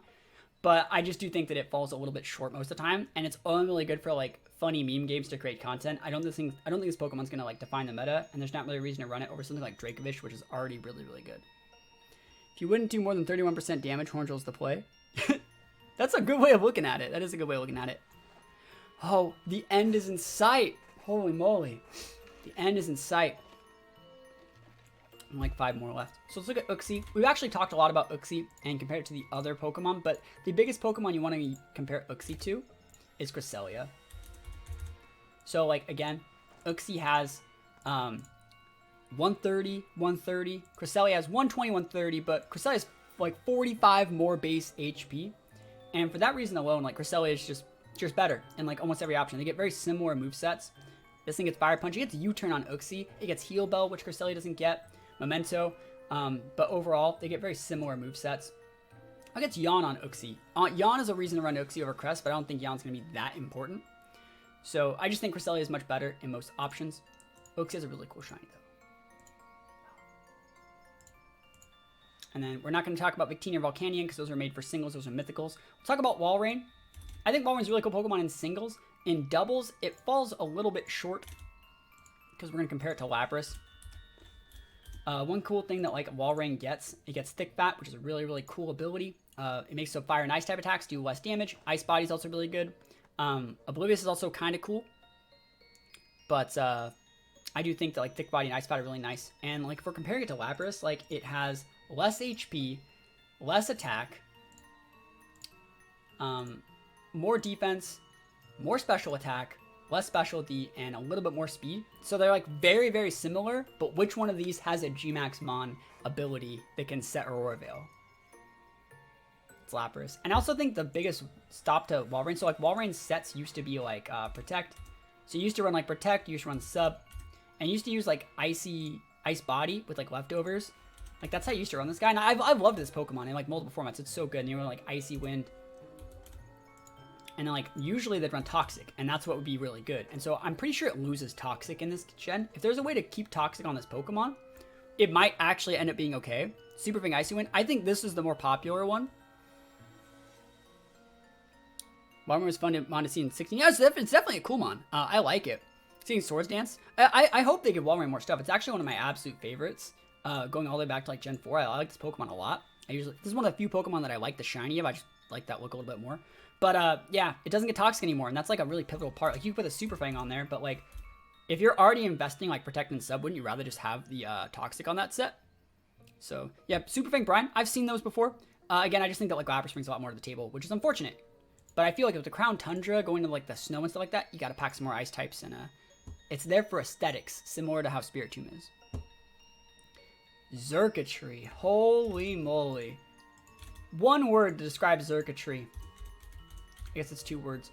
But I just do think that it falls a little bit short most of the time, and it's only really good for, like, funny meme games to create content. I don't think this Pokemon's gonna, like, define the meta, and there's not really a reason to run it over something like Dracovish, which is already really, really good. If you wouldn't do more than 31% damage, Horn Drill's the play. That's a good way of looking at it. That is a good way of looking at it. Oh, the end is in sight. Holy moly. The end is in sight. Like 5 more left. So let's look at Uxie. We've actually talked a lot about Uxie and compared it to the other Pokemon, but the biggest Pokemon you want to compare Uxie to is Cresselia. So, like, again, Uxie has 130, 130. Cresselia has 120, 130, but Cresselia has, like, 45 more base HP. And for that reason alone, like, Cresselia is just better in, like, almost every option. They get very similar movesets. This thing gets Fire Punch. It gets U-Turn on Uxie. It gets Heal Bell, which Cresselia doesn't get. Memento. But overall, they get very similar movesets. I guess Yawn on Uxie. Yawn is a reason to run Uxie over Crest, but I don't think Yawn's going to be that important. So I just think Cresselia is much better in most options. Uxie has a really cool shiny, though. And then we're not going to talk about Victini or Volcanion because those are made for singles. Those are mythicals. We'll talk about Walrein. I think Walrein's a really cool Pokemon in singles. In doubles, it falls a little bit short because we're going to compare it to Lapras. One cool thing that like Walrein gets, it gets Thick Fat, which is a really, really cool ability. It makes so fire and ice type attacks do less damage. Ice Body is also really good. Oblivious is also kind of cool. But I do think that like Thick Body and Ice Body are really nice. And like if we're comparing it to Lapras, like it has less HP, less attack, more defense, more special attack, less specialty, and a little bit more speed. So they're like very, very similar, but which one of these has a Gmax Mon ability that can set Aurora Veil? It's Lapras. And I also think the biggest stop to Walrein, so like Walrein sets used to be like Protect. So you used to run like Protect, you used to run Sub, and you used to use like Ice Body with like leftovers. Like that's how I used to run this guy. And I've loved this Pokemon in like multiple formats. It's so good. And you run like Icy Wind. And then like usually they'd run Toxic, and that's what would be really good. And so I'm pretty sure it loses Toxic in this gen. If there's a way to keep Toxic on this Pokemon, it might actually end up being okay. Super Fang Icy Wind. I think this is the more popular one. Walrein was fun to see in 16. Yeah, it's definitely a cool mon. I like it. Seeing Swords Dance. I hope they give Walrein more stuff. It's actually one of my absolute favorites. Going all the way back to like Gen 4, I like this Pokemon a lot. This is one of the few Pokemon that I like the shiny of. I just like that look a little bit more. But yeah, it doesn't get Toxic anymore, and that's like a really pivotal part. Like you can put a Super Fang on there, but like if you're already investing like Protect and Sub, wouldn't you rather just have the Toxic on that set? So yeah, Super Fang Brine, I've seen those before. Again, I just think that like Lapras brings a lot more to the table, which is unfortunate. But I feel like with the Crown Tundra going to like the snow and stuff like that, you got to pack some more ice types, and it's there for aesthetics, similar to how Spiritomb is. Xurkitree, holy moly! One word to describe Xurkitree. I guess it's 2 words.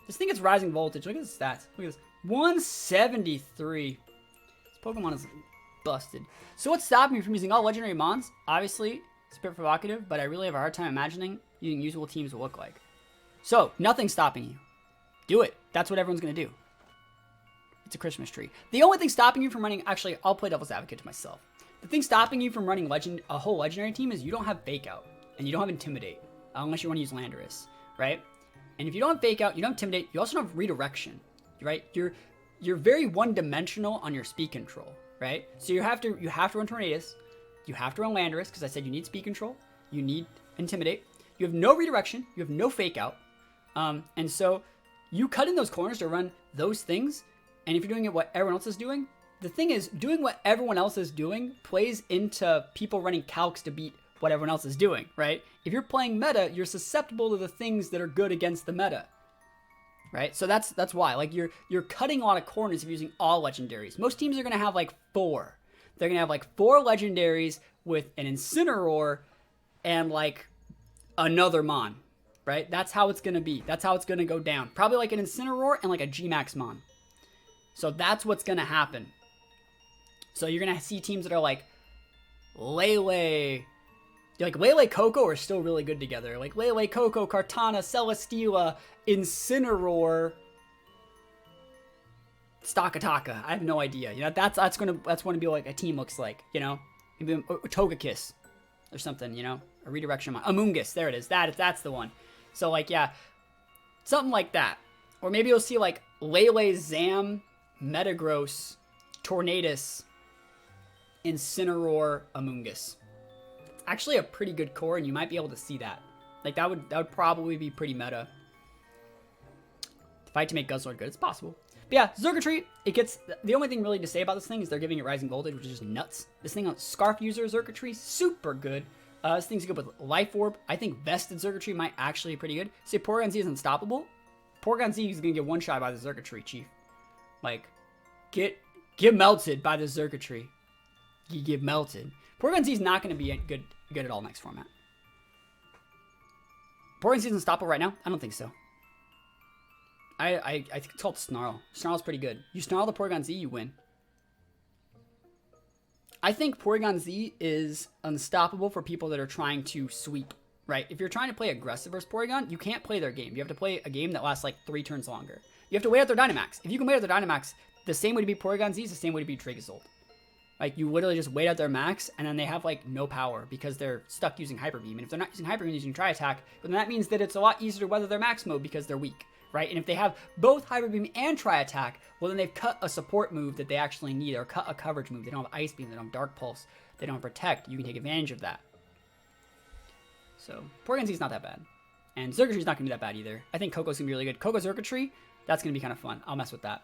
This thing is rising voltage. Look at the stats. Look at this. 173. This Pokemon is busted. So what's stopping me from using all legendary mons? Obviously, it's a bit provocative, but I really have a hard time imagining using usable teams will look like. So, nothing's stopping you. Do it. That's what everyone's going to do. It's a Christmas tree. The only thing stopping you from running... Actually, I'll play devil's advocate to myself. The thing stopping you from running a whole legendary team is you don't have Fake Out. And you don't have Intimidate. Unless you want to use Landorus. Right? And if you don't have Fake Out, you don't have Intimidate, you also don't have Redirection. Right? You're very one-dimensional on your speed control. Right? So you have to run Tornadus. You have to run Landorus, because I said you need speed control. You need Intimidate. You have no Redirection. You have no Fake Out. And so you cut in those corners to run those things. And if you're doing it what everyone else is doing, the thing is, doing what everyone else is doing plays into people running calcs to beat what everyone else is doing, right? If you're playing meta, you're susceptible to the things that are good against the meta, right? So that's why. Like you're cutting a lot of corners if you're using all legendaries. Most teams are gonna have like 4. They're gonna have like 4 legendaries with an Incineroar and like another mon. Right? That's how it's going to be. That's how it's going to go down. Probably like an Incineroar and like a Gmax Mon. So that's what's going to happen. So you're going to see teams that are like Lele. Like Lele Coco are still really good together. Like Lele Coco, Kartana, Celesteela, Incineroar, Stakataka. I have no idea. You know, that's going to be like a team looks like, you know? Maybe a Togekiss or something, you know? A Redirection Mon. Amoonguss, there it is. That's the one. So, like, yeah, something like that. Or maybe you'll see, like, Lele, Zam, Metagross, Tornadus, Incineroar, Amoonguss. It's actually a pretty good core, and you might be able to see that. Like, that would probably be pretty meta. Fight to make Guzzlord good. It's possible. But yeah, Xurkitree, it gets... The only thing really to say about this thing is they're giving it Rising Voltage, which is just nuts. This thing on Scarf User Xurkitree, super good. This thing's good with Life Orb. I think Vested Xurkitree might actually be pretty good. Say Porygon Z is unstoppable. Porygon Z is going to get one-shot by the Xurkitree, Chief. Like, get melted by the Xurkitree. You get melted. Porygon Z is not going to be good at all next format. Porygon Z is unstoppable right now? I don't think so. I think it's called Snarl. Snarl's pretty good. You Snarl the Porygon Z, you win. I think Porygon Z is unstoppable for people that are trying to sweep, right? If you're trying to play aggressive versus Porygon, you can't play their game. You have to play a game that lasts like 3 turns longer. You have to wait out their Dynamax. If you can wait out their Dynamax, the same way to beat Porygon Z is the same way to beat Dracozolt. Like, you literally just wait out their max, and then they have, like, no power because they're stuck using Hyper Beam. And if they're not using Hyper Beam, using Tri-Attack, then that means that it's a lot easier to weather their max mode because they're weak, right? And if they have both Hyper Beam and Tri-Attack, well, then they've cut a support move that they actually need, or cut a coverage move. They don't have Ice Beam, they don't have Dark Pulse, they don't have Protect. You can take advantage of that. So, Porygon Z is not that bad. And Xurkitree is not going to be that bad either. I think Coco's going to be really good. Coco Xurkitree, that's going to be kind of fun. I'll mess with that.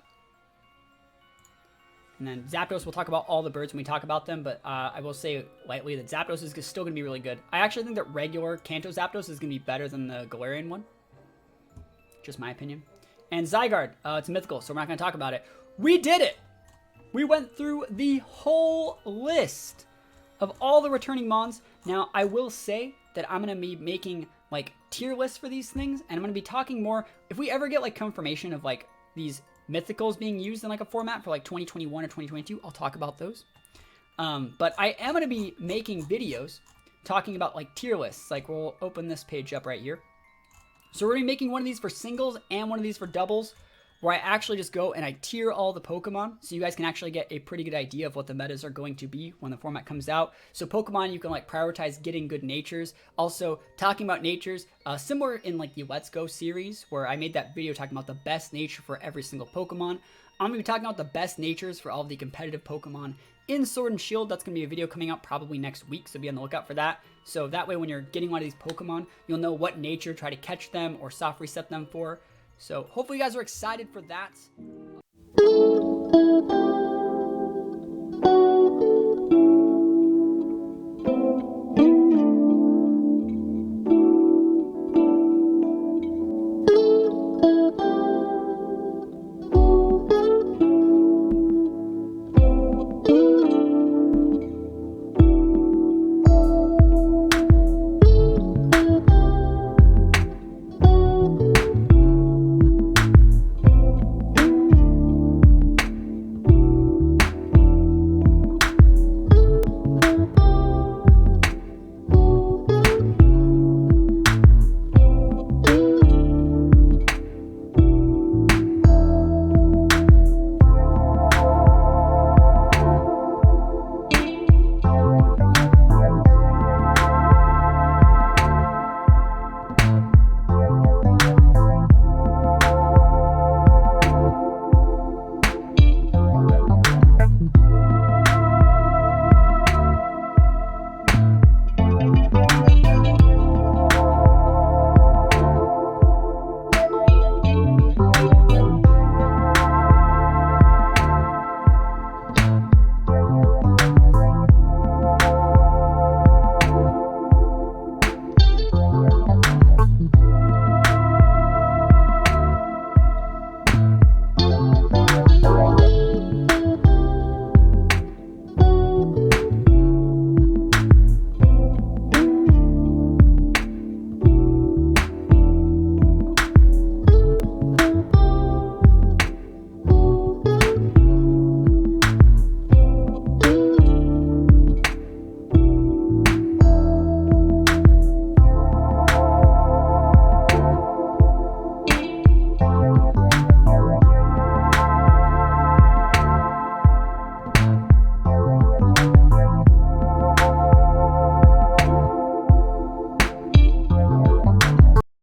And then Zapdos, we'll talk about all the birds when we talk about them, but I will say lightly that Zapdos is still going to be really good. I actually think that regular Kanto Zapdos is going to be better than the Galarian one. Just my opinion. And Zygarde, it's mythical, so we're not going to talk about it. We did it! We went through the whole list of all the returning Mons. Now, I will say that I'm going to be making, like, tier lists for these things, and I'm going to be talking more, if we ever get, like, confirmation of, like, these mythicals being used in like a format for like 2021 or 2022, I'll talk about those. But I am going to be making videos talking about like tier lists. Like, we'll open this page up right here. So we're going to be making one of these for singles and one of these for doubles, where I actually just go and I tier all the Pokemon, so you guys can actually get a pretty good idea of what the metas are going to be when the format comes out. So Pokemon, you can like prioritize getting good natures. Also, talking about natures, similar in like the Let's Go series, where I made that video talking about the best nature for every single Pokemon. I'm going to be talking about the best natures for all of the competitive Pokemon in Sword and Shield. That's going to be a video coming out probably next week, so be on the lookout for that. So that way when you're getting one of these Pokemon, you'll know what nature try to catch them or soft reset them for. So hopefully you guys are excited for that.